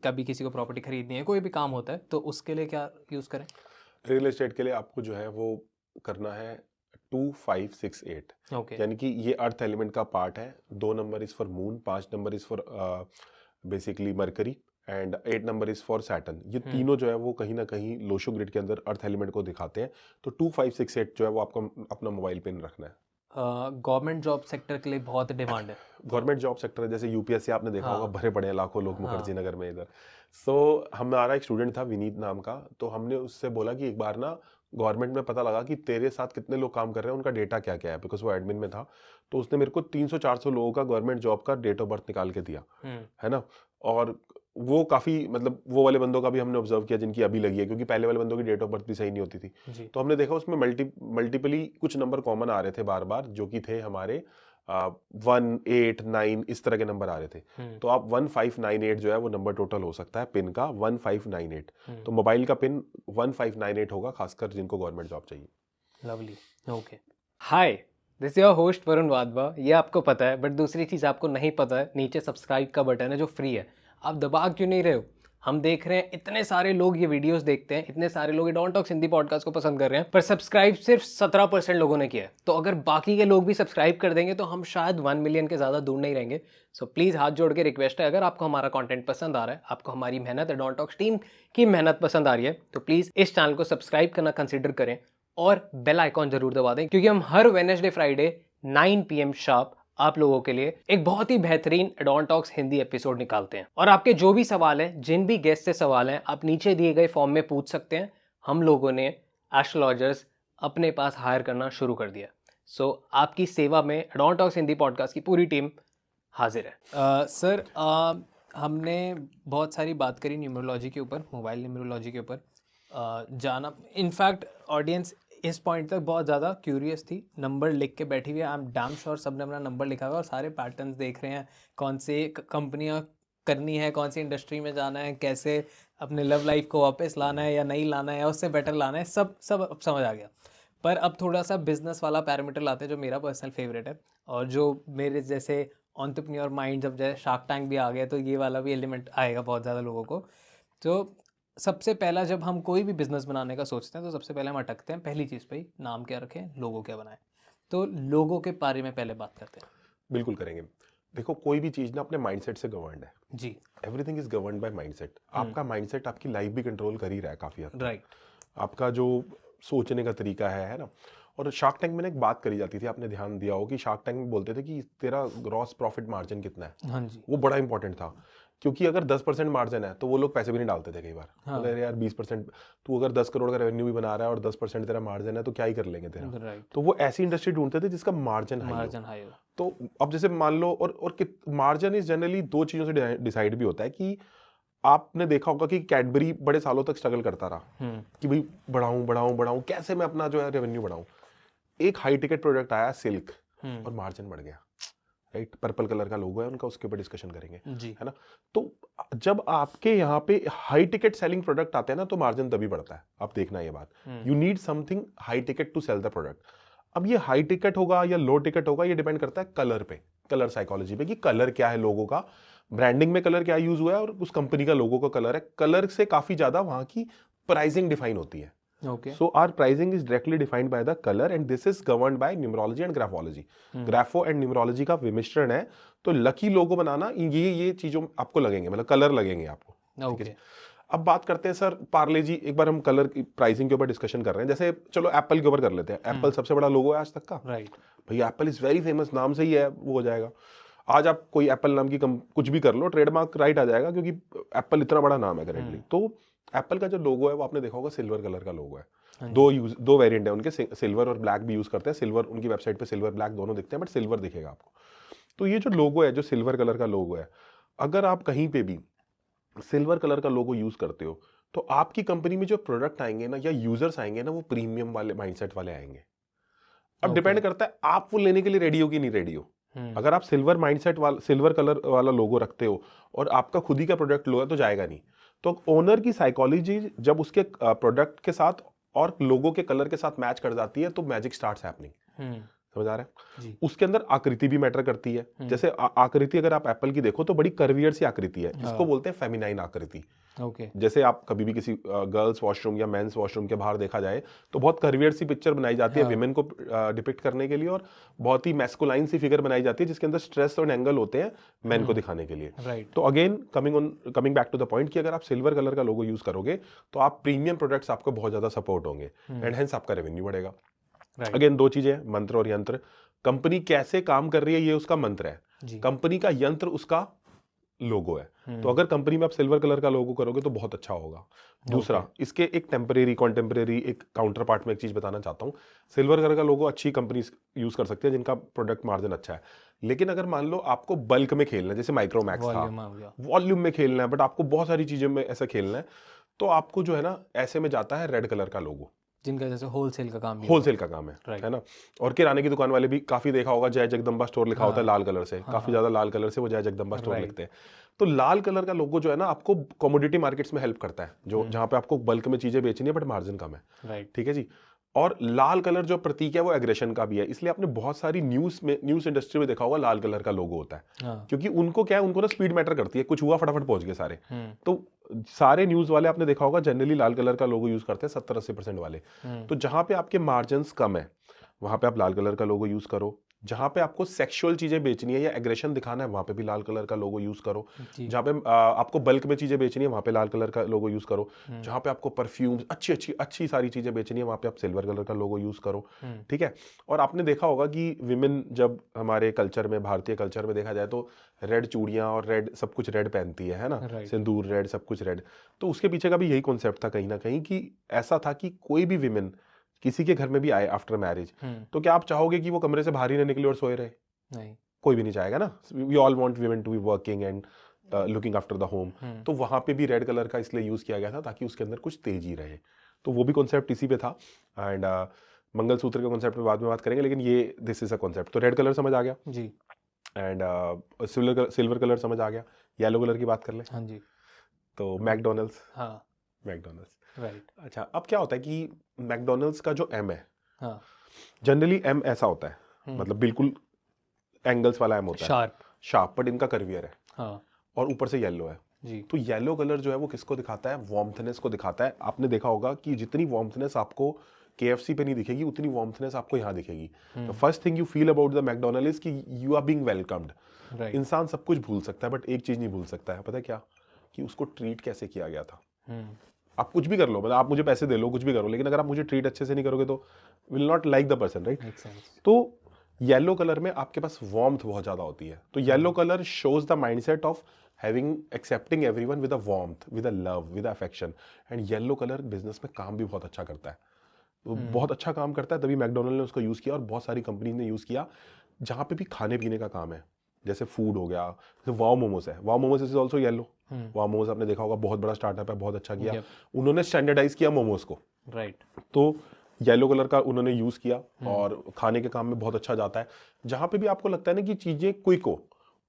कभी किसी को प्रॉपर्टी खरीदनी है, कोई भी काम होता है, तो उसके लिए क्या यूज करें? रियल एस्टेट के लिए आपको जो है वो करना है 2568। ओके, यानी कि ये अर्थ एलिमेंट का पार्ट है। 2 number is for moon, 5 number is for basically mercury, and 8 number is for Saturn. ये तीनों जो है वो कहीं ना कहीं लोशो ग्रिड के अंदर अर्थ एलिमेंट को दिखाते हैं। तो 2568 जो है वो आपको अपना मोबाइल पिन रखना है। गवर्नमेंट जॉब सेक्टर के लिए बहुत डिमांड है। गवर्नमेंट जॉब सेक्टर जैसे यूपीएससी आपने देखा होगा, भरे पड़े हैं लाखों लोग मुखर्जी नगर में इधर। सो हमारा एक स्टूडेंट था विनीत नाम का, तो हमने उससे बोला कि एक बार ना गवर्नमेंट में पता लगा कि तेरे साथ कितने लोग काम कर रहे हैं, उनका डेटा क्या क्या है, बिकॉज वो एडमिन में था। तो उसने मेरे को 300-400 लोगों का गवर्नमेंट जॉब का डेट ऑफ बर्थ निकाल के दिया, है ना। और वो काफी मतलब वो वाले बंदों का भी हमने ऑब्जर्व किया जिनकी अभी लगी है, क्योंकि पहले वाले बंदों की डेट ऑफ बर्थ भी सही नहीं होती थी। तो हमने देखा उसमें मल्टीपली कुछ नंबर कॉमन आ रहे थे बार बार, जो कि थे हमारे 1, 8, 9 इस तरह के नंबर आ रहे थे। तो आप 1598 जो है वो नंबर टोटल हो सकता है पिन का, 1598। तो मोबाइल का पिन 1598 होगा, खासकर जिनको गवर्नमेंट जॉब चाहिए। Lovely. Okay, hi, this your host Varun Wadhwa. ये आपको पता है, बट दूसरी चीज़ आपको नहीं पता है, नीचे सब्सक्राइब का बटन है जो फ्री है, आप दबा क्यों नहीं रहे हो? हम देख रहे हैं इतने सारे लोग ये वीडियोस देखते हैं, इतने सारे लोग डोंट टॉक्स हिंदी पॉडकास्ट को पसंद कर रहे हैं, पर सब्सक्राइब सिर्फ 17% लोगों ने किया है। तो अगर बाकी के लोग भी सब्सक्राइब कर देंगे तो हम शायद 1 मिलियन के ज़्यादा दूर नहीं रहेंगे। सो प्लीज़ हाथ जोड़ के रिक्वेस्ट है, अगर आपको हमारा कंटेंट पसंद आ रहा है, आपको हमारी मेहनत, डोंट टॉक्स टीम की मेहनत पसंद आ रही है, तो प्लीज़ इस चैनल को सब्सक्राइब करना कंसिडर करें और बेल आइकॉन जरूर दबा दें, क्योंकि हम हर वेडनेसडे फ्राइडे 9 PM शार्प आप लोगों के लिए एक बहुत ही बेहतरीन डॉन टॉक्स हिंदी एपिसोड निकालते हैं। और आपके जो भी सवाल हैं, जिन भी गेस्ट से सवाल हैं, आप नीचे दिए गए फॉर्म में पूछ सकते हैं। हम लोगों ने एस्ट्रोलॉजर्स अपने पास हायर करना शुरू कर दिया। सो आपकी सेवा में डॉन टॉक्स हिंदी पॉडकास्ट की पूरी टीम हाजिर है। सर, हमने बहुत सारी बात करी न्यूमरोलॉजी के ऊपर, मोबाइल न्यूमरोलॉजी के ऊपर जाना। इनफैक्ट ऑडियंस इस पॉइंट तक बहुत ज़्यादा क्यूरियस थी, नंबर लिख के बैठी हुई है। आई एम डैम श्योर सब ने अपना नंबर लिखा हुआ और सारे पैटर्न्स देख रहे हैं, कौन से कंपनियां करनी है, कौन सी इंडस्ट्री में जाना है, कैसे अपने लव लाइफ को वापस लाना है या नहीं लाना है या उससे बेटर लाना है, सब अब समझ आ गया। पर अब थोड़ा सा बिजनेस वाला पैरामीटर लाते हैं, जो मेरा पर्सनल फेवरेट है, और जो मेरे जैसे एंटरप्रेन्योर माइंड, जब जैसे शार्क टैंक भी आ गया तो ये वाला भी एलिमेंट आएगा बहुत ज़्यादा लोगों को। तो सबसे पहला, जब हम कोई भी बिजनेस बनाने का सोचते हैं तो सबसे पहले हम अटकते हैं पहली चीज़ पे ही, नाम क्या रखें, लोगो क्या बनाएं। तो लोगों के बारे में पहले बात करते हैं। बिल्कुल करेंगे। देखो, कोई भी चीज़ ना अपने माइंडसेट से गवर्नड है जी। Everything is governed by mindset. आपका माइंडसेट आपकी लाइफ भी कंट्रोल कर ही रहा है काफ़ी हद तक। राइट। आपका जो सोचने का तरीका है ना। और शार्क टैंक में एक बात करी जाती थी, आपने ध्यान दिया हो कि शार्क टैंक में बोलते थे कि तेरा ग्रॉस प्रॉफिट मार्जिन कितना है। हाँ जी। वो बड़ा इंपॉर्टेंट था। क्योंकि अगर 10% मार्जिन है तो वो लोग पैसे भी नहीं डालते थे कई बार। हाँ। अगर यार 20%, तू अगर 10 करोड़ का रेवेन्यू भी बना रहा है और 10% तेरा मार्जिन है तो क्या ही कर लेंगे तेरा। राइट, तो वो ऐसी इंडस्ट्री ढूंढते थे जिसका मार्जिन हाई हो। मार्जिन हाई हो। तो अब जैसे मान लो, और मार्जिन इज जनरली दो चीजों से डिसाइड भी होता है कि आपने देखा होगा कि कैडबरी बड़े सालों तक स्ट्रगल करता रहा कि भाई बढ़ाऊं कैसे मैं अपना जो है रेवेन्यू बढ़ाऊं। एक हाई टिकट प्रोडक्ट आया सिल्क और मार्जिन बढ़ गया, राइट। पर्पल कलर का लोगो है उनका, उसके ऊपर डिस्कशन करेंगे जी। है ना। तो जब आपके यहाँ पे हाई टिकट सेलिंग प्रोडक्ट आते हैं ना तो मार्जिन तभी बढ़ता है। आप देखना ये बात, you need something high ticket to sell the product. अब ये हाई टिकट होगा या लो टिकट होगा ये डिपेंड करता है कलर पे, कलर साइकोलॉजी पे, कि कलर क्या है लोगों का, ब्रांडिंग में कलर क्या यूज हुआ है और उस कंपनी का लोगो का कलर है। कलर से काफी ज्यादा वहां की प्राइसिंग डिफाइन होती है। Okay. So our pricing is directly defined by the color and this is governed by numerology and graphology. Grapho and numerology का विमिश्रण है। तो लकी लोगो बनाना ये चीजों आपको लगेंगे, मतलब कलर लगेंगे आपको। Okay. अब बात करते हैं सर पार्ले जी, एक बार हम कलर की प्राइसिंग के ऊपर डिस्कशन कर रहे हैं। जैसे चलो एप्पल के ऊपर कर लेते हैं। एप्पल सबसे बड़ा लोगो है आज तक का, राइट। भैया एप्पल इज वेरी फेमस, नाम से ही है वो हो जाएगा। आज आप कोई एप्पल नाम की कुछ भी कर लो, ट्रेडमार्क राइट आ जाएगा क्योंकि एप्पल इतना बड़ा नाम है करेंटली। तो एप्पल का जो लोगो है वो आपने देखा होगा सिल्वर कलर का लोगो है। दो वेरिएंट है उनके, सिल्वर और ब्लैक भी यूज करते हैं। सिल्वर उनकी वेबसाइट पे सिल्वर ब्लैक दोनों दिखते हैं, बट सिल्वर दिखेगा आपको। तो ये जो लोगो है, जो सिल्वर कलर का लोगो है, अगर आप कहीं पे भी सिल्वर कलर का लोगो यूज करते हो तो आपकी कंपनी में जो प्रोडक्ट आएंगे ना या यूजर्स आएंगे ना वो प्रीमियम वाले माइंडसेट वाले आएंगे। अब डिपेंड करता है आप वो लेने के लिए रेडी हो कि नहीं रेडी हो। अगर आप सिल्वर माइंडसेट वाला, सिल्वर कलर वाला लोगो रखते हो और आपका खुद ही का प्रोडक्ट लो है तो जाएगा नहीं। तो ओनर की साइकोलॉजी जब उसके प्रोडक्ट के साथ और लोगो के कलर के साथ मैच कर जाती है तो मैजिक स्टार्ट्स हैपनिंग। समझ आ रहा है? उसके अंदर आकृति भी मैटर करती है। जैसे आकृति अगर आप एप्पल की देखो तो बड़ी कर्वियर सी आकृति है, इसको बोलते हैं फेमिनाइन आकृति। ओके। जैसे आप कभी भी किसी गर्ल्स वॉशरूम या मेंस वॉशरूम के बाहर देखा जाए तो बहुत कर्वियर सी पिक्चर बनाई जाती है विमेन को डिपिक्ट करने के लिए, और बहुत ही मैस्कुलाइन सी फिगर बनाई जाती है जिसके अंदर स्ट्रेस और एंगल होते हैं मेन को दिखाने के लिए। राइट। तो again coming back to the point कि अगर आप सिल्वर कलर का लोगो यूज करोगे तो आप प्रीमियम प्रोडक्ट्स आपको बहुत ज्यादा सपोर्ट होंगे एंड हेंस आपका रेवेन्यू बढ़ेगा। अगेन दो चीजें, मंत्र और यंत्र। कंपनी कैसे काम कर रही है ये उसका मंत्र है, कंपनी का यंत्र उसका लोगो है। तो अगर कंपनी में आप सिल्वर कलर का लोगो करोगे तो बहुत अच्छा होगा। दूसरा, इसके एक टेम्परेरी कॉन्टेम्परेरी एक काउंटर पार्ट में एक चीज बताना चाहता हूँ। सिल्वर कलर का लोगो अच्छी कंपनी यूज कर सकती है जिनका प्रोडक्ट मार्जिन अच्छा है, लेकिन अगर मान लो आपको बल्क में खेलना है, जैसे माइक्रोमैक्स था, वॉल्यूम में खेलना है, बट आपको बहुत सारी चीजों में ऐसा खेलना है, तो आपको जो है ना ऐसे में जाता है रेड कलर का लोगो, जिनका जैसे होलसेल का काम है ना। और किराने की दुकान वाले भी काफी देखा होगा, जय जगदम्बा स्टोर लिखा होता है लाल कलर से, काफी ज्यादा लाल कलर से वो जय जगदम्बा स्टोर लिखते हैं। तो लाल कलर का लोगो जो है ना आपको कमोडिटी मार्केट्स में हेल्प करता है, जो जहां पे आपको बल्क में चीजें बेचनी है बट मार्जिन कम है। ठीक है जी। और लाल कलर जो प्रतीक है वो एग्रेशन का भी है, इसलिए आपने बहुत सारी न्यूज इंडस्ट्री में देखा होगा लाल कलर का लोगो होता है। क्योंकि उनको क्या है, उनको ना स्पीड मैटर करती है, कुछ हुआ फटाफट पहुंच गए सारे। तो सारे न्यूज वाले आपने देखा होगा जनरली लाल कलर का लोगो यूज करते हैं, 70-80% वाले। तो जहां पे आपके मार्जिन कम है वहां पे आप लाल कलर का लोगो यूज करो। जहां पे आपको सेक्सुअल चीजें बेचनी है या एग्रेशन दिखाना है वहां पे भी लाल कलर का लोगो यूज करो। जहां पे आपको बल्क में चीजें बेचनी है वहां पे लाल कलर का लोगो यूज करो। जहां पे आपको परफ्यूम्स अच्छी सारी चीजें बेचनी है वहां पे आप सिल्वर कलर का लोगो यूज करो। ठीक है। और आपने देखा होगा कि विमेन जब हमारे कल्चर में, भारतीय कल्चर में देखा जाए तो रेड चूड़ियां और रेड सब कुछ रेड पहनती है ना, सिंदूर रेड, सब कुछ रेड। तो उसके पीछे का भी यही कॉन्सेप्ट था कहीं ना कहीं, कि ऐसा था कि कोई भी विमेन किसी के घर में भी आए आफ्टर मैरिज तो क्या आप चाहोगे कि वो कमरे से बाहर ही ना निकले और सोए रहे? नहीं, कोई भी नहीं चाहेगा ना। We all want women to be working and looking after the home. तो वहां पे भी रेड कलर का इसलिए यूज किया गया था ताकि उसके अंदर कुछ तेजी रहे। तो वो भी कॉन्सेप्ट इसी पे था। एंड मंगलसूत्र के कॉन्सेप्ट पे बाद में बात करेंगे, लेकिन ये दिस इज अ कॉन्सेप्ट। तो रेड कलर समझ आ गया जी, एंड सिल्वर कलर समझ आ गया। येलो कलर की बात कर ले। हाँ जी। तो मैकडोनल्ड्स, हाँ मैकडोनल्ड्स, राइट। अच्छा, अब क्या होता है कि मैकडोनल्ड्स का जो एम है, हाँ, जनरली एम ऐसा होता है, मतलब बिल्कुल एंगल्स वाला एम होता है, शार्प, बट इनका कर्वियर है, हाँ, और ऊपर से येलो है जी। तो येलो कलर जो है वो किसको दिखाता है? वार्मथनेस को दिखाता है। आपने देखा होगा कि जितनी वार्मथनेस आपको KFC पे नहीं दिखेगी उतनी वार्मथनेस आपको यहाँ दिखेगी। The first thing you feel about the McDonald is कि यू आर बीइंग वेलकम्ड। इंसान सब कुछ भूल सकता है बट एक चीज नहीं भूल सकता है, पता है क्या? कि उसको ट्रीट कैसे किया गया था। आप कुछ भी कर लो, मतलब आप मुझे पैसे दे लो, कुछ भी करो, लेकिन अगर आप मुझे ट्रीट अच्छे से नहीं करोगे तो will not like the person, right? तो येलो कलर में आपके पास वार्मथ बहुत ज्यादा होती है, तो yellow colour shows the mindset of having accepting everyone with a warmth, with a love, with affection. And yellow colour business में काम भी बहुत अच्छा करता है, तो बहुत अच्छा काम करता है, तभी मैकडोनल्ड ने उसको यूज किया और बहुत सारी कंपनी ने यूज किया। जहां पे भी खाने पीने का काम है, जैसे फूड हो गया, जैसे वाव मोमोज है, वाव मोमोज इज ऑल्सो येलो। वाव मोमोज आपने देखा होगा, बहुत बड़ा स्टार्टअप है, बहुत अच्छा किया। उन्होंने स्टैंडर्डाइज किया मोमोज को, राइट। तो येलो कलर का उन्होंने यूज किया और खाने के काम में बहुत अच्छा जाता है। जहां पे भी आपको लगता है ना कि चीजें क्विक हो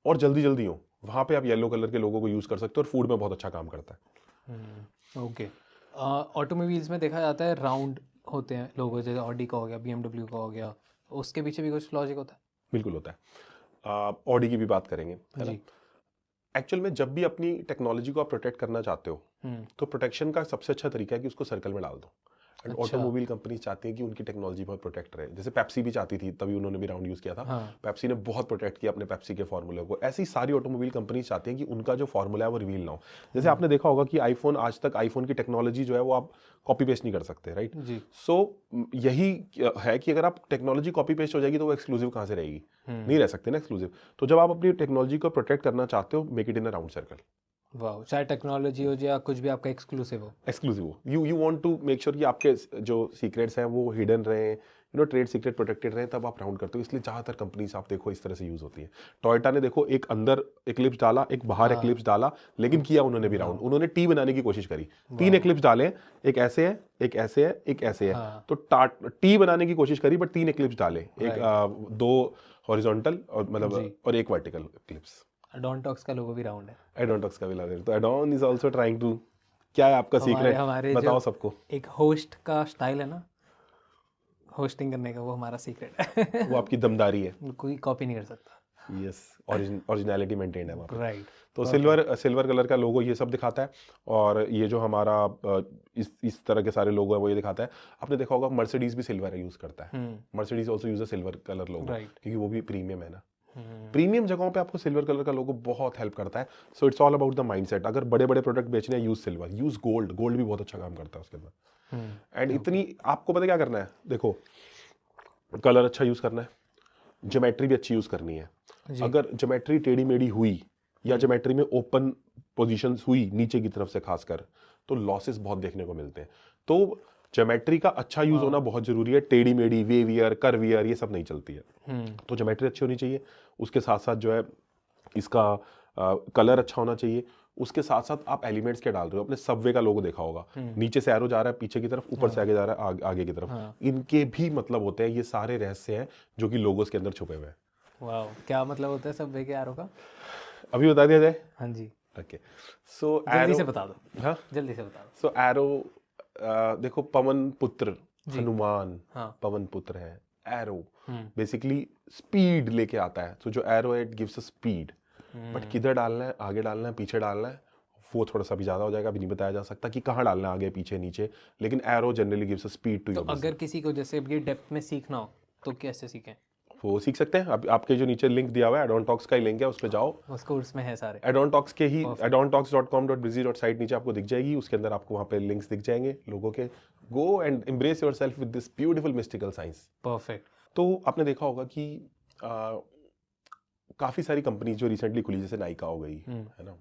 और जल्दी जल्दी हो, वहां पे आप येलो कलर के लोगों को यूज कर सकते हो और फूड में बहुत अच्छा काम करता है। ओके। ऑटोमोबाइल्स में देखा जाता है राउंड होते हैं लोगो, जैसे ऑडी का हो गया, BMW का हो गया, उसके पीछे भी कुछ लॉजिक होता है? बिल्कुल होता है। ऑडी की भी बात करेंगे, है ना। जी। एक्चुअल में जब भी अपनी टेक्नोलॉजी को आप प्रोटेक्ट करना चाहते हो, तो प्रोटेक्शन का सबसे अच्छा तरीका है कि उसको सर्कल में डाल दो। एंड अच्छा। ऑटोमोबाइल कंपनी चाहती है कि उनकी टेक्नोलॉजी बहुत प्रोटेक्ट रहे, जैसे पेप्सी भी चाहती थी, तभी उन्होंने भी राउंड यूज किया था। हाँ। पेप्सी ने बहुत प्रोटेक्ट किया अपने पेप्सी के फार्मूले को। ऐसी ही सारी ऑटोमोबाइल कंपनी चाहती हैं कि उनका जो फार्मूला है वो रिवील ना हो। जैसे आपने देखा होगा कि आईफोन, आज तक आईफोन की टेक्नोलॉजी जो है वो आप कॉपी पेस्ट नहीं कर सकते, राइट। जी। सो यही है कि अगर आप टेक्नोलॉजी कॉपी पेस्ट हो जाएगी तो वो एक्सक्लूसिव कहाँ से रहेगी, नहीं रह सकते ना एक्सक्लूसिव। तो जब आप अपनी टेक्नोलॉजी को प्रोटेक्ट करना चाहते हो, make it in a round circle. वाह, चाहे टेक्नोलॉजी हो या कुछ भी आपका एक्सक्लूसिव हो। एक्सक्लूसिव हो, you want to make sure कि आपके जो सीक्रेट्स हैं वो हिडन रहे, ट्रेड सीक्रेट प्रोटेक्टेड रहे, तब आप राउंड करते हो। इसलिए ज़्यादातर कंपनीज आप देखो इस तरह से यूज होती है। टोयोटा ने देखो एक अंदर एक्लिप्स डाला, एक बाहर एक्लिप्स डाला, लेकिन किया उन्होंने भी राउंड। उन्होंने टी बनाने की कोशिश करी, 3 एक्लिप्स डाले, एक ऐसे है, एक ऐसे है, एक ऐसे है। तो टी बनाने की कोशिश करी, बट 3 एक्लिप्स डाले, एक 2 हॉरिजॉन्टल और मतलब और एक वर्टिकल एक्लिप्स। एडोनटॉक्स का लोगो भी राउंड है। एडोनटॉक्स का भी लगा, तो एडोन इज आल्सो ट्राइंग टू, क्या है आपका सीक्रेट, बताओ सबको। एक होस्ट का स्टाइल है ना, होस्टिंग करने का, वो हमारा सीक्रेट है। वो आपकी दमदारी है, कोई कॉपी नहीं कर सकता। यस, ओरिजिनलिटी मेंटेन्ड है वहाँ पे। राइट। तो सिल्वर कलर का लोगो ये सब दिखाता है, और ये जो हमारा इस तरह के सारे लोगो है वो ये दिखाता है। आपने देखा होगा मर्सिडीज भी सिल्वर यूज करता है, Mercedes also use a silver colour logo, क्योंकि वो भी प्रीमियम है ना। प्रीमियम जगहों पे आपको सिल्वर कलर का लोगो बहुत हेल्प करता है। So it's all about the mindset. अगर बड़े बड़े प्रोडक्ट बेचने हैं, use silver, use gold, gold भी बहुत अच्छा काम करता है उसके अंदर। एंड इतनी आपको पता क्या करना है, देखो कलर अच्छा यूज करना है, ज्योमेट्री भी अच्छी यूज करनी है। अगर ज्योमेट्री टेढ़ी मेढ़ी हुई या ज्योमेट्री में ओपन पोजीशंस हुई नीचे की तरफ से खासकर, तो लॉसेस बहुत देखने को मिलते हैं। तो ज्योमेट्री का अच्छा यूज होना बहुत जरूरी है। टेढ़ी मेढ़ी, वेवियर, कर्वियर, ये सब नहीं चलती है। तो ज्योमेट्री अच्छी होनी चाहिए, उसके साथ साथ जो है इसका कलर अच्छा होना चाहिए। उसके साथ साथ आप एलिमेंट्स क्या डाल रहे हो, अपने सबवे का लोगो देखा होगा, नीचे से एरो जा रहा है पीछे की तरफ, ऊपर से आगे जा रहा है आगे की तरफ। इनके भी मतलब होते हैं, ये सारे रहस्य हैं जो कि लोगोस के अंदर छुपे हुए हैं। वाह, क्या मतलब होता है सबवे के एरो का? अभी बता दिया जाए? हाँ जी। ओके, सो जल्दी से बता दो। हाँ, जल्दी से बता दो। सो एरो, देखो पवन पुत्र हनुमान, पवन पुत्र है। एरो बेसिकली स्पीड लेके आता है, तो जो एरो है it gives a speed. But किधर डालना है, आगे डालना है, पीछे डालना है, वो थोड़ा सा भी ज्यादा हो जाएगा, अभी नहीं बताया जा सकता कि कहाँ डालना है, आगे पीछे नीचे। लेकिन arrow generally gives a speed to your business. अगर किसी को जैसे ये डेप्थ में सीखना हो तो कैसे सीखें? वो सीख सकते हैं। आपके जो नीचे लिंक दिया हुआ है, एडोनटॉक्स का ही लिंक है, उस पर जाओ, उसको उसमें है सारे एडोनटॉक्स के ही edontalks.com.busy.site नीचे आपको दिख जाएगी, उसके अंदर आपको वहाँ पे लिंक्स दिख जाएंगे लोगों के। Go and embrace yourself with this beautiful mystical science. Perfect. तो आपने देखा होगा कि काफी सारी कंपनी जो रिसेंटली खुली, जैसे नाइका हो गई, है ना,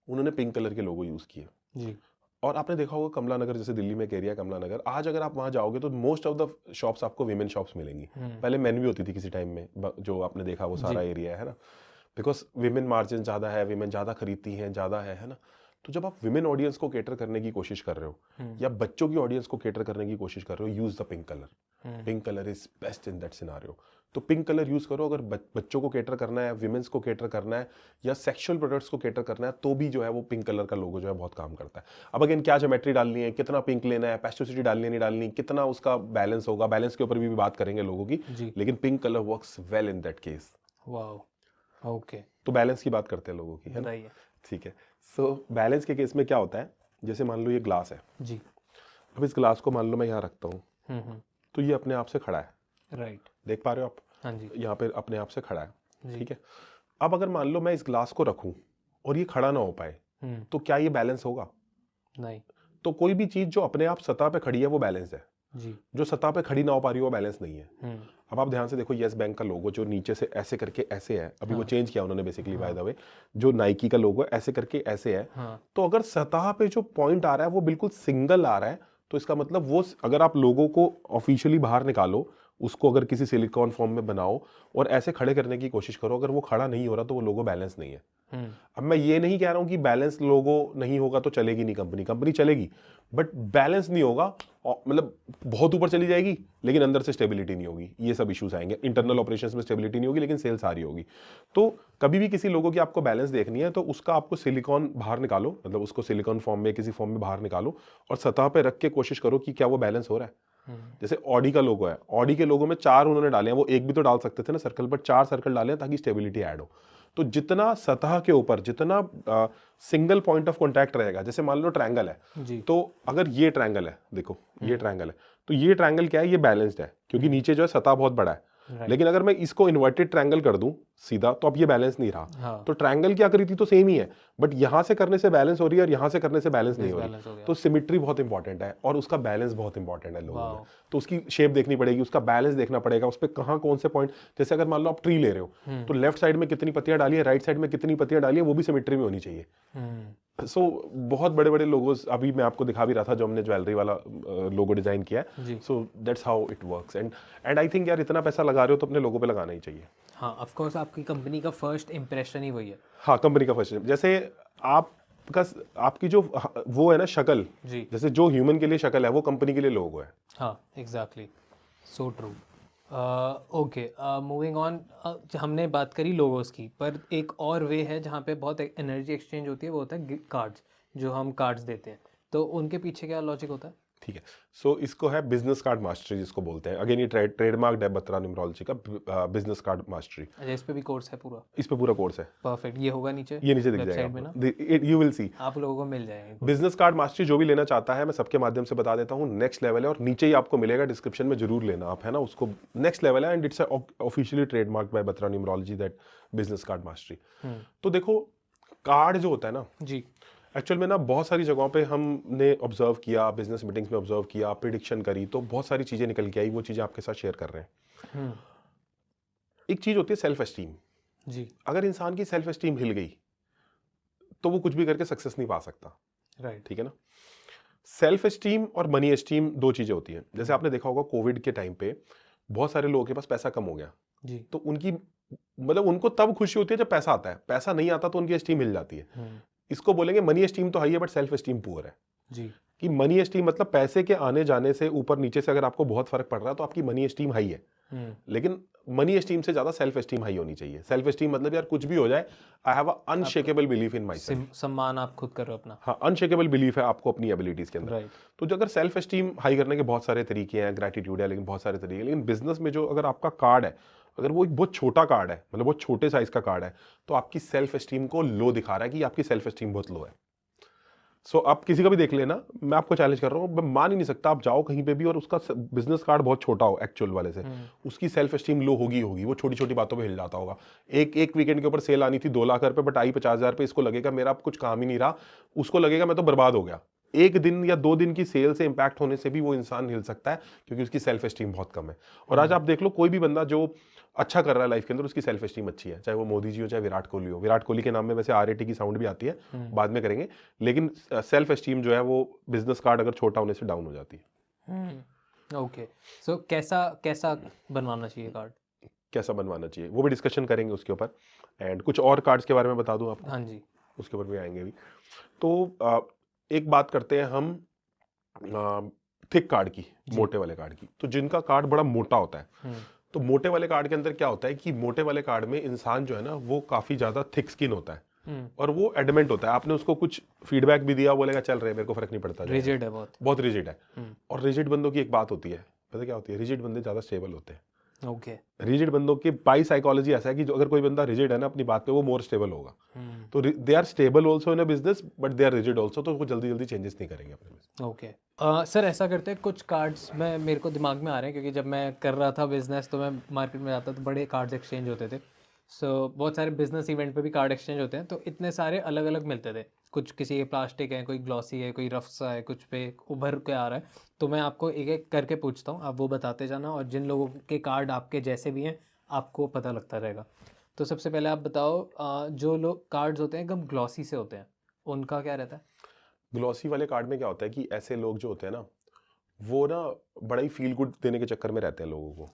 उन्होंने पिंक कलर के लोगो यूज किए जी। और आपने देखा होगा कमला नगर, जैसे दिल्ली में एक एरिया कमला नगर, आज अगर आप वहां जाओगे तो मोस्ट ऑफ द शॉप्स आपको विमेन शॉप्स मिलेंगी। पहले मेन भी होती थी किसी टाइम में, जो आपने देखा वो सारा एरिया है ना, बिकॉज विमेन मार्जिन ज्यादा है, विमेन ज्यादा खरीदती हैं, ज्यादा है ना। तो जब आप विमेन ऑडियंस को केटर करने की कोशिश कर रहे हो या बच्चों की ऑडियंस को केटर करने की कोशिश कर रहे हो, use the pink colour. Pink colour is best in that scenario. तो पिंक कलर यूज करो। अगर बच्चों को केटर करना है, विमेंस को केटर करना है, या सेक्सुअल प्रोडक्ट्स को केटर करना है, तो भी जो है वो पिंक कलर का लोगो जो है बहुत काम करता है। अब अगेन क्या ज्योमेट्री डालनी है, कितना पिंक लेना है, पेस्टोसिटी डालनी है नहीं डालनी, कितना उसका बैलेंस होगा, बैलेंस के ऊपर भी बात करेंगे लोगों की, लेकिन pink colour works well in that case. Wow, okay. तो बैलेंस की बात करते हैं लोगों की, है ना? ठीक है। सो बैलेंस के केस में क्या होता है, जैसे मान लो ये ग्लास है जी, अब इस ग्लास को मान लो मैं यहाँ रखता हूँ, तो ये अपने आप से खड़ा है, राइट, देख पा रहे हो आप? हाँ जी। यहाँ पे अपने आप से खड़ा है, ठीक है। अब अगर मान लो मैं इस ग्लास को रखूं और ये खड़ा ना हो पाए, तो क्या ये बैलेंस होगा? नहीं। तो कोई भी चीज जो अपने आप सतह पे खड़ी है वो बैलेंस है, जी। जो सतह पे खड़ी ना हो पा रही है वो बैलेंस नहीं है। हम्म। अब आप ध्यान से देखो, येस बैंक का लोगो जो नीचे से ऐसे करके ऐसे है, अभी वो हाँ। चेंज किया उन्होंने बेसिकली बाय द वे, जो नाइकी का लोगो है ऐसे करके ऐसे है। हाँ। तो अगर सतह पे जो पॉइंट आ रहा है वो बिल्कुल सिंगल आ रहा है, तो इसका मतलब वो अगर आप लोगों को ऑफिशियली बाहर निकालो, उसको अगर किसी सिलिकॉन फॉर्म में बनाओ और ऐसे खड़े करने की कोशिश करो, अगर वो खड़ा नहीं हो रहा तो वो लोगो बैलेंस नहीं है। अब मैं ये नहीं कह रहा हूं कि बैलेंस लोगो नहीं होगा तो चलेगी नहीं कंपनी, कंपनी चलेगी, बट बैलेंस नहीं होगा, मतलब बहुत ऊपर चली जाएगी लेकिन अंदर से स्टेबिलिटी नहीं होगी, ये सब इश्यूज आएंगे। इंटरनल ऑपरेशंस में स्टेबिलिटी नहीं होगी लेकिन सेल्स आ रही होगी। तो कभी भी किसी लोगो की आपको बैलेंस देखनी है तो उसका आपको सिलिकॉन बाहर निकालो, मतलब उसको सिलिकॉन फॉर्म में किसी फॉर्म में बाहर निकालो और सतह पे रख के कोशिश करो कि क्या वो बैलेंस हो रहा है। जैसे ऑडी का लोगो है, ऑडी के लोगो में 4 उन्होंने डाले हैं, वो एक भी तो डाल सकते थे ना सर्कल, पर 4 सर्कल डाले हैं ताकि स्टेबिलिटी ऐड हो। तो जितना सतह के ऊपर जितना सिंगल पॉइंट ऑफ कॉन्टैक्ट रहेगा, जैसे मान लो ट्रायंगल है जी। तो अगर ये ट्रायंगल है, देखो ये ट्रायंगल है, तो ये ट्रायंगल क्या है, ये बैलेंस्ड है क्योंकि नीचे जो है सतह बहुत बड़ा है। लेकिन अगर मैं इसको इन्वर्टेड ट्रायंगल कर दूं सीधा, तो अब ये बैलेंस नहीं रहा। हाँ। तो ट्रायंगल की आकृति तो सेम ही है, बट यहां से करने से बैलेंस हो रही है और यहां से करने से बैलेंस नहीं हो रही। तो सिमिट्री बहुत इंपॉर्टेंट है और उसका बैलेंस बहुत इंपॉर्टेंट है लोगों में। तो उसकी शेप देखनी पड़ेगी, उसका बैलेंस देखना पड़ेगा, उस पर कहाँ कौन से पॉइंट, जैसे अगर मान लो आप ट्री ले रहे हो तो लेफ्ट साइड में कितनी पत्तियां डाली है, राइट साइड में कितनी पत्तियां डाली है, वो भी सिमिट्री में होनी चाहिए। सो बहुत बड़े बड़े लोगोस अभी मैं आपको दिखा भी रहा था जो हमने ज्वेलरी वाला लोगो डिजाइन किया है। So that's how it works and I think यार इतना पैसा लगा रहे हो तो अपने लोगो पे लगाना ही चाहिए। हाँ, ऑफ कोर्स आपकी कंपनी का फर्स्ट इंप्रेशन ही वही है। हाँ, कंपनी का फर्स्ट, जैसे आपका आपकी जो वो है ना शक्ल, जी। जैसे जो ह्यूमन के लिए शक्ल है वो कंपनी के लिए लोगो है। हाँ, exactly, so true. Okay, moving on, हमने बात करी लोगोस की, पर एक और वे है जहाँ पे बहुत एनर्जी एक्सचेंज होती है, वो होता है कार्ड्स, जो हम कार्ड्स देते हैं, तो उनके पीछे क्या लॉजिक होता है? ठीक है, सो इसको है बिजनेस कार्ड मास्टरी जिसको बोलते हैं। अगेन ये ट्रेडमार्क है बत्रा न्यूमरोलॉजी का, बिजनेस कार्ड मास्टरी। अच्छा, इस पे भी कोर्स है पूरा? इस पे पूरा कोर्स है। परफेक्ट, ये होगा नीचे, ये नीचे दिख वेबसाइट में जाएगा, यू विल सी, आप लोगों को मिल जाएंगे। बिजनेस कार्ड मास्टरी जो भी लेना चाहता है, मैं सबके माध्यम से बता देता हूँ, नेक्स्ट लेवल है और नीचे ही आपको मिलेगा, डिस्क्रिप्शन में जरूर लेना आप, है ना, उसको नेक्स्ट लेवल है and it's officially trademark by Batra numerology that business card mastery. तो देखो कार्ड जो होता है ना जी, एक्चुअल में ना बहुत सारी जगहों पे हमने ऑब्जर्व किया, बिजनेस मीटिंग्स में ऑब्जर्व किया, प्रिडिक्शन करी, तो बहुत सारी चीजें निकल के आई, वो चीजें आपके साथ शेयर कर रहे हैं। एक चीज होती है सेल्फ एस्टीम। जी, अगर इंसान की सेल्फ एस्टीम हिल गई तो वो कुछ भी करके सक्सेस नहीं पा सकता। राइट। ठीक है ना। सेल्फ एस्टीम और मनी एस्टीम दो चीजें होती हैं। जैसे आपने देखा होगा कोविड के टाइम पे बहुत सारे लोगों के पास पैसा कम हो गया जी, तो उनकी मतलब उनको तब खुशी होती है जब पैसा आता है, पैसा नहीं आता तो उनकी एस्टीम हिल जाती है। इसको बोलेंगे मनी एस्टीम तो हाई है बट सेल्फ एस्टीम पुअर है। जी, कि मनी एस्टीम मतलब पैसे के आने जाने से ऊपर नीचे से अगर आपको बहुत फर्क पड़ रहा है तो आपकी मनी एस्टीम हाई है। लेकिन मनी एस्टीम से ज्यादा सेल्फ एस्टीम हाई होनी चाहिए। सेल्फ एस्टीम मतलब यार कुछ भी हो जाए, I have a unshakeable belief in my self. सम्मान आप खुद करो अपना। हाँ, अनशेकेबल बिलीफ है आपको अपनी एबिलिटीज के अंदर। राइट। तो जो अगर सेल्फ एस्टीम हाई करने के बहुत सारे तरीके हैं, ग्रेटिट्यूड है, लेकिन बहुत सारे तरीके हैं। लेकिन बिजनेस में जो अगर आपका कार्ड है, अगर वो एक बहुत छोटा कार्ड है, मतलब बहुत छोटे साइज का कार्ड है, तो आपकी सेल्फ एस्टीम को लो दिखा रहा है कि आपकी सेल्फ एस्टीम बहुत लो है। सो आप किसी का भी देख लेना, मैं आपको चैलेंज कर रहा हूँ, मैं मान ही नहीं सकता आप जाओ कहीं पे भी और उसका बिजनेस कार्ड बहुत छोटा हो एक्चुअल वाले से, उसकी सेल्फ एस्टीम लो होगी होगी, वो छोटी छोटी बातों पे हिल जाता होगा। एक वीकेंड के ऊपर सेल आनी थी 2 लाख रुपए, बट आई 50,000 पे, इसको लगेगा मेरा अब कुछ काम ही नहीं रहा, उसको लगेगा मैं तो बर्बाद हो गया। एक दिन या 2 दिन की सेल से इंपैक्ट होने से भी वो इंसान हिल सकता है क्योंकि उसकी सेल्फ एस्टीम बहुत कम है। और आज आप देख लो कोई भी बंदा जो अच्छा कर रहा है लाइफ के अंदर, उसकी सेल्फ एस्टीम अच्छी है, चाहे वो मोदी जी हो चाहे विराट कोहली हो। विराट कोहली के नाम में वैसे RAT की साउंड भी आती है, बाद में करेंगे, लेकिन सेल्फ एस्टीम जो है वो बिजनेस कार्ड अगर छोटा होने से डाउन हो जाती है। ओके, सो कैसा बनवाना चाहिए कार्ड? कैसा बनवाना चाहिए वो भी डिस्कशन करेंगे उसके ऊपर, एंड कुछ और कार्ड्स के बारे में बता दूं आपको। हाँ जी, उसके ऊपर भी आएंगे भी। तो एक बात करते हैं हम थिक कार्ड की, मोटे वाले कार्ड की। तो जिनका कार्ड बड़ा मोटा होता है, तो मोटे वाले कार्ड के अंदर क्या होता है कि मोटे वाले कार्ड में इंसान जो है ना वो काफी ज्यादा थिक स्किन होता है और वो एडमेंट होता है। आपने उसको कुछ फीडबैक भी दिया, बोलेगा चल रहे मेरे को फर्क नहीं पड़ता, रिजिड है, बहुत रिजिड है। और रिजिड बंदों की एक बात होती है, पता क्या होती है, रिजिड बंदे ज्यादा स्टेबल होते हैं। ओके। रिजिड बंदों की बाई साइकोलॉजी ऐसा है कि जो अगर कोई बंदा रिजिड है ना अपनी बात पे, वो मोर स्टेबल होगा। तो they are stable also in a business but they are rigid also, तो वो जल्दी जल्दी चेंजेस नहीं करेंगे अपने बिजनेस। ओके सर, ऐसा करते हैं, कुछ कार्ड्स में मेरे को दिमाग में आ रहे हैं क्योंकि जब मैं कर रहा था बिजनेस तो मैं मार्केट में जाता तो बड़े कार्ड्स एक्सचेंज होते थे, सो बहुत सारे बिजनेस इवेंट पे भी कार्ड एक्सचेंज होते हैं, तो इतने सारे अलग अलग मिलते थे। कुछ किसी के प्लास्टिक है, कोई ग्लॉसी है, कोई रफ सा है, कुछ पे उभर के आ रहा है। तो मैं आपको एक एक करके पूछता हूँ, आप वो बताते जाना, और जिन लोगों के कार्ड आपके जैसे भी हैं आपको पता लगता रहेगा। तो सबसे पहले आप बताओ, जो लोग कार्ड्स होते हैं एकदम ग्लॉसी से होते हैं, उनका क्या रहता है? ग्लॉसी वाले कार्ड में क्या होता है कि ऐसे लोग जो होते हैं ना, वो ना बड़ा ही फील गुड देने के चक्कर में रहते हैं लोगों को,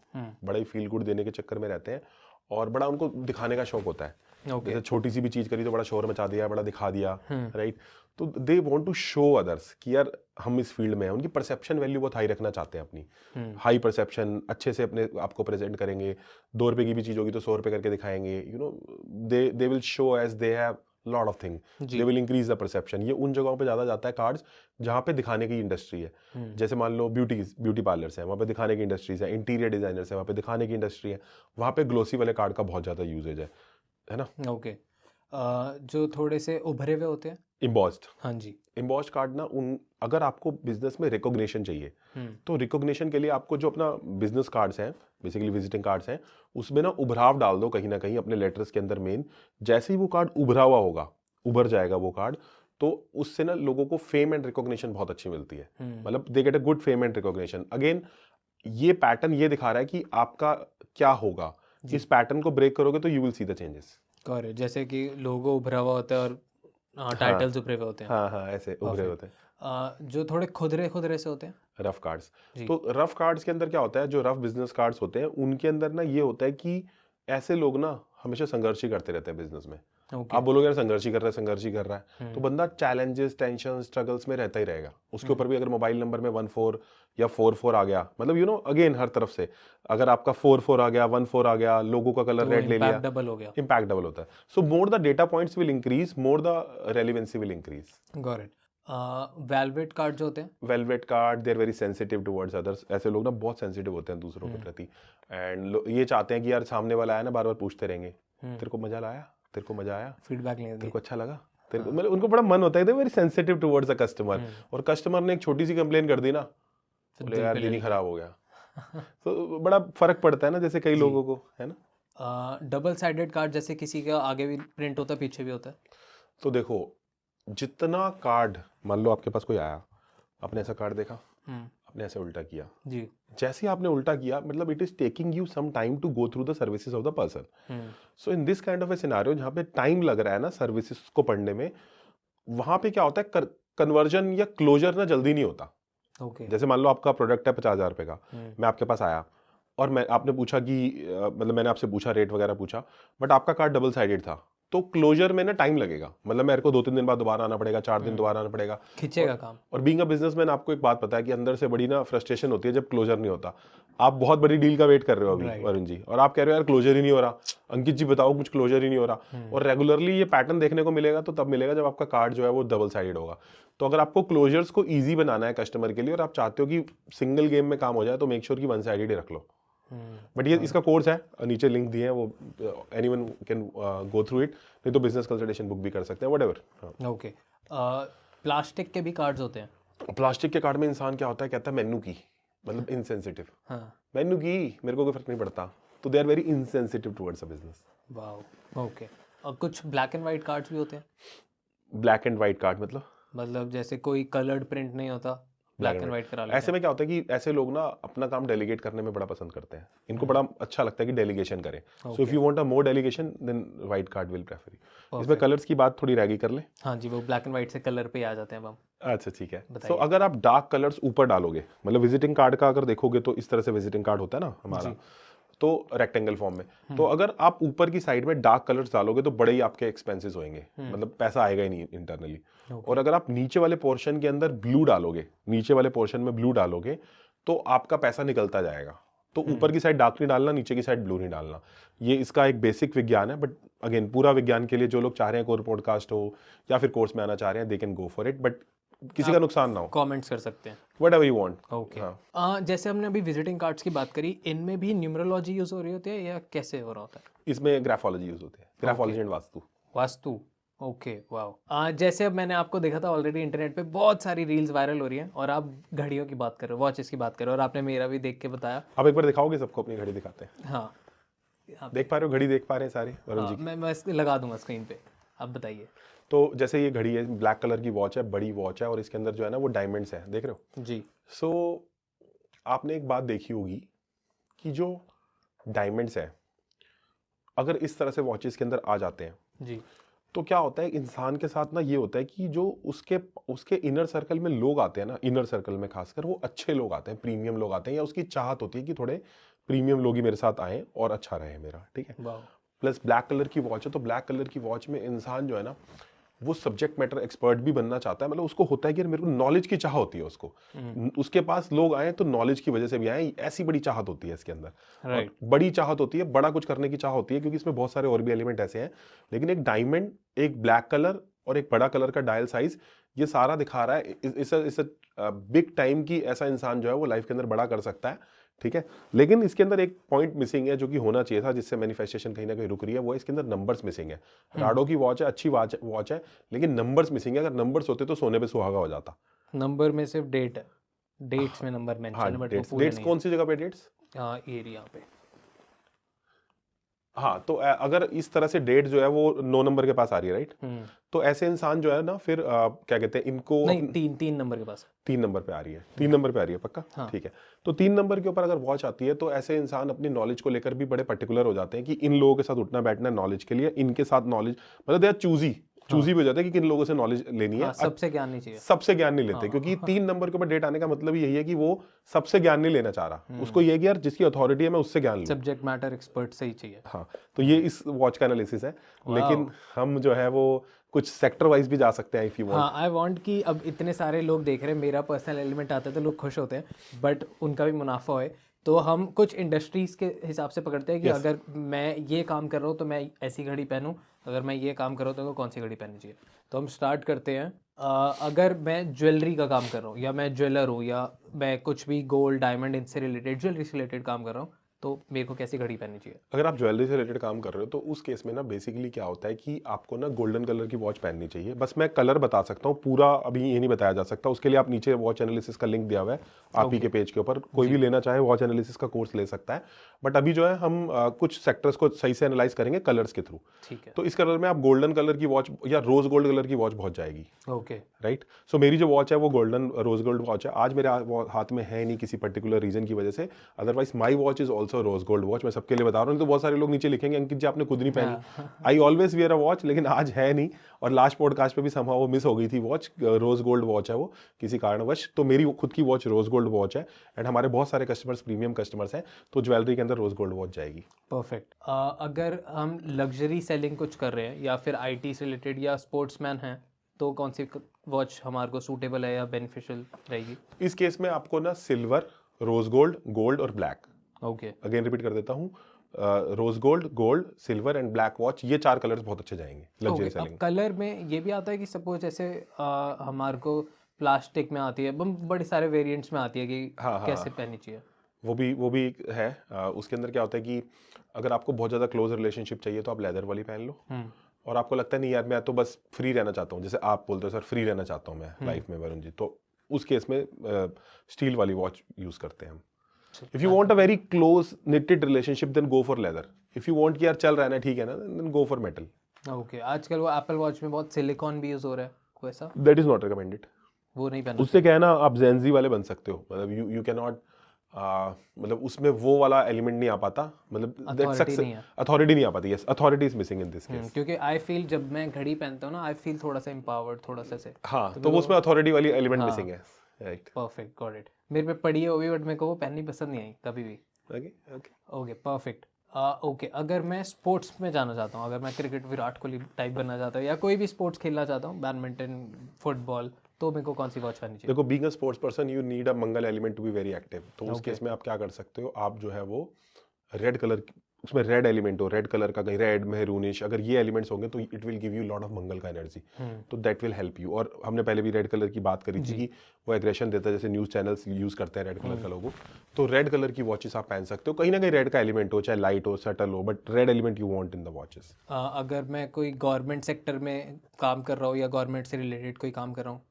बड़ा ही फील गुड देने के चक्कर में रहते हैं, और बड़ा उनको दिखाने का शौक होता है। ओके। जैसे छोटी सी भी चीज करी तो बड़ा शोर मचा दिया, बड़ा दिखा दिया, राइट। तो they want to show others कि यार हम इस फील्ड में हैं। उनकी परसेप्शन वैल्यू बहुत हाई रखना चाहते हैं अपनी, हाई परसेप्शन, अच्छे से अपने आपको प्रेजेंट करेंगे। 2 रुपए की भी चीज होगी तो 100 रुपए करके दिखाएंगे, you know, they will show as they have lot of thing, they will increase the perception. ये उन जगहों पे ज्यादा जाता है कार्ड्स जहाँ पे दिखाने की इंडस्ट्री है। जैसे मान लो ब्यूटी पार्लर्स है, वहाँ पे दिखाने की इंडस्ट्रीज है। इंटीरियर डिजाइनर्स है, वहाँ पे दिखाने की इंडस्ट्री है। वहाँ पे ग्लोसी वाले कार्ड का बहुत ज्यादा यूजेज है ना। ओके। जो थोड़े से उभरे हुए होते हैं, इम्बॉस्ड, हाँ जी। इम्बॉस्ड कार्ड ना, उन अगर आपको बिजनेस में रिकॉग्निशन चाहिए तो रिकॉग्निशन के लिए आपको जो अपना बिजनेस कार्ड्स हैं, बेसिकली विजिटिंग कार्ड्स हैं, उसमें ना उभराव डाल दो कहीं ना कहीं अपने लेटर्स के अंदर मेन। जैसे ही वो कार्ड उभरा हुआ होगा, उभर जाएगा वो कार्ड, तो उससे ना लोगों को फेम एंड रिकॉग्निशन बहुत अच्छी मिलती है। मतलब they get a good fame and recognition. Again ये पैटर्न ये दिखा रहा है कि आपका क्या होगा। इस पैटर्न को ब्रेक करोगे तो you will see the changes. Correct, जैसे कि लोगो उभरा हुआ होता है और टाइटल्स उभरे हुए होते हैं। हाँ हाँ, ऐसे उभरे होते हैं। जो थोड़े खुदरे खुदरे से होते हैं, रफ कार्ड्स। तो रफ कार्ड्स के अंदर क्या होता है, जो रफ बिजनेस कार्ड्स होते हैं उनके अंदर ना ये होता है कि ऐसे लोग ना हमेशा संघर्ष ही करते रहते हैं बिजनेस में। आप बोलोगे यार संघर्ष ही कर रहा है, संघर्ष ही कर रहा है, तो बंदा चैलेंजेस, टेंशन, स्ट्रगल्स में रहता ही रहेगा। उसके ऊपर भी अगर मोबाइल नंबर में 14 या 44 आ गया, मतलब यू नो अगेन हर तरफ से अगर आपका 44 आ गया, 14 आ गया, लोगों का कलर रेड ले लिया, इम्पैक्ट डबल हो गया। इम्पैक्ट डबल होता है। So more the data points will increase, more the relevancy will increase. Got it. Velvet card जो होते हैं, velvet card, they are very sensitive towards others. ऐसे लोग ना बहुत सेंसिटिव होते हैं दूसरों के प्रति, एंड ये चाहते हैं कि यार सामने वाला आया ना बार बार पूछते रहेंगे, तेरे को मजा आया, तेरे को मजा आया, फीडबैक लेंगे, तेरे को अच्छा लगा, तेरे को, मतलब उनको बड़ा मन होता है, they very sensitive towards a customer. और कस्टमर ने एक छोटी सी कंप्लेन कर दी ना, बोले यार दिन ही खराब हो गया। तो बड़ा फर्क पड़ता है ना, जैसे कई लोगों को, है ना। डबल साइडेड कार्ड, जैसे किसी का आगे भी प्रिंट होता है पीछे भी होता है। तो देखो, जितना कार्ड, मान लो आपके पास कोई आया, आपने ऐसा कार्ड देखा, आपने ऐसे उल्टा किया जी, जैसे आपने उल्टा किया, मतलब it is taking you some time to go through the services of the person. So in this kind of a scenario जहाँ पे टाइम लग रहा है ना सर्विसेज को पढ़ने में, वहां पे क्या होता है, कन्वर्जन या क्लोजर ना जल्दी नहीं होता। ओके। जैसे मान लो आपका प्रोडक्ट है 50,000 रुपए का, मैं आपके पास आया और मैं आपने पूछा कि मतलब मैंने आपसे पूछा, रेट वगैरह पूछा, बट आपका कार्ड डबल साइडेड था, तो क्लोजर में ना टाइम लगेगा। मतलब मेरे को 2-3 दिन बाद दोबारा आना पड़ेगा, 4 दिन दोबारा आना पड़ेगा, खींचेगा काम। और बीइंग अ बिजनेसमैन आपको एक बात पता है कि अंदर से बड़ी ना फ्रस्ट्रेशन होती है जब क्लोजर नहीं होता। आप बहुत बड़ी डील का वेट कर रहे हो अभी वरुण जी, और आप कह रहे हो यार क्लोजर ही नहीं हो रहा, अंकित जी बताओ कुछ क्लोजर ही नहीं हो रहा। और रेगुलरली ये पैटर्न देखने को मिलेगा तो तब मिलेगा जब आपका कार्ड जो है वो डबल साइडेड होगा। तो अगर आपको क्लोजर्स को ईजी बनाना है कस्टमर के लिए और आप चाहते हो कि सिंगल गेम में काम हो जाए, तो मेक श्योर कि 1 साइडेड ही रख लो। बट ये इसका कोर्स है, नीचे लिंक दिए हैं, वो anyone can go through it, नहीं तो बिजनेस कंसल्टेशन बुक भी कर सकते हैं, व्हाटएवर। ओके। प्लास्टिक के भी कार्ड्स होते हैं। प्लास्टिक के कार्ड में इंसान क्या होता है, कहता है मेनू की, मतलब इनसेंसिटिव, मेनू की मेरे को कोई फर्क नहीं पड़ता, तो they are very insensitive towards a business. Wow, okay. और कुछ ब्लैक एंड वाइट कार्ड्स भी होते हैं। ब्लैक एंड वाइट कार्ड मतलब जैसे कोई कलर्ड प्रिंट नहीं होता, ब्लैक एंड वाइट करा लेते ऐसे में क्या होता है कि ऐसे लोग ना अपना काम डेलीगेट करने में बड़ा पसंद करते हैं, इनको बड़ा अच्छा लगता है कि डेलीगेशन करें। So if you want a more delegation then white card will prefer. इसमें कलर्स की बात थोड़ी रैगी कर ले। हाँ जी, वो ब्लैक एंड वाइट से कलर पे आ जाते हैं अब हम। अच्छा ठीक है। तो अगर आप डार्क कलर्स ऊपर डालोगे, मतलब विजिटिंग कार्ड का अगर देखोगे तो इस तरह से विजिटिंग कार्ड होता है ना हमारा, तो रेक्टेंगल फॉर्म में, तो अगर आप ऊपर की साइड में डार्क कलर्स डालोगे तो बड़े ही आपके एक्सपेंसेस होंगे, मतलब पैसा आएगा ही नहीं इंटरनली। और अगर आप नीचे वाले पोर्शन के अंदर ब्लू डालोगे, नीचे वाले पोर्शन में ब्लू डालोगे, तो आपका पैसा निकलता जाएगा। तो ऊपर की साइड डार्क नहीं डालना, नीचे की साइड ब्लू नहीं डालना। ये इसका एक बेसिक विज्ञान है, बट अगेन पूरा विज्ञान के लिए जो लोग चाह रहे हैं कोई पॉडकास्ट हो या फिर कोर्स में आना चाह रहे हैं, they can go for it, but किसी का नुकसान ना हो। कमेंट्स कर सकते हैं, व्हाटएवर यू वांट। ओके। जैसे हमने अभी विजिटिंग कार्ड्स की बात करी, इनमें भी न्यूमरोलॉजी यूज हो रही होती है या कैसे हो रहा होता है? इसमें ग्राफोलॉजी यूज होती है, graphology and vastu. Okay, wow. जैसे अब मैंने आपको देखा था ऑलरेडी इंटरनेट पे बहुत सारी रील्स वायरल हो रही हैं, और आप घड़ियों की बात कर रहे हो, वॉचेस की बात कर रहे हो, और आपने मेरा भी देख के बताया। आप एक बार दिखाओगे सबको अपनी घड़ी? दिखाते हैं। हाँ, यहाँ देख पा रहे हो, घड़ी देख पा रहे हैं सारे वरुण जी? मैं इसको लगा दूंगा स्क्रीन पे, आप बताइए। तो जैसे ये घड़ी है, ब्लैक कलर की वॉच है, बड़ी वॉच है, और इसके अंदर जो है ना वो डायमंड्स है, देख रहे हो जी। सो आपने एक बात देखी होगी कि जो डायमंड्स है अगर इस तरह से वॉचेस के अंदर आ जाते हैं जी। तो क्या होता है इंसान के साथ ना, ये होता है कि जो उसके इनर सर्कल में लोग आते हैं ना, इनर सर्कल में खासकर वो अच्छे लोग आते हैं, प्रीमियम लोग आते हैं, या उसकी चाहत होती है कि थोड़े प्रीमियम लोग ही मेरे साथ आए और अच्छा रहे मेरा, ठीक है। प्लस ब्लैक कलर की वॉच है, तो ब्लैक कलर की वॉच में इंसान जो है ना वो सब्जेक्ट मैटर एक्सपर्ट भी बनना चाहता है, मतलब उसको होता है कि मेरे को नॉलेज की चाह होती है उसको, उसके पास लोग आए तो नॉलेज की वजह से भी आए, ऐसी बड़ी चाहत होती है इसके अंदर। राइट। बड़ी चाहत होती है, बड़ा कुछ करने की चाह होती है, क्योंकि इसमें बहुत सारे और भी एलिमेंट ऐसे हैं, लेकिन एक डायमंड, एक ब्लैक कलर और एक बड़ा कलर का डायल साइज, ये सारा दिखा रहा है इस बिग टाइम की ऐसा इंसान जो है वो लाइफ के अंदर बड़ा कर सकता है, ठीक है। लेकिन इसके अंदर एक पॉइंट मिसिंग है जो कि होना चाहिए था, जिससे मैनिफेस्टेशन कहीं ना कहीं रुक रही है, वो है इसके अंदर नंबर्स मिसिंग है। राडो की वॉच है, अच्छी वॉच है, लेकिन नंबर्स मिसिंग है। अगर नंबर्स होते तो सोने पे सुहागा हो जाता। नंबर में सिर्फ डेट है, डेट्स में नंबर मेंशन है, बट वो पूरे डेट्स नहीं कौन सी जगह पे डेट्स? एरिया पे। हाँ, तो अगर इस तरह से डेट जो है वो 9 नंबर के पास आ रही है, राइट, तो ऐसे इंसान जो है ना फिर क्या कहते हैं इनको, नहीं, तीन नंबर के पास, 3 नंबर पे आ रही है, 3 नंबर पे आ रही है पक्का, हाँ। ठीक है। तो 3 नंबर के ऊपर अगर वॉच आती है तो ऐसे इंसान अपनी नॉलेज को लेकर भी बड़े पर्टिकुलर हो जाते हैं कि इन लोगों के साथ उठना बैठना है नॉलेज के लिए, इनके साथ नॉलेज, मतलब दे आर चूजी भी हो जाते हैं कि किन लोगों से नॉलेज लेनी है। सबसे ज्ञान नहीं चाहिए, सबसे ज्ञान नहीं लेते, क्योंकि 3 नंबर के ऊपर डेट आने का मतलब यही है कि वो सबसे ज्ञान नहीं लेना चाह रहा, उसको ये है कि यार जिसकी अथॉरिटी है मैं उससे ज्ञान लूं, सब्जेक्ट मैटर एक्सपर्ट से ही चाहिए। हाँ, तो ये इस वॉच का एनालिसिस है। लेकिन हम जो है वो कुछ सेक्टर वाइज भी जा सकते हैं इफ यू वांट। हाँ, आई वांट कि अब इतने सारे लोग देख रहे हैं, मेरा पर्सनल एलिमेंट आता है तो लोग खुश होते हैं, बट उनका भी मुनाफा होए, तो हम कुछ इंडस्ट्रीज के हिसाब से पकड़ते हैं कि अगर मैं ये काम कर रहा हूँ तो मैं ऐसी घड़ी पहनूं, अगर मैं ये काम कर रहा हूँ तो मेरे को कौन सी घड़ी पहननी चाहिए। तो हम स्टार्ट करते हैं। अगर मैं ज्वेलरी का काम कर रहा हूँ, या मैं ज्वेलर हूँ, या मैं कुछ भी गोल्ड डायमंड इनसे रिलेटेड, ज्वेलरी से रिलेटेड काम कर रहा हूँ, तो मेरे को कैसी घड़ी पहननी चाहिए? अगर आप ज्वेलरी से रिलेटेड काम कर रहे हो तो उस केस में ना बेसिकली क्या होता है कि आपको ना गोल्डन कलर की वॉच पहननी चाहिए। बस मैं कलर बता सकता हूँ, पूरा अभी ये नहीं बताया जा सकता, उसके लिए आप नीचे वॉच एनालिसिस का लिंक दिया हुआ है आप ही के पेज के ऊपर, कोई भी लेना चाहे वॉच एनालिसिस का कोर्स ले सकता है। बट अभी जो है हम कुछ सेक्टर्स को सही से एनालाइज करेंगे कलर्स के थ्रू। ठीक है। तो इस कलर में आप गोल्डन कलर की वॉच या रोज गोल्ड कलर की वॉच बहुत जाएगी। Okay, right. सो मेरी जो वॉच है वो गोल्डन रोज गोल्ड वॉच है। आज मेरे हाथ में है नहीं किसी पर्टिकुलर रीजन की वजह से, otherwise my watch is also rose gold watch. मैं सबके लिए बता रहा हूँ, तो बहुत सारे लोग नीचे लिखेंगे अंकित जी आपने खुद नहीं पहनी। I always wear a watch, लेकिन आज है नहीं, और लास्ट पॉडकास्ट पे भी समहाउ वो मिस हो गई थी वॉच। रोज गोल्ड वॉच है वो किसी कारणवश, तो मेरी खुद की वॉच रोज गोल्ड वॉच है। एंड हमारे बहुत सारे कस्टमर्स प्रीमियम कस्टमर्स हैं, तो ज्वेलरी के अंदर रोज गोल्ड वॉच जाएगी। परफेक्ट। अगर हम लग्जरी सेलिंग कुछ कर रहे हैं, या फिर आईटी से रिलेटेड, या स्पोर्ट्समैन हैं, तो कौन सी वॉच हमारे को सूटेबल है या बेनिफिशियल रहेगी? इस केस में आपको ना सिल्वर, रोज गोल्ड, गोल्ड और ब्लैक, ओके, अगेन रिपीट कर देता हूँ, rose gold, gold, silver and black watch, ये 4 कलर्स बहुत अच्छे जाएंगे लग्जरी सेलिंग। कलर में ये भी आता है कि सपोज जैसे हमारे को प्लास्टिक में आती है, बड़े सारे वेरिएंट्स में आती है कि कैसे पहननी चाहिए? वो भी है। उसके अंदर क्या होता है कि अगर आपको बहुत ज़्यादा क्लोज रिलेशनशिप चाहिए तो आप लेदर वाली पहन लो, और आपको लगता है नहीं यार मैं तो बस फ्री रहना चाहता हूँ, जैसे आप बोलते हो सर फ्री रहना चाहता हूँ मैं लाइफ में वरुण जी, तो उस केस में स्टील वाली वॉच यूज़ करते हैं हम। If you want a very close knitted relationship then go for leather. If you want कि यार चल रहा है ठीक है ना, then go for metal. Okay, आजकल वो एप्पल वॉच में बहुत सिलिकॉन भी यूज हो रहा है, कोई ऐसा? दैट इज नॉट रिकमेंडेड, वो नहीं पहनना। उससे क्या है ना, आप जेंजी वाले बन सकते हो, मतलब यू कैन नॉट, मतलब उसमें वो वाला एलिमेंट नहीं आ पाता, मतलब अथॉरिटी नहीं आ पाती। Yes, authority is missing in this case. क्योंकि आई फील जब मैं घड़ी पहनता हूँ ना, आई फील थोड़ा सा एम्पावर्ड, थोड़ा सा से। हाँ, तो वो उसमें अथॉरिटी वाली एलिमेंट मिसिंग है। Right, perfect, got it. मेरे पे पड़ी है वो भी, बट मेरे को वो पहननी पसंद नहीं आई कभी भी। Okay, perfect. ओके, अगर मैं स्पोर्ट्स में जाना चाहता हूँ, अगर मैं क्रिकेट विराट कोहली टाइप बनना चाहता हूँ, या कोई भी स्पोर्ट्स खेलना चाहता हूँ, बैडमिंटन, फुटबॉल, तो मेरे को कौन सी वॉच पहननी चाहिए? देखो, being a sports person you need a Mangal element to be very active. तो उस केस में आप क्या कर सकते हो, आप जो है वो रेड कलर, उसमें रेड एलिमेंट हो, रेड कलर का, कहीं रेड, मेहरूनिश, अगर ये एलिमेंट्स होंगे तो it will give you lot of Mangal का एनर्जी, तो दैट विल हेल्प यू। और हमने पहले भी रेड कलर की बात करी थी कि वो एग्रेशन देता है, जैसे न्यूज़ चैनल्स यूज़ करते हैं रेड कलर का लोगो, तो रेड कलर की वॉचेस आप पहन सकते हो। कहीं ना कहीं रेड का एलिमेंट हो, चाहे लाइट हो, सटल हो, but red element you want in the watches. अगर मैं कोई गवर्नमेंट सेक्टर में काम कर रहा हूँ, या गवर्नमेंट से रिलेटेड कोई काम कर रहा हूँ,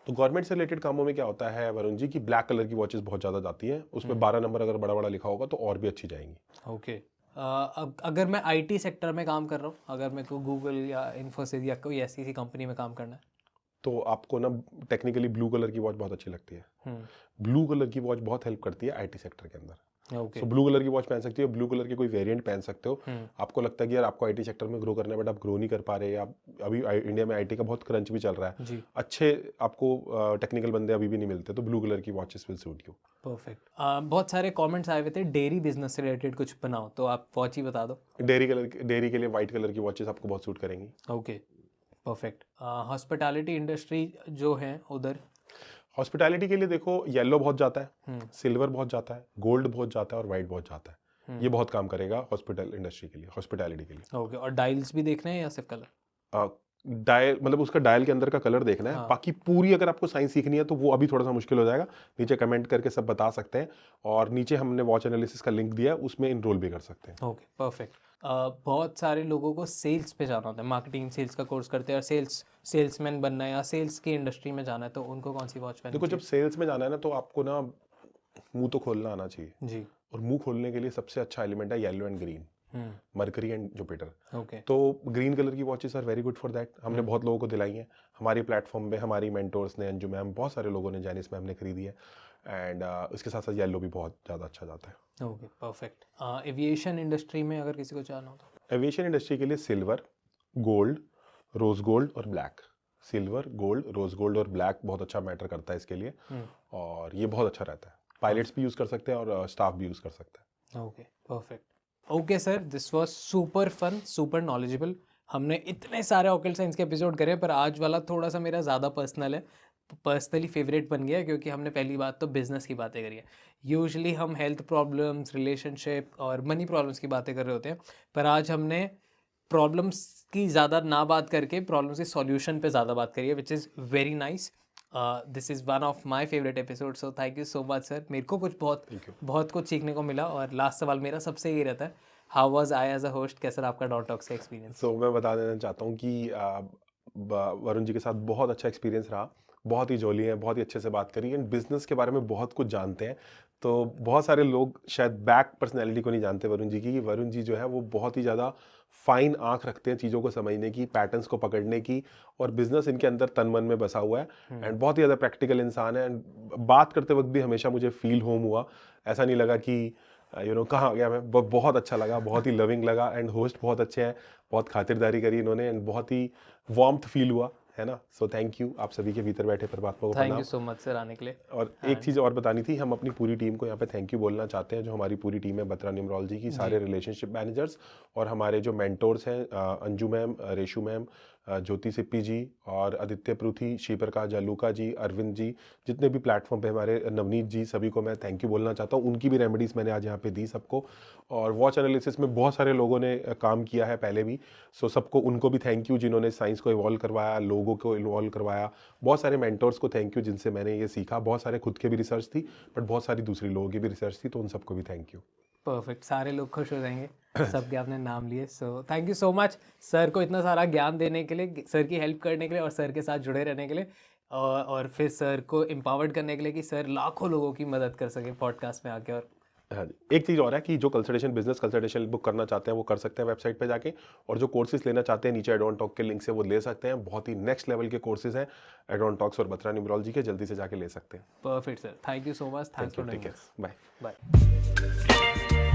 तो गवर्नमेंट से रिलेटेड कामों में क्या होता है वरुण जी कि ब्लैक कलर की वॉचेस बहुत ज़्यादा जाती हैं, उसमें 12 नंबर अगर बड़ा बड़ा लिखा होगा तो और भी अच्छी जाएंगी। ओके। अब अगर मैं आईटी सेक्टर में काम कर रहा हूँ, अगर मेरे को गूगल या इन्फोसिस या कोई ऐसी सी कंपनी में काम करना है, तो आपको ना टेक्निकली ब्लू कलर की वॉच बहुत अच्छी लगती है। ब्लू कलर की वॉच बहुत हेल्प करती है आईटी सेक्टर के अंदर। ओके, सो ब्लू कलर की वॉच पहन सकती हो, ब्लू कलर के कोई वेरिएंट पहन सकते हो। आपको लगता है कि यार आपको आईटी सेक्टर में ग्रो करना है बट आप ग्रो नहीं कर पा रहे, आप अभी इंडिया में आईटी का बहुत क्रंच भी चल रहा है जी, अच्छे आपको टेक्निकल बंदे अभी भी नहीं मिलते, तो ब्लू कलर की watches will suit you. Perfect. बहुत सारे कमेंट्स आए हुए थे डेयरी बिजनेस से रिलेटेड कुछ बनाओ, तो आप वॉच ही बता दो। डेयरी के लिए व्हाइट कलर की वॉचेस आपको बहुत सूट करेंगी। Okay, perfect. हॉस्पिटैलिटी इंडस्ट्री जो है उधर, हॉस्पिटैलिटी के लिए देखो येलो बहुत जाता है, सिल्वर बहुत जाता है, गोल्ड बहुत जाता है और वाइट बहुत जाता है। ये बहुत काम करेगा हॉस्पिटल इंडस्ट्री के लिए, हॉस्पिटैलिटी के लिए। ओके, और डायल्स भी देखना है या सिर्फ कलर? डायल मतलब उसका डायल के अंदर का कलर देखना है। हाँ। बाकी पूरी अगर आपको साइंस सीखनी है तो वो अभी थोड़ा सा मुश्किल हो जाएगा, नीचे कमेंट करके सब बता सकते हैं, और नीचे हमने वॉच एनालिसिस का लिंक दिया है, उसमें इनरोल भी कर सकते हैं। Okay, perfect. बहुत सारे लोगों को सेल्स पे जाना होता है, मार्केटिंग सेल्स का कोर्स करते हैं और सेल्समैन बनना है या सेल्स की इंडस्ट्री में जाना है, तो उनको कौन सी वॉच पहननी देखो जब सेल्स में जाना है ना तो आपको ना मुंह तो खोलना आना चाहिए जी, और मुंह खोलने के लिए सबसे अच्छा एलिमेंट है yellow and green, Mercury and Jupiter. Okay, तो ग्रीन कलर की watches are very good for that. हमने बहुत लोगों को दिलाई हैं हमारी प्लेटफॉर्म पे, हमारी मेंटोर्स ने, अंजू मैम, बहुत सारे लोगों ने, जैनिस मैम ने खरीदी है। एंड इसके साथ साथ येलो भी बहुत ज़्यादा अच्छा जाता है। Okay, perfect. एविएशन इंडस्ट्री में अगर किसी को जाना हो तो? एविएशन इंडस्ट्री के लिए सिल्वर, गोल्ड, रोज गोल्ड और black. Silver, gold, rose gold और ब्लैक बहुत अच्छा मैटर करता है इसके लिए, और ये बहुत अच्छा रहता है। पायलट्स भी यूज़ कर सकते हैं और स्टाफ भी यूज़ कर सकता है। Okay, perfect. Okay sir, this was super fun, super knowledgeable. हमने इतने सारे ऑकल्ट साइंस के एपिसोड करे, पर आज वाला थोड़ा सा मेरा ज़्यादा पर्सनल है, पर्सनली फेवरेट बन गया, क्योंकि हमने पहली बात तो बिजनेस की बातें करी है। यूजुअली हम हेल्थ प्रॉब्लम्स, रिलेशनशिप और मनी प्रॉब्लम्स की बातें कर रहे होते हैं, पर आज हमने प्रॉब्लम्स की ज़्यादा ना बात करके प्रॉब्लम्स के सॉल्यूशन पे ज़्यादा बात करी है, which is very nice. This is one of my favourite episode, so thank you so much sir. मेरे को कुछ बहुत कुछ सीखने को मिला। और लास्ट सवाल मेरा सबसे ये रहता है, how was I as a host, कैसा रहा आपका डॉट टॉक्स का एक्सपीरियंस? सो मैं बता देना चाहता हूँ कि वरुण जी के साथ बहुत अच्छा एक्सपीरियंस रहा, बहुत ही जॉली हैं, बहुत ही अच्छे से बात करी, एंड बिजनेस के बारे में बहुत कुछ जानते हैं। तो बहुत सारे लोग शायद बैक पर्सनैलिटी को नहीं जानते वरुण जी की, कि वरुण जी जो है वो बहुत ही ज़्यादा फाइन आंख रखते हैं चीज़ों को समझने की, पैटर्न्स को पकड़ने की, और बिजनेस इनके अंदर तन मन में बसा हुआ है। एंड बहुत ही ज़्यादा प्रैक्टिकल इंसान है, एंड बात करते वक्त भी हमेशा मुझे फील होम हुआ, ऐसा नहीं लगा कि कहाँ आ गया मैं। बहुत अच्छा लगा, बहुत ही लविंग लगा, एंड होस्ट बहुत अच्छे हैं, बहुत खातिरदारी करी इन्होंने, एंड बहुत ही वार्मथ फील हुआ, है ना। सो थैंक यू आप सभी के भीतर बैठे परमात्मा को थैंक प्रणाम। यू सो मच सर आने के लिए। और एक चीज़ और बतानी थी, हम अपनी पूरी टीम को यहाँ पे थैंक यू बोलना चाहते हैं, जो हमारी पूरी टीम है बत्रा न्यूमरोलॉजी की, सारे रिलेशनशिप मैनेजर्स और हमारे जो मेंटोर्स हैं, अंजू मैम, रेशु मैम, ज्योति सिप्पी जी और आदित्य पृथी, श्रीप्रकाश जालूका जी, अरविंद जी, जितने भी प्लेटफॉर्म पे हमारे, नवनीत जी, सभी को मैं थैंक यू बोलना चाहता हूँ। उनकी भी रेमेडीज़ मैंने आज यहाँ पे दी सबको, और वॉच एनालिसिस में बहुत सारे लोगों ने काम किया है पहले भी, सो सबको उनको भी थैंक यू जिन्होंने साइंस को इवॉल्व करवाया, लोगों को इवॉल्व करवाया। बहुत सारे मेंटोर्स को थैंक यू जिनसे मैंने ये सीखा, बहुत सारे खुद के भी रिसर्च थी बट बहुत सारी दूसरी लोगों की भी रिसर्च थी, तो उन सबको भी थैंक यू। परफेक्ट, सारे लोग खुश हो जाएंगे सबके आपने नाम लिए। So thank you so much sir को इतना सारा ज्ञान देने के लिए, सर की हेल्प करने के लिए और सर के साथ जुड़े रहने के लिए, और फिर सर को एम्पावर्ड करने के लिए कि सर लाखों लोगों की मदद कर सके पॉडकास्ट में आके। और हाँ जी, एक चीज़ और है कि जो कंसल्टेशन, बिजनेस कंसल्टेशन बुक करना चाहते हैं वो कर सकते हैं वेबसाइट पे जाके, और जो कोर्सेज लेना चाहते हैं नीचे एडवान टॉक के लिंक से वो ले सकते हैं। बहुत ही नेक्स्ट लेवल के कोर्सेज हैं एडवान टॉक्स और बत्रा न्यूमरोलॉजी के, जल्दी से जाके ले सकते हैं। Perfect sir, thank you so much, thanks for take doing care, bye. Bye.